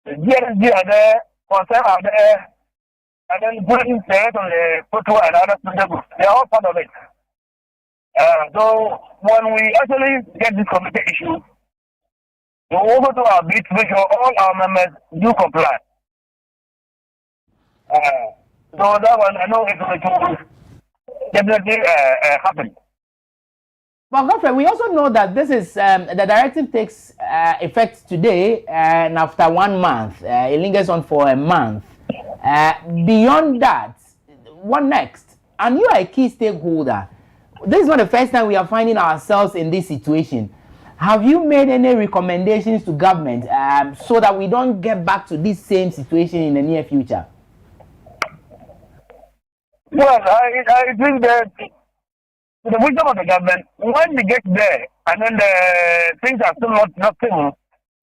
The GRSG are there, concern are there, and then putting threats on the photo and other social groups. They are all part of it. So when we actually get this committee issue, we also do our bit to make sure all our members do comply. So that one, I know it will definitely happen. Well, Godfrey, we also know that this is the directive takes effect today, and after 1 month, it lingers on for a month. Beyond that, what next? And you are a key stakeholder. This is not the first time we are finding ourselves in this situation. Have you made any recommendations to government so that we don't get back to this same situation in the near future? Well, I think that the wisdom of the government, when they get there and then the things are still not stable,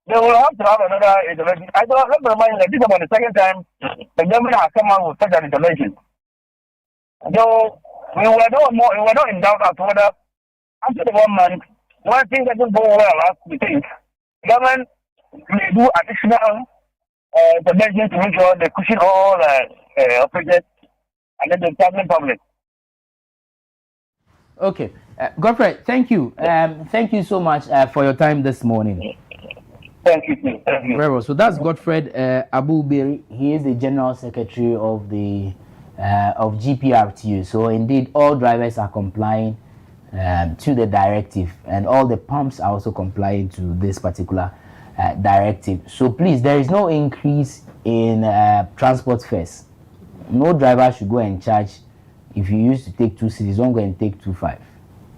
they will have to have another intervention. I don't have to remind that this is about the second time the government has come out with such an intervention. So we were not in doubt as to whether after the 1 month one thing doesn't go well as we think, government may do additional intervention to make sure they cushion all projects and then the government public. Okay, Godfrey, thank you. Thank you so much for your time this morning. Thank you, too. Thank you. Very well. So that's Godfred Abubiri. He is the General Secretary of the of GPRTU. So indeed, all drivers are complying to the directive, and all the pumps are also complying to this particular directive. So please, there is no increase in transport fares. No driver should go and charge. If you used to take 2 cities, don't go and take 2.5.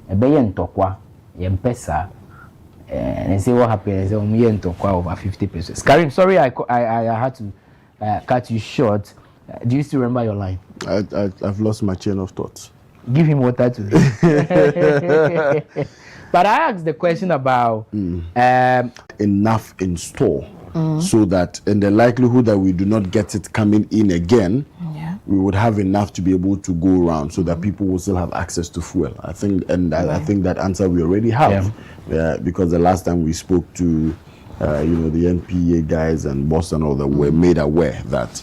Ebeyen tokwa, yempesa, and say what happened. Say yen tokwa over 50 pesos. Karim, sorry, I had to cut you short. Do you still remember your line? I've lost my chain of thought. Give him water to. But I asked the question about enough in store, so that in the likelihood that we do not get it coming in again, we would have enough to be able to go around, so that people will still have access to fuel. I think, and I think that answer we already have, because the last time we spoke to, the NPA guys and boss and all that, were made aware that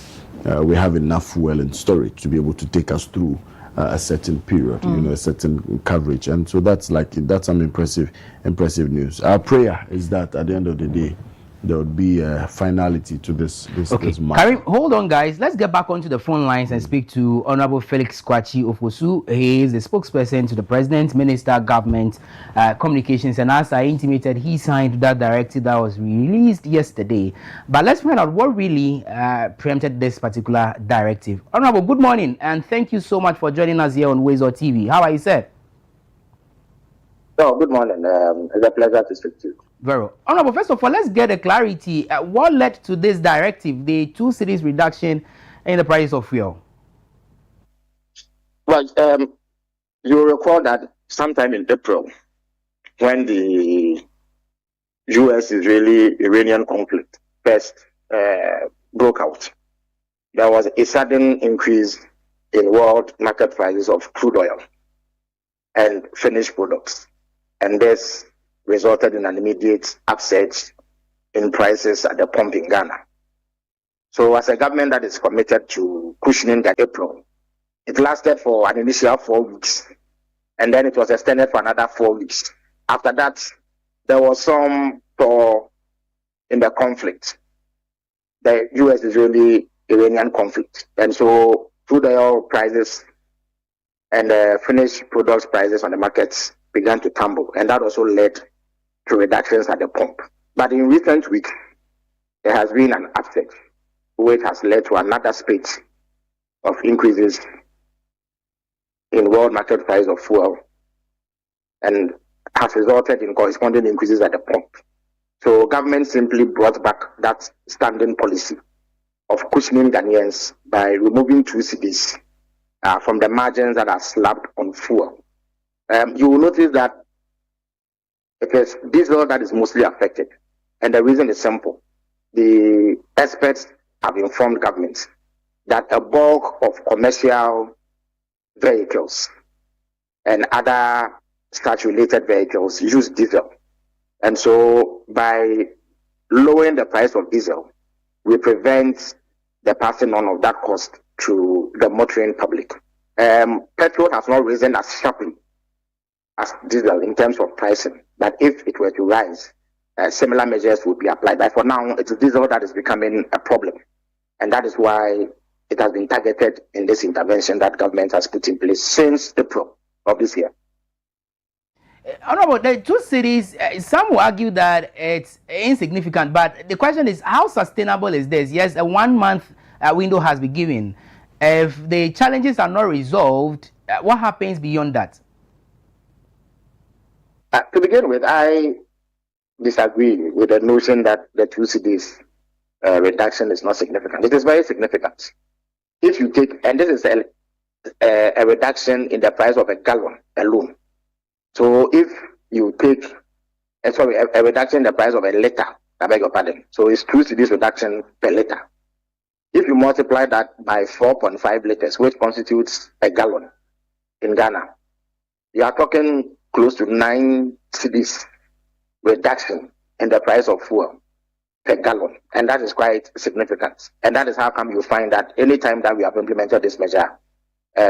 we have enough fuel in storage to be able to take us through a certain period, a certain coverage, and so that's some impressive news. Our prayer is that at the end of the day, there would be a finality to this matter. Karim, hold on, guys. Let's get back onto the phone lines and speak to Honorable Felix Kwachi Ofosu. He is the spokesperson to the President, Minister, Government, Communications, and as I intimated, he signed that directive that was released yesterday. But let's find out what really preempted this particular directive. Honorable, good morning, and thank you so much for joining us here on WoezorTV. How are you, sir? Oh, good morning. It's a pleasure to speak to you. Very well. Honorable, first of all, let's get a clarity. What led to this directive, the 2 cities reduction in the price of fuel? Well, you recall that sometime in April, when the US-Iranian conflict first broke out, there was a sudden increase in world market prices of crude oil and finished products. And this resulted in an immediate upsurge in prices at the pump in Ghana. So as a government that is committed to cushioning that April, it lasted for an initial 4 weeks, and then it was extended for another 4 weeks. After that, there was some thaw in the conflict, the US-Iranian conflict. And so crude oil prices and finished products prices on the markets began to tumble, and that also led to reductions at the pump. But in recent weeks, there has been an uptick, which has led to another spate of increases in world market price of fuel, and has resulted in corresponding increases at the pump. So government simply brought back that standing policy of cushioning Ghanaians by removing 2 cedis from the margins that are slapped on fuel. You will notice that it is diesel that is mostly affected, and the reason is simple. The experts have informed governments that a bulk of commercial vehicles and other such related vehicles use diesel, and so by lowering the price of diesel, we prevent the passing on of that cost to the motoring public. Petrol has not risen as sharply as diesel in terms of pricing, but if it were to rise, similar measures would be applied. But for now, it's diesel that is becoming a problem, and that is why it has been targeted in this intervention that government has put in place since April of this year. Honorable, the 2 cities, some will argue that it's insignificant, but the question is, how sustainable is this? Yes, a 1 month window has been given. If the challenges are not resolved, what happens beyond that? To begin with, I disagree with the notion that the 2 cities reduction is not significant. It is very significant. If you take, and this is a reduction in the price of a gallon alone. So if you take, a reduction in the price of a liter, I beg your pardon. So it's 2 cedis reduction per liter. If you multiply that by 4.5 liters, which constitutes a gallon in Ghana, you are talking close to 9 cedis reduction in the price of fuel per gallon, and that is quite significant. And that is how come you find that any time that we have implemented this measure,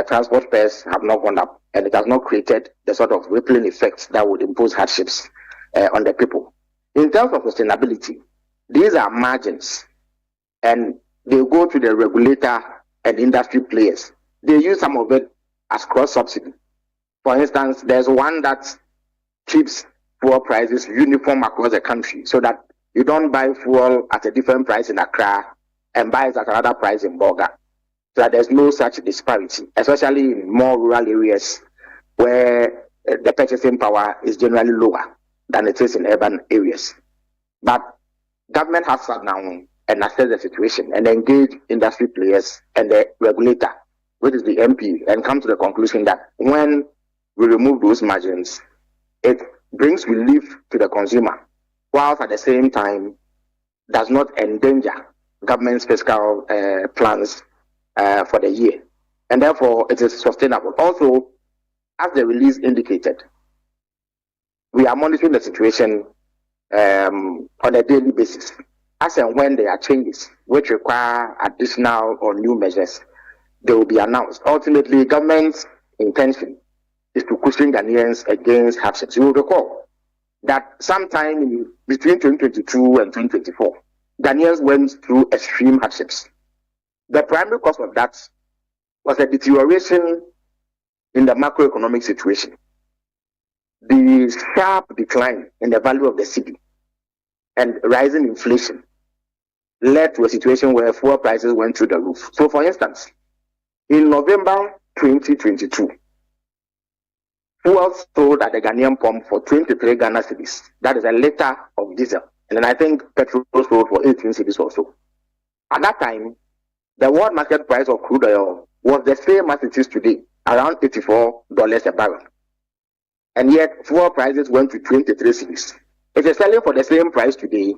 transport fares have not gone up, and it has not created the sort of rippling effects that would impose hardships on the people. In terms of sustainability, these are margins, and they go to the regulator and industry players. They use some of it as cross-subsidy. For instance, there's one that keeps fuel prices uniform across the country so that you don't buy fuel at a different price in Accra and buy it at another price in Bolga. So that there's no such disparity, especially in more rural areas where the purchasing power is generally lower than it is in urban areas. But government has sat down and assessed the situation and engaged industry players and the regulator, which is the MP, and come to the conclusion that when we remove those margins, it brings relief to the consumer, whilst at the same time does not endanger government's fiscal plans for the year. And therefore, it is sustainable. Also, as the release indicated, we are monitoring the situation on a daily basis. As and when there are changes which require additional or new measures, they will be announced. Ultimately, government's intention is to cushion Ghanaians against hardships. You will recall that sometime between 2022 and 2024, Ghanaians went through extreme hardships. The primary cause of that was a deterioration in the macroeconomic situation. The sharp decline in the value of the cedi and rising inflation led to a situation where fuel prices went through the roof. So, for instance, in November 2022, fuel sold at the Ghanaian pump for 23 Ghana cedis. That is a liter of diesel. And then I think petrol sold for 18 cedis also. At that time, the world market price of crude oil was the same as it is today, around $84 a barrel. And yet, fuel prices went to 23 cedis. It is selling for the same price today,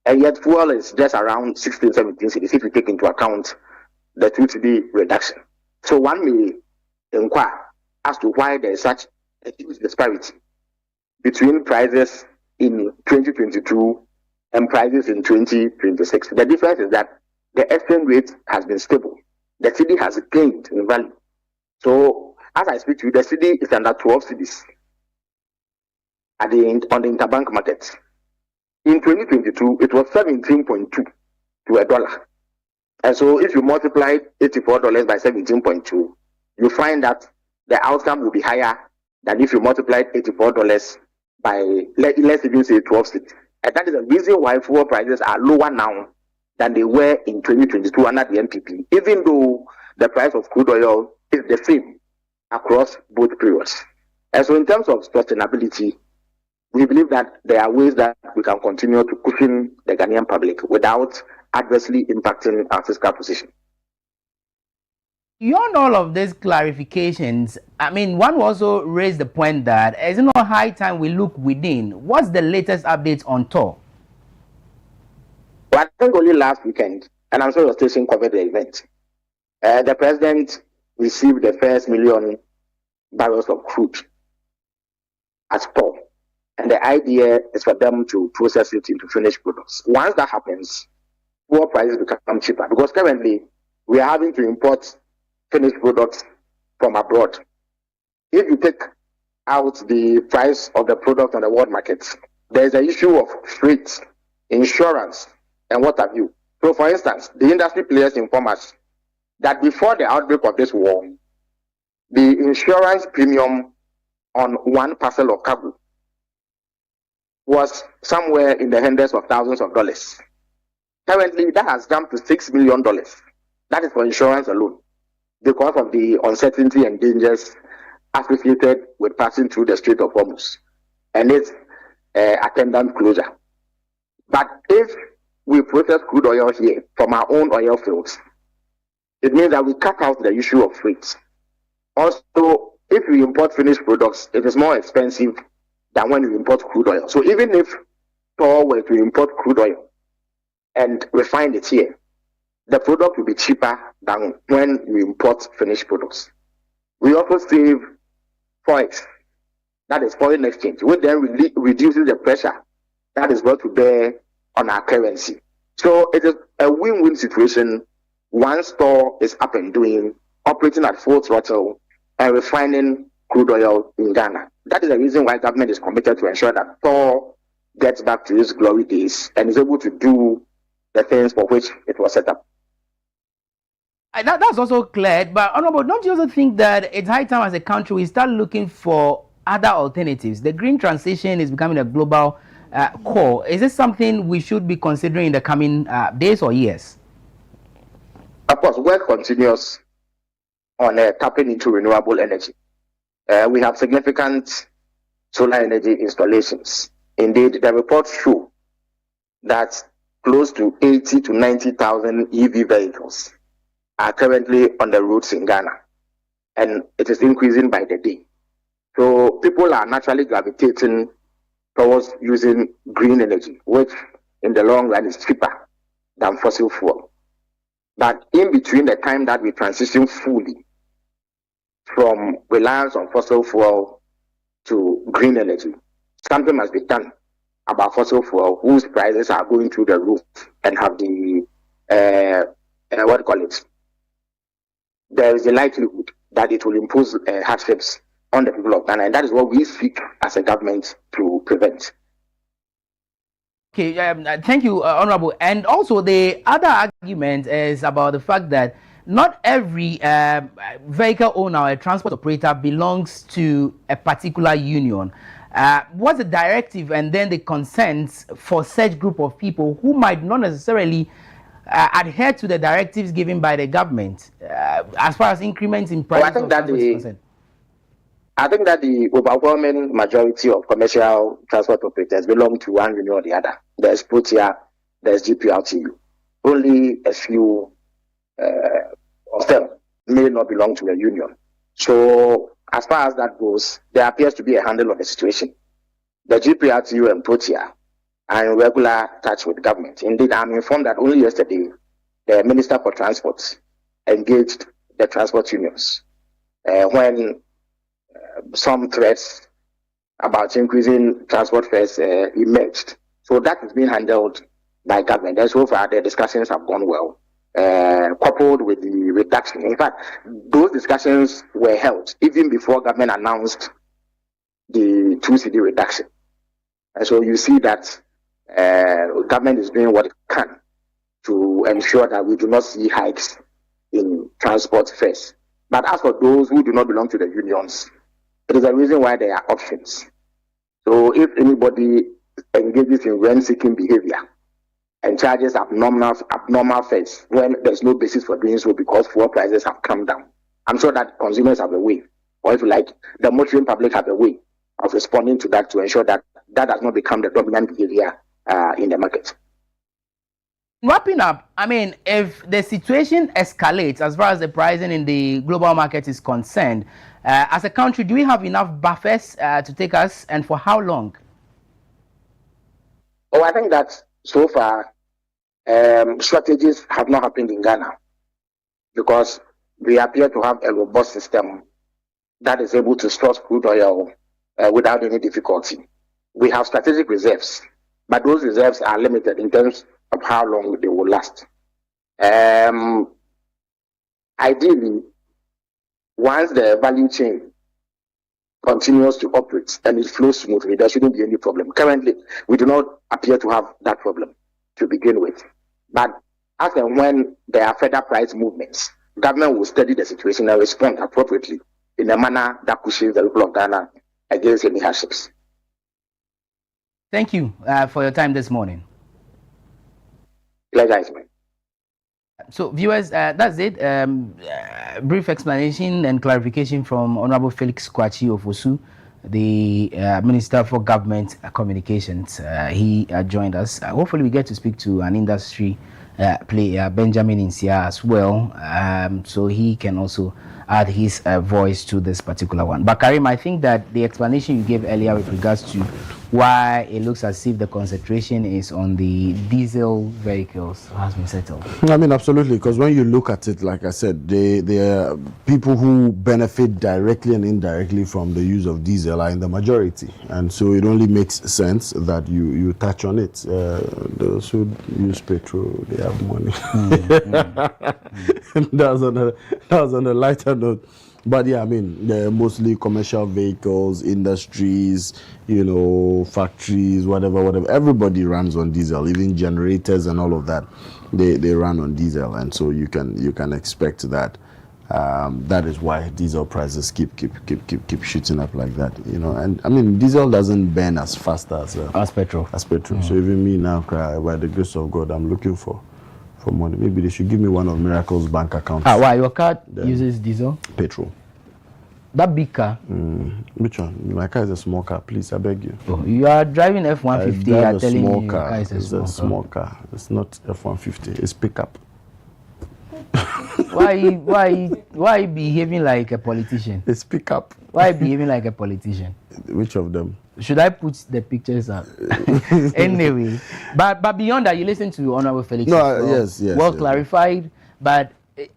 and yet fuel is just around 16, 17 cedis if you take into account the 2 cedi reduction. So one may inquire as to why there is such a huge disparity between prices in 2022 and prices in 2026. The difference is that the exchange rate has been stable. The cedi has gained in value. So as I speak to you, the cedi is under 12 cedis on the interbank market. In 2022, it was 17.2 to a dollar. And so if you multiply $84 by 17.2, you find that the outcome will be higher than if you multiply $84 by, let's even say 12 cedis. And that is the reason why fuel prices are lower now than they were in 2022 under the NPP, even though the price of crude oil is the same across both periods. And so in terms of sustainability, we believe that there are ways that we can continue to cushion the Ghanaian public without adversely impacting our fiscal position. Beyond all of these clarifications, I mean, one also raised the point that it's not high time we look within. What's the latest updates on tour? Well, I think only last weekend, and I'm sure your station covered the event, the president received the first 1 million barrels of crude at tour. And the idea is for them to process it into finished products. Once that happens, fuel prices become cheaper because currently we are having to import finished products from abroad. If you take out the price of the product on the world market, there is an issue of freight, insurance, and what have you. So, for instance, the industry players inform us that before the outbreak of this war, the insurance premium on one parcel of cargo was somewhere in the hundreds of thousands of dollars. Currently, that has jumped to $6 million. That is for insurance alone, because of the uncertainty and dangers associated with passing through the Strait of Hormuz and its attendant closure. But if we process crude oil here from our own oil fields, it means that we cut out the issue of freight. Also, if we import finished products, it is more expensive than when we import crude oil. So even if Tor were to import crude oil and refine it here, the product will be cheaper than when we import finished products. We also save Forex, that is foreign exchange, which then reduces the pressure that is brought to bear on our currency. So it is a win-win situation. One store is up and doing, operating at full throttle, and refining crude oil in Ghana. That is the reason why government is committed to ensure that Thor gets back to its glory days and is able to do the things for which it was set up. That's also clear, but Honorable, don't you also think that it's high time as a country we start looking for other alternatives? The green transition is becoming a global core. Is this something we should be considering in the coming days or years? Of course, work continues on tapping into renewable energy. We have significant solar energy installations. Indeed, the reports show that close to 80 to 90,000 EV vehicles are currently on the roads in Ghana, and it is increasing by the day. So people are naturally gravitating towards using green energy, which in the long run is cheaper than fossil fuel. But in between the time that we transition fully from reliance on fossil fuel to green energy, something must be done about fossil fuel, whose prices are going through the roof and have the, there is a likelihood that it will impose hardships on the people of Ghana, and that is what we seek as a government to prevent. Okay, thank you, Honorable. And also the other argument is about the fact that not every vehicle owner or a transport operator belongs to a particular union. What's the directive and then the consents for such group of people who might not necessarily adhere to the directives given by the government as far as increments in price? I think that the overwhelming majority of commercial transport operators belong to one union or the other. There's Protea, there's GPRTU. Only a few of them may not belong to a union. So as far as that goes, there appears to be a handle on the situation. The GPRTU and Protea are in regular touch with government. Indeed, I'm informed that only yesterday, the Minister for Transport engaged the transport unions when some threats about increasing transport fares emerged. So that is being handled by government. And so far, the discussions have gone well, coupled with the reduction. In fact, those discussions were held even before government announced the 2 cedi reduction. And so you see that government is doing what it can to ensure that we do not see hikes in transport fares. But as for those who do not belong to the unions, it is a reason why there are options. So if anybody engages in rent-seeking behavior and charges abnormal fares when there's no basis for doing so because fuel prices have come down, I'm sure that consumers have a way, or if you like, the motoring public have a way of responding to that to ensure that that does not become the dominant behavior in the market. Wrapping up, I mean, if the situation escalates as far as the pricing in the global market is concerned, as a country, do we have enough buffers to take us, and for how long? Oh, I think that so far, strategies have not happened in Ghana because we appear to have a robust system that is able to source crude oil without any difficulty. We have strategic reserves, but those reserves are limited in terms of how long they will last. Ideally, once the value chain continues to operate and it flows smoothly, there shouldn't be any problem. Currently, we do not appear to have that problem to begin with. But as and when there are further price movements, government will study the situation and respond appropriately in a manner that cushions the people of Ghana against any hardships. Thank you for your time this morning. Pleasure is mine. So, viewers, that's it. Brief explanation and clarification from Honorable Felix Kwachi of Osu, the Minister for Government Communications. He joined us. Hopefully, we get to speak to an industry player, Benjamin Insia, as well, so he can also add his voice to this particular one. But Karim, I think that the explanation you gave earlier with regards to why it looks as if the concentration is on the diesel vehicles has been settled. I mean, absolutely, because when you look at it, like I said, they are people who benefit directly and indirectly from the use of diesel are in the majority, and so it only makes sense that you touch on it. Those who use petrol, they have money. That was on a lighter note. But yeah, I mean, they're mostly commercial vehicles, industries, you know, factories, whatever. Everybody runs on diesel, even generators and all of that. They run on diesel, and so you can expect that. That is why diesel prices keep shooting up like that, you know. And I mean, diesel doesn't burn as fast as petrol. So even me now, by the grace of God, I'm looking for money. Maybe they should give me one of Miracle's bank accounts. Why your car uses diesel? Petrol. That big car? Which one? My car is a small car, please, I beg you. Oh, you are driving F-150. You are telling me your car is a small car. It's not F-150. It's pickup. Why are you behaving like a politician? It's pickup. Why are you behaving like a politician? Which of them? Should I put the pictures up? Anyway, but beyond that, you listen to Honorable Felix. No, yes. Clarified. But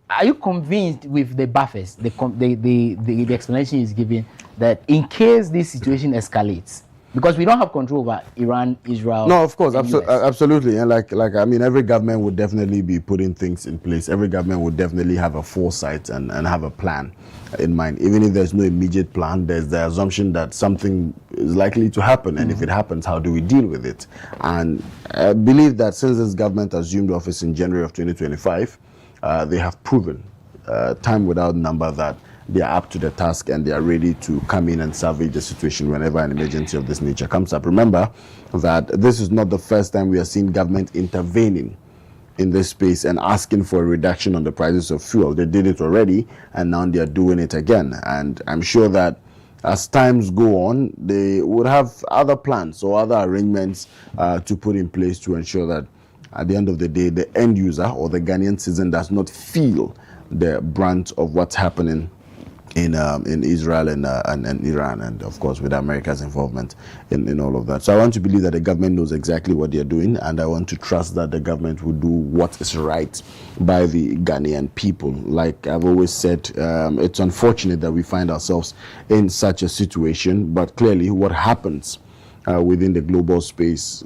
are you convinced with the buffers, the explanation is given, that in case this situation escalates, because we don't have control over Iran, Israel. No, of course, absolutely, and like I mean, every government would definitely be putting things in place. Every government would definitely have a foresight and have a plan in mind. Even if there's no immediate plan, there's the assumption that something is likely to happen, and if it happens, how do we deal with it? And I believe that since this government assumed office in January of 2025, they have proven time without number that they are up to the task and they are ready to come in and salvage the situation whenever an emergency of this nature comes up. Remember that this is not the first time we are seeing government intervening in this space and asking for a reduction on the prices of fuel. They did it already, and now they are doing it again. And I'm sure that as times go on, they would have other plans or other arrangements to put in place to ensure that at the end of the day, the end user or the Ghanaian citizen does not feel the brunt of what's happening in Israel and Iran, and of course with America's involvement in all of that. So I want to believe that the government knows exactly what they're doing, and I want to trust that the government will do what is right by the Ghanaian people. Like I've always said, it's unfortunate that we find ourselves in such a situation, but clearly what happens within the global space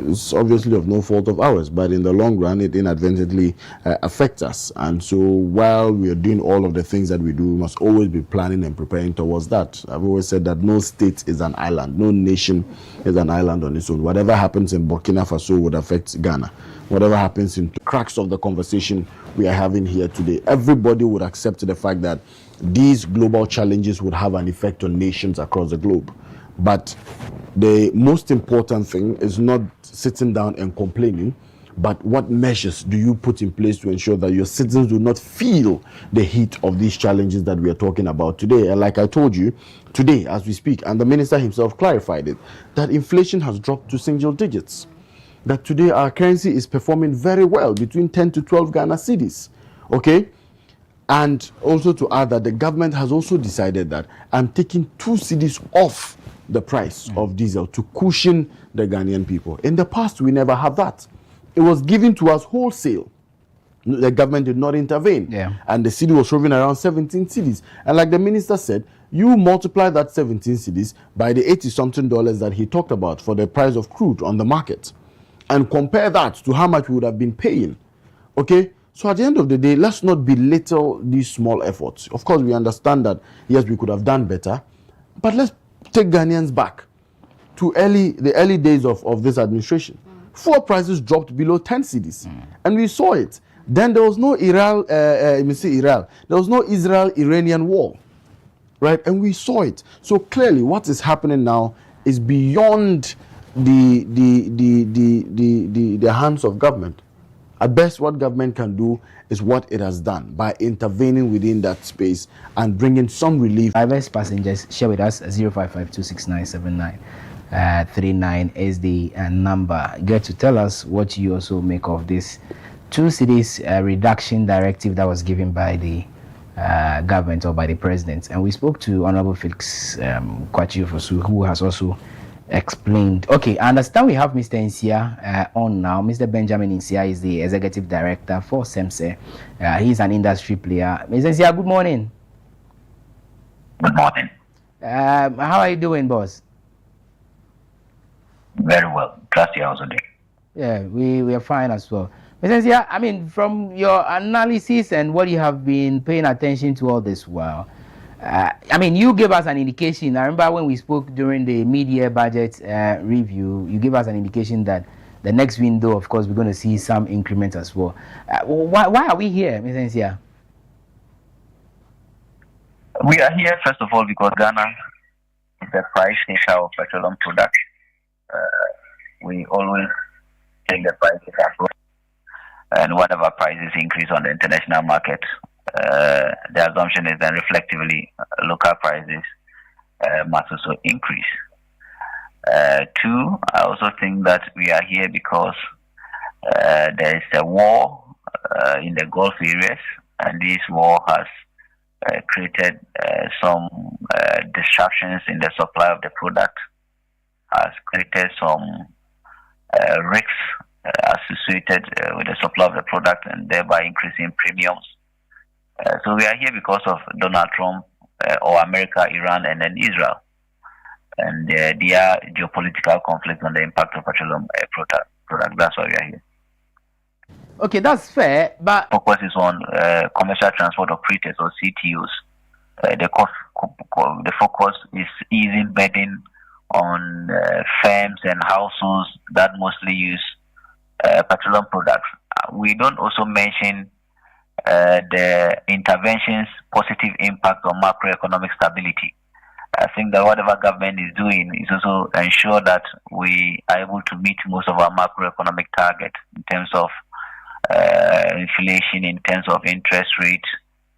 it's obviously of no fault of ours, but in the long run, it inadvertently affects us. And so while we are doing all of the things that we do, we must always be planning and preparing towards that. I've always said that no state is an island. No nation is an island on its own. Whatever happens in Burkina Faso would affect Ghana. Whatever happens in the cracks of the conversation we are having here today, everybody would accept the fact that these global challenges would have an effect on nations across the globe. But the most important thing is not sitting down and complaining, but what measures do you put in place to ensure that your citizens do not feel the heat of these challenges that we are talking about today? And like I told you, today as we speak, and the minister himself clarified it, that inflation has dropped to single digits. That today our currency is performing very well, between 10 to 12 Ghana cedis. Okay? And also to add that the government has also decided that I'm taking 2 cedis off the price of diesel to cushion the Ghanaian people. In the past, we never had that. It was given to us wholesale. The government did not intervene. And the cedi was hovering around 17 cedis. And like the minister said, you multiply that 17 cedis by the $80-something that he talked about for the price of crude on the market, and compare that to how much we would have been paying. Okay? So at the end of the day, let's not belittle these small efforts. Of course, we understand that, yes, we could have done better, but let's take Ghanaians back to the early days of this administration. Fuel prices dropped below 10 cedis, and we saw it. Then there was no there was no Israel-Iranian war, right? And we saw it. So clearly, what is happening now is beyond the hands of government. At best, what government can do is what it has done by intervening within that space and bringing some relief. Diverse passengers, share with us 055-269-7939 is the number. Get to tell us what you also make of this 2 cedis reduction directive that was given by the government or by the president. And we spoke to Honorable Felix Kwachi Fosu, who has also explained. Okay, I understand we have Mr. Nsia on now. Mr. Benjamin Nsia is the executive director for SEMSE. He's an industry player. Mr. Nsia, good morning. Good morning. How are you doing, boss? Very well. Trust you also doing. Yeah, we are fine as well. Mr. Nsia, I mean, from your analysis and what you have been paying attention to all this while, I mean, you gave us an indication. I remember when we spoke during the mid-year budget review, you gave us an indication that the next window, of course, we're going to see some increments as well. Why are we here, Mr. Nsia? We are here, first of all, because Ghana is the price taker of petroleum products. We always take the prices up, and whatever prices increase on the international market, the assumption is that reflectively local prices must also increase. Two, I also think that we are here because there is a war in the Gulf areas, and this war has created some disruptions in the supply of the product, has created some risks associated with the supply of the product, and thereby increasing premiums. So we are here because of Donald Trump or America, Iran, and then Israel. And their geopolitical conflict on the impact of petroleum product. That's why we are here. Okay, that's fair, but focus is on commercial transport operators or CTOs. The focus is easing burden on firms and households that mostly use petroleum products. We don't also mention the interventions' positive impact on macroeconomic stability. I think that whatever government is doing is also ensure that we are able to meet most of our macroeconomic targets in terms of inflation, in terms of interest rate,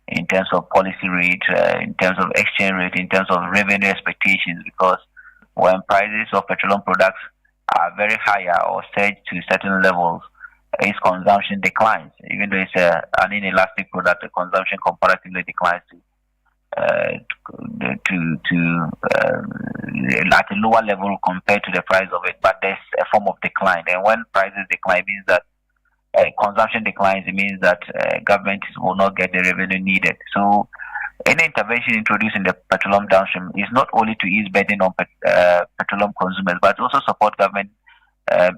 in terms of policy rate, in terms of exchange rate, in terms of revenue expectations, because when prices of petroleum products are very higher or surge to certain levels, its consumption declines. Even though it's an inelastic product, the consumption comparatively declines at a lower level compared to the price of it, but there's a form of decline. And when prices decline, it means that consumption declines. It means that government will not get the revenue needed. So any intervention introduced in the petroleum downstream is not only to ease burden on petroleum consumers, but also support government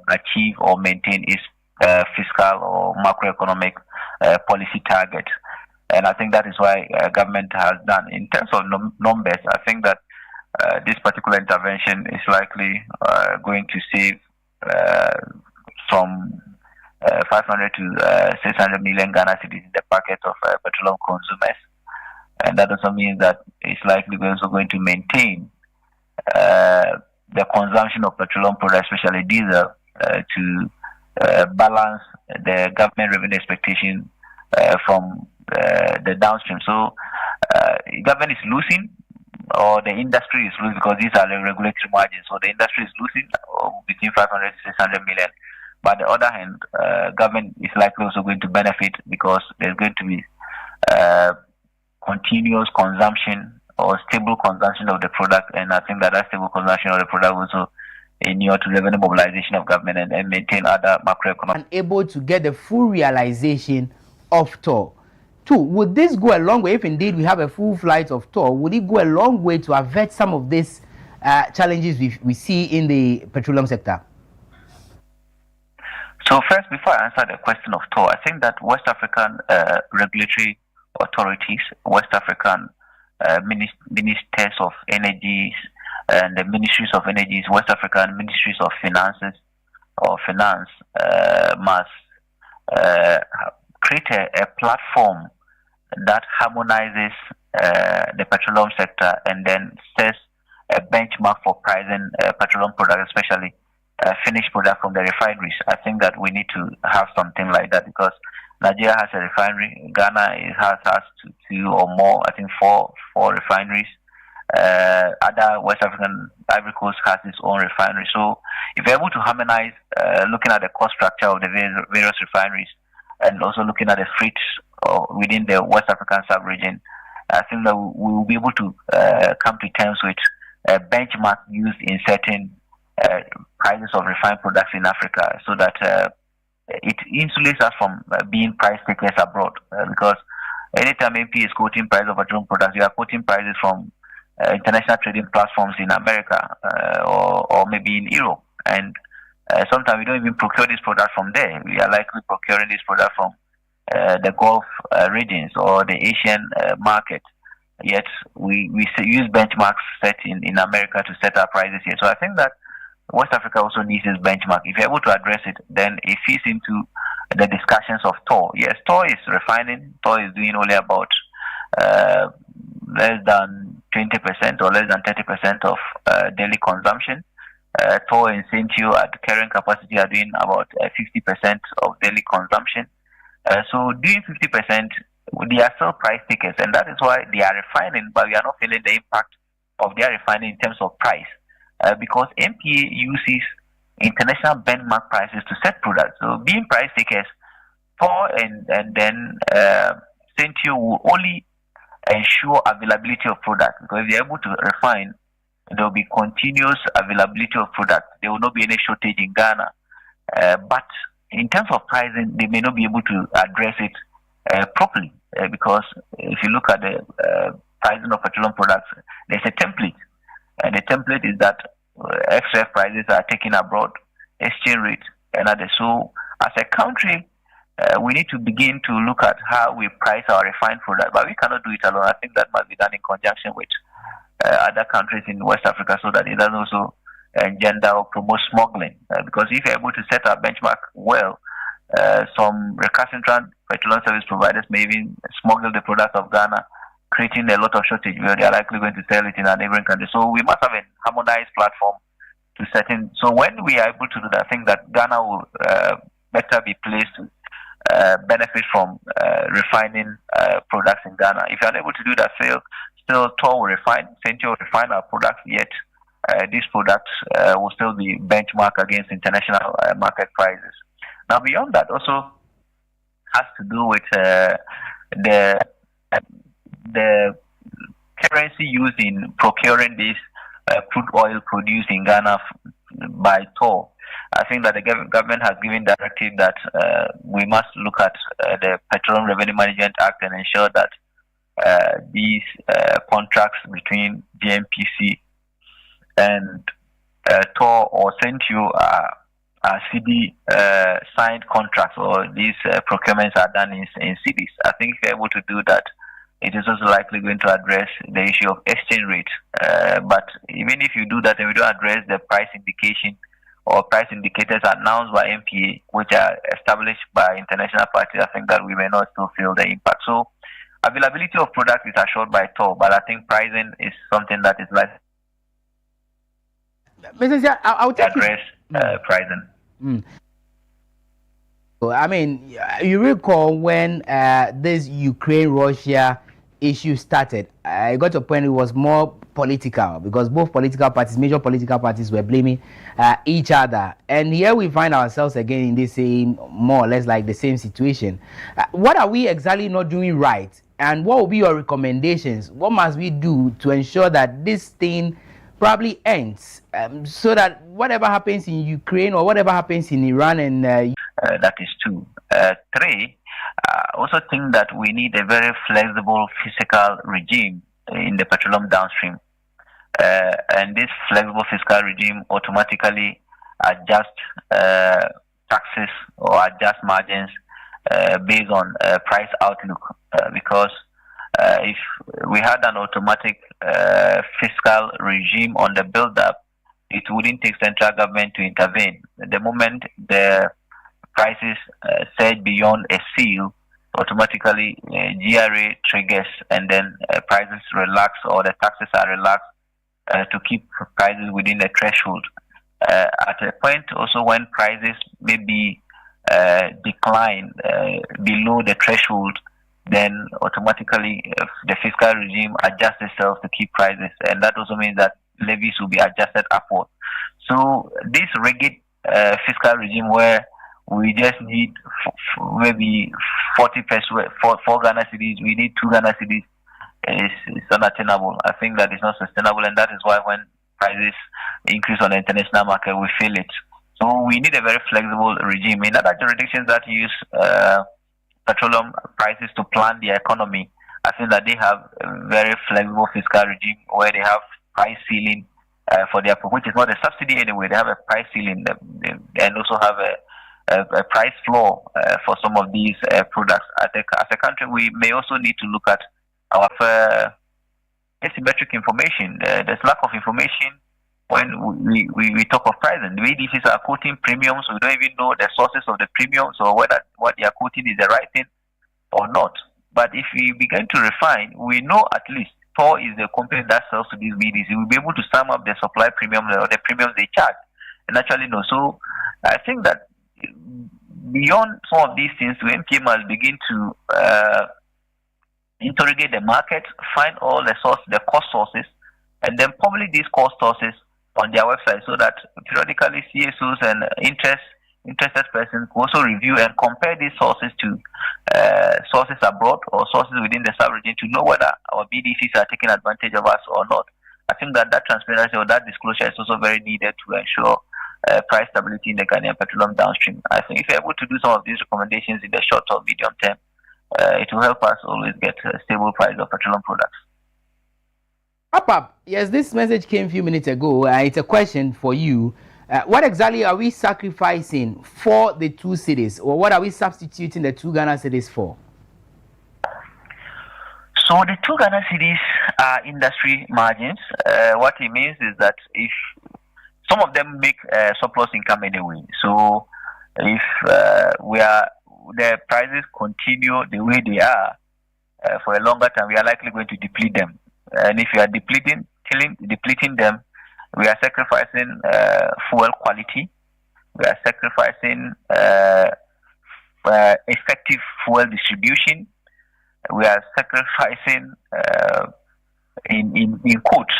achieve or maintain its fiscal or macroeconomic policy target. And I think that is why government has done. In terms of numbers, I think that this particular intervention is likely going to save from 500 to 600 million Ghana cedis in the pocket of petroleum consumers. And that also means that it's likely also going to maintain the consumption of petroleum products, especially diesel, to balance the government revenue expectation from the downstream. So government is losing, or the industry is losing, because these are the regulatory margins. So the industry is losing between 500 to 600 million. But on the other hand, government is likely also going to benefit because there's going to be continuous consumption or stable consumption of the product, and I think that stable consumption of the product also inure to revenue mobilization of government and maintain other macroeconomic. And able to get the full realization of toll. Two, would this go a long way if indeed we have a full flight of toll? Would it go a long way to avert some of these challenges we see in the petroleum sector? So first, before I answer the question of toll, I think that West African regulatory authorities, West African ministers of energies, and the ministries of energies, West African ministries of finances or finance must create a platform that harmonizes the petroleum sector and then sets a benchmark for pricing petroleum products, especially finished product from the refineries. I think that we need to have something like that because Nigeria has a refinery, Ghana has two or more, I think four refineries. Other West African Ivory Coast has its own refinery. So if we're able to harmonize, looking at the cost structure of the various refineries and also looking at the fleet within the West African sub-region, I think that we will be able to come to terms with a benchmark used in setting prices of refined products in Africa, so that it insulates us from being price takers abroad. Because anytime MP is quoting price of petroleum products, you are quoting prices from international trading platforms in America or maybe in Europe, and sometimes we don't even procure this product from there. We are likely procuring this product from the Gulf regions or the Asian market. Yet we use benchmarks set in America to set our prices here. So I think that West Africa also needs this benchmark. If you're able to address it, then it feeds into the discussions of TOR. Yes, TOR is refining. TOR is doing only about less than 20% or less than 30% of daily consumption. TOR and Centio at current capacity are doing about 50% of daily consumption. So doing 50%, they are still price takers, and that is why they are refining, but we are not feeling the impact of their refining in terms of price. Because MPA uses international benchmark prices to set products. So being price takers, TOR and then Centio will only ensure availability of product, because if they are able to refine, there will be continuous availability of product. There will not be any shortage in Ghana. But in terms of pricing, they may not be able to address it properly, because if you look at the pricing of petroleum products, there's a template, and the template is that XF prices are taken abroad, exchange rate, and others. So as a country, we need to begin to look at how we price our refined product, but we cannot do it alone. I think that must be done in conjunction with other countries in West Africa, so that it doesn't also engender or promote smuggling. Because if you're able to set our benchmark well, some recalcitrant petroleum service providers may even smuggle the product of Ghana, creating a lot of shortage where they are likely going to sell it in a neighboring country. So we must have a harmonized platform to set in. So when we are able to do that, I think that Ghana will better be placed to benefit from refining products in Ghana. If you are able to do that, still TOR will refine, Centio will refine our products, yet these products will still be benchmarked against international market prices. Now, beyond that, also has to do with the currency used in procuring this crude oil produced in Ghana by TOR. I think that the government has given directive that we must look at the Petroleum Revenue Management Act and ensure that these contracts between GMPC and TOR or Centio are CD signed contracts, or these procurements are done in CDs. I think if you're able to do that, it is also likely going to address the issue of exchange rate. But even if you do that and we don't address the price indication or price indicators announced by MPA, which are established by international parties, I think that we may not still feel the impact. So availability of products is assured by TOR, but I think pricing is something that is likely I'll take address pricing. I mean, you recall when this Ukraine-Russia issue started, I got to a point it was more political, because both political parties, major political parties, were blaming each other. And here we find ourselves again in the same, more or less like the same situation. What are we exactly not doing right? And what will be your recommendations? What must we do to ensure that this thing probably ends, so that whatever happens in Ukraine or whatever happens in Iran and that is 2. 3, I also think that we need a very flexible fiscal regime in the petroleum downstream, and this flexible fiscal regime automatically adjusts taxes or adjust margins based on price outlook, because if we had an automatic fiscal regime on the build-up, it wouldn't take central government to intervene. The moment the prices surge beyond a seal, automatically GRA triggers, and then prices relax, or the taxes are relaxed to keep prices within the threshold. At a point also when prices maybe decline below the threshold, then automatically the fiscal regime adjusts itself to keep prices, and that also means that levies will be adjusted upward. So this rigid fiscal regime where we just need maybe 40 pesos, 4 Ghana cedis, we need 2 Ghana cedis, is unattainable. I think that is not sustainable, and that is why when prices increase on the international market, we feel it. So we need a very flexible regime. In other jurisdictions that use petroleum prices to plan their economy, I think that they have a very flexible fiscal regime where they have price ceiling for their, which is not a subsidy anyway. They have a price ceiling and also have a price floor for some of these products. As a country, we may also need to look at our asymmetric information. There's lack of information when we talk of pricing. The ADCs are quoting premiums. We don't even know the sources of the premiums or whether what they are quoting is the right thing or not. But if we begin to refine, we know at least Tor is the company that sells to these BDC. We'll be able to sum up the supply premium or the premiums they charge and actually know. So I think that beyond some of these things, the MPA must begin to interrogate the market, find all the cost sources, and then publish these cost sources on their website so that periodically CSOs and interested persons also review and compare these sources to sources abroad or sources within the sub-region to know whether our BDCs are taking advantage of us or not. I think that transparency or that disclosure is also very needed to ensure price stability in the Ghanaian petroleum downstream. I think if you're able to do some of these recommendations in the short or medium term, it will help us always get a stable price of petroleum products. Up. Yes, this message came a few minutes ago. It's a question for you. What exactly are we sacrificing for the two cities, or what are we substituting the two Ghana cities for? So the two Ghana cities are industry margins. What it means is that if some of them make surplus income anyway, so if the prices continue the way they are for a longer time, we are likely going to deplete them. And if you are depleting them, we are sacrificing fuel quality. We are sacrificing effective fuel distribution. We are sacrificing, in quotes,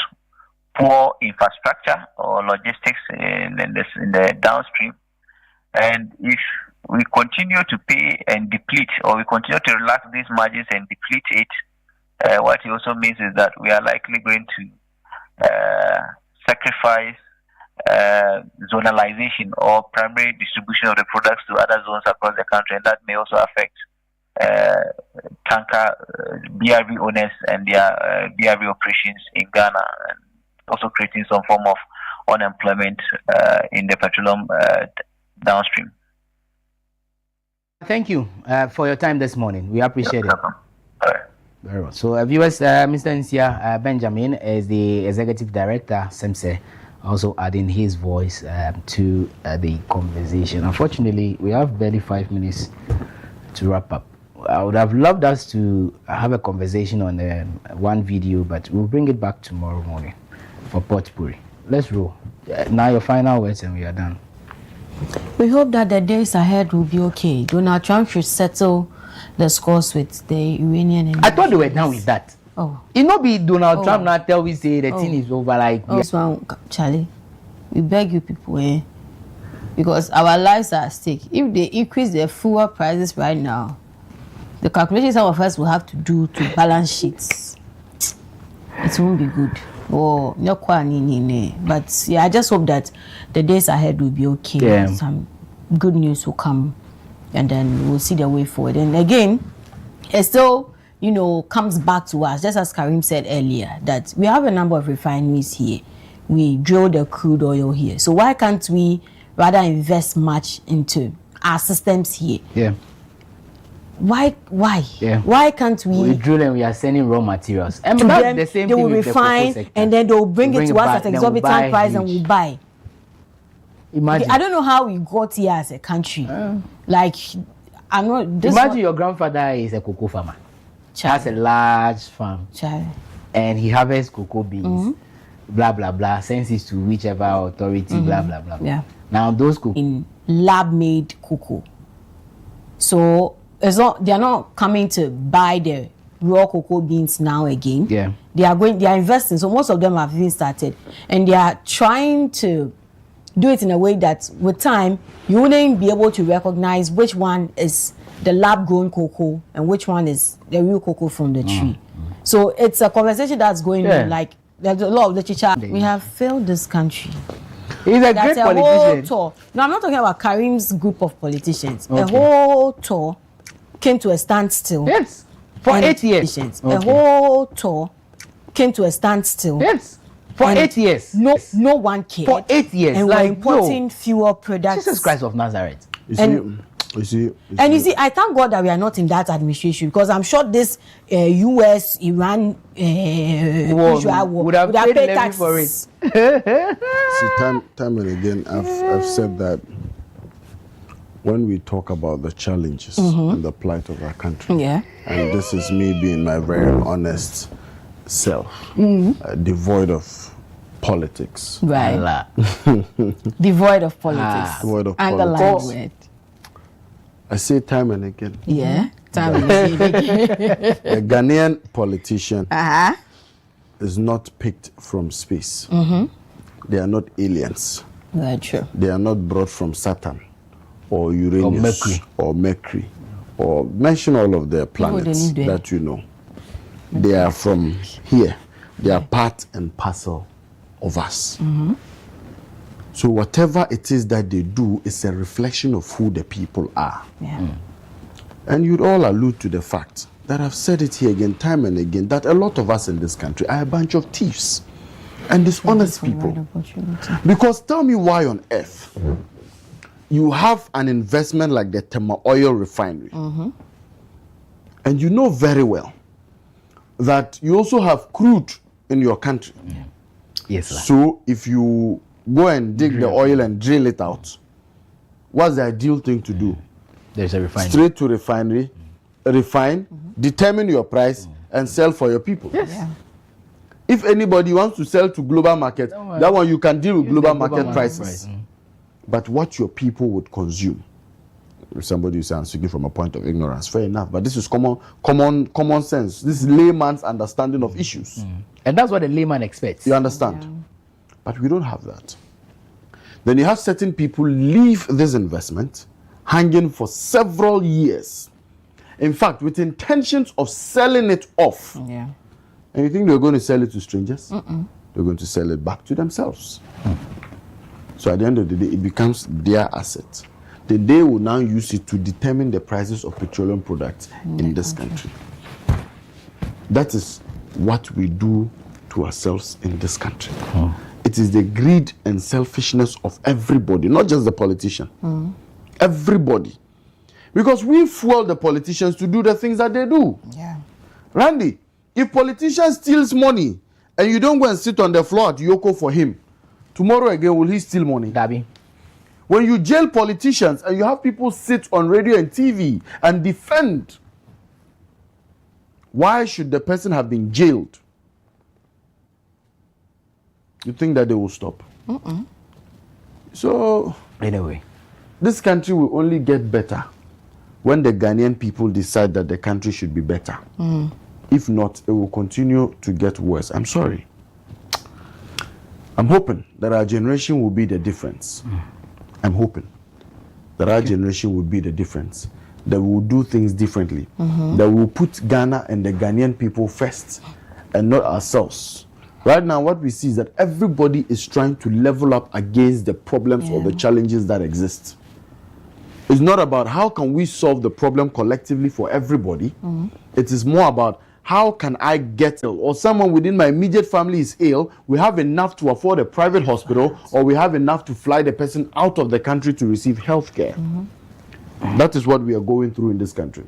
poor infrastructure or logistics in the downstream. And if we continue to pay and deplete, or we continue to relax these margins and deplete it, what it also means is that we are likely going to sacrifice zonalization or primary distribution of the products to other zones across the country, and that may also affect tanker BRV owners and their BRV operations in Ghana, and also creating some form of unemployment in the petroleum downstream. Thank you for your time this morning. We appreciate it. Very well. So, viewers, Mr. Nsia Benjamin is the Executive Director, SEMSE, also adding his voice to the conversation. Unfortunately, we have barely 5 minutes to wrap up. I would have loved us to have a conversation on one video, but we'll bring it back tomorrow morning for Potpourri. Let's roll. Now your final words and we are done. We hope that the days ahead will be okay. Donald Trump should settle the scores with the Iranian. I thought they were done with that. Oh, it not be Donald Trump now tell we say the thing is over. Like, Charlie, we beg you people, because our lives are at stake. If they increase the fuel prices right now, the calculations some of us will have to do to balance sheets, it won't be good. Oh, no, but yeah, I just hope that the days ahead will be okay. Yeah. Some good news will come, and then we'll see the way forward. And again, it still, comes back to us, just as Karim said earlier, that we have a number of refineries here. We drill the crude oil here. So why can't we rather invest much into our systems here? Yeah. Why? Yeah. Why can't we drill and we are sending raw materials? And to that's them, the same they thing will with refine, the and then they'll bring it to us at exorbitant price and we'll buy. Imagine. I don't know how we got here as a country. Like, I'm not. Imagine your grandfather is a cocoa farmer. Has a large farm. And he harvests cocoa beans. Blah blah blah. Sends it to whichever authority. Blah blah blah. Yeah. Now those cocoa in lab-made cocoa. So it's not. They are not coming to buy the raw cocoa beans now again. Yeah. They are investing. So most of them have even started, and they are trying to do it in a way that with time you wouldn't be able to recognize which one is the lab-grown cocoa and which one is the real cocoa from the tree. So it's a conversation that's going on. Like, there's a lot of literature. We have failed this country. He's a great politician. Whole tour. No, I'm not talking about Karim's group of politicians. Okay. A whole tour came to a standstill. Yes. For 8 years. A whole tour came to a standstill. Yes. For 8 years. No one cared. For 8 years. And like, we're importing fewer products. Jesus Christ of Nazareth. You see, I thank God that we are not in that administration, because I'm sure this US Iran war would have paid taxes for it. See, time and again, I've said that when we talk about the challenges and the plight of our country, and this is me being my very honest self, devoid of politics, right? Devoid of politics. Devoid of Underline politics. word. I say time and again. Yeah, time and again. The Ghanaian politician is not picked from space. They are not aliens. Very true. They are not brought from Saturn or Uranus or Mercury or mention all of their planets that you know. They are from here. They are part and parcel of us. So whatever it is that they do is a reflection of who the people are. And you'd all allude to the fact that I've said it here again, time and again, that a lot of us in this country are a bunch of thieves and dishonest people. Because tell me why on earth you have an investment like the Tema Oil Refinery, and you know very well that you also have crude in your country. Yes, sir. So if you go and dig the oil and drill it out, what's the ideal thing to do? There's a refinery. Straight to refinery, refine, determine your price, and sell for your people. Yes. If anybody wants to sell to global market, that one you can deal with global market prices. But what your people would consume. If somebody is speaking from a point of ignorance, fair enough. But this is common sense. This is layman's understanding of issues. And that's what the layman expects. You understand? But we don't have that. Then you have certain people leave this investment hanging for several years. In fact, with intentions of selling it off. And you think they're going to sell it to strangers? They're going to sell it back to themselves. So at the end of the day, it becomes their asset. Then they will now use it to determine the prices of petroleum products in this country. That is what we do to ourselves in this country. It is the greed and selfishness of everybody, not just the politician. Everybody. Because we fuel the politicians to do the things that they do. Randy, if politician steals money and you don't go and sit on the floor at Yoko for him, tomorrow again will he steal money? Dabi. When you jail politicians and you have people sit on radio and TV and defend, why should the person have been jailed? You think that they will stop? So, anyway, this country will only get better when the Ghanaian people decide that the country should be better. If not, it will continue to get worse. I'm sorry. I'm hoping that our generation will be the difference. I'm hoping that our generation will be the difference. That we will do things differently. That we will put Ghana and the Ghanaian people first and not ourselves. Right now, what we see is that everybody is trying to level up against the problems or the challenges that exist. It's not about how can we solve the problem collectively for everybody. It is more about how can I get ill, or someone within my immediate family is ill, we have enough to afford a private hospital, or we have enough to fly the person out of the country to receive health care. That is what we are going through in this country.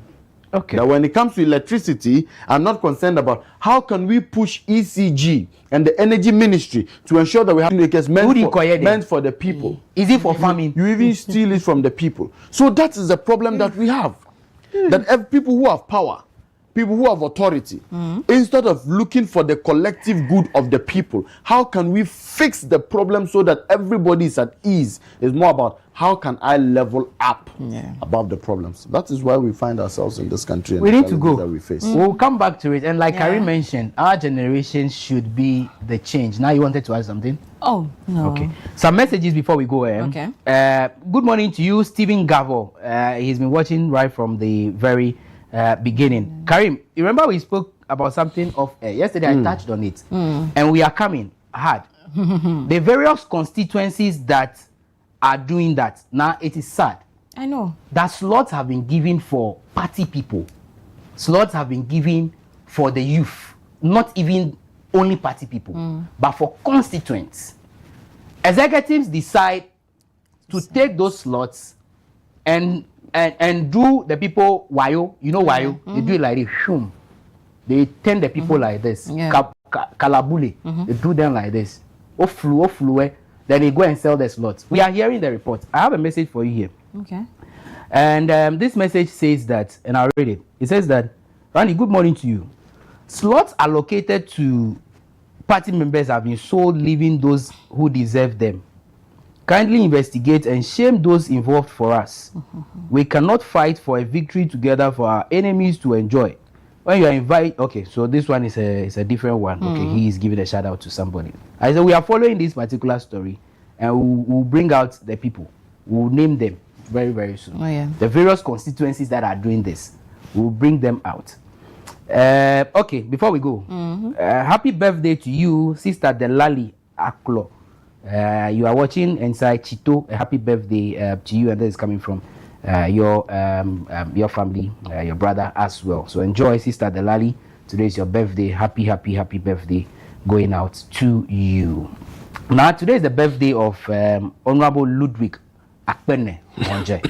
Okay. Now, when it comes to electricity, I'm not concerned about how can we push ECG and the energy ministry to ensure that we have makers meant for the people. Is it for farming? You even steal it from the people. So that is the problem that we have. That people who have power, people who have authority, instead of looking for the collective good of the people, how can we fix the problem so that everybody is at ease? It's more about how can I level up above the problems. That is why we find ourselves in this country. And we need to go. That we face. We'll come back to it. And like Karim mentioned, our generation should be the change. Now you wanted to ask something? Oh, no. Okay. Some messages before we go. Okay. Good morning to you, Stephen Gavo. He's been watching right from the very beginning. Karim, you remember we spoke about something of yesterday. I touched on it, and we are coming hard. The various constituencies that are doing that now, it is sad. I know that slots have been given for party people. Slots have been given for the youth, not even only party people, but for constituents. Executives decide to take those slots and do the people wayo. You know wayo? They do it like this. Shum. They turn the people like this. Kalabule. They do them like this. Oflu. Then they go and sell the slots. We are hearing the report. I have a message for you here. Okay. And this message says that, and I'll read it. It says that, Randy, good morning to you. Slots allocated to party members have been sold, leaving those who deserve them. Kindly investigate and shame those involved for us. We cannot fight for a victory together for our enemies to enjoy. When you are invited, okay, so this one is a different one. Okay, he is giving a shout out to somebody. I said we are following this particular story, and we'll bring out the people. We'll name them very, very soon. The various constituencies that are doing this, we'll bring them out. Okay, before we go, happy birthday to you, Sister Delali Aklo. You are watching inside Chito. A happy birthday to you, and that is coming from your family, your brother as well. So enjoy, Sister Delali. Today is your birthday. Happy birthday going out to you. Now, today is the birthday of Honorable Ludwig Akpene Ronje.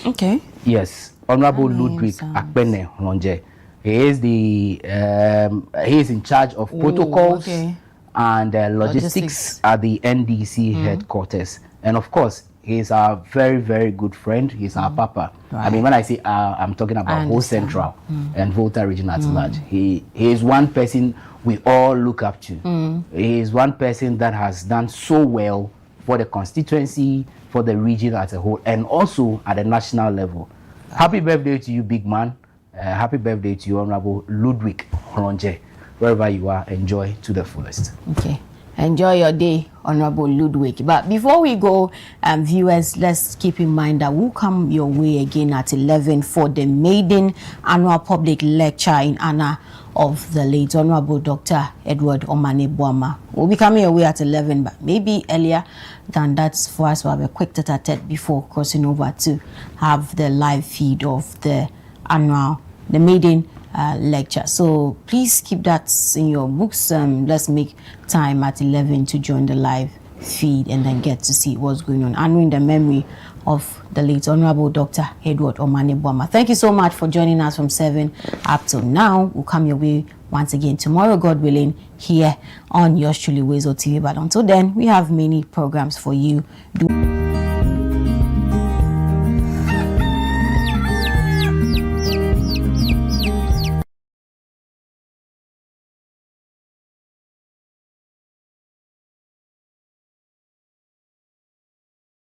Okay. Yes, Honorable Ludwig Akpene Ronje. He is in charge of protocols and logistics at the NDC headquarters. And of course, he's our very, very good friend. He's our papa. Right. I mean, when I say I'm talking about whole Central and Volta region at large. He is one person we all look up to. He is one person that has done so well for the constituency, for the region as a whole, and also at the national level. Happy birthday to you, big man. Happy birthday to you, Honorable Ludwig Ronje. Wherever you are, enjoy to the fullest. Okay. Enjoy your day, Honorable Ludwig. But before we go, viewers, let's keep in mind that we'll come your way again at 11 for the maiden annual public lecture in honor of the late Honorable Dr. Edward Omane Boama. We'll be coming your way at 11, but maybe earlier than that for us to have a quick tete-a-tete before crossing over to have the live feed of the maiden lecture. So please keep that in your books. Let's make time at 11 to join the live feed and then get to see what's going on, honoring the memory of the late Honorable Dr. Edward Omane Boama. Thank you so much for joining us from 7 up till now. We'll come your way once again tomorrow, God willing, here on yours truly, WoezorTV. But until then, we have many programs for you.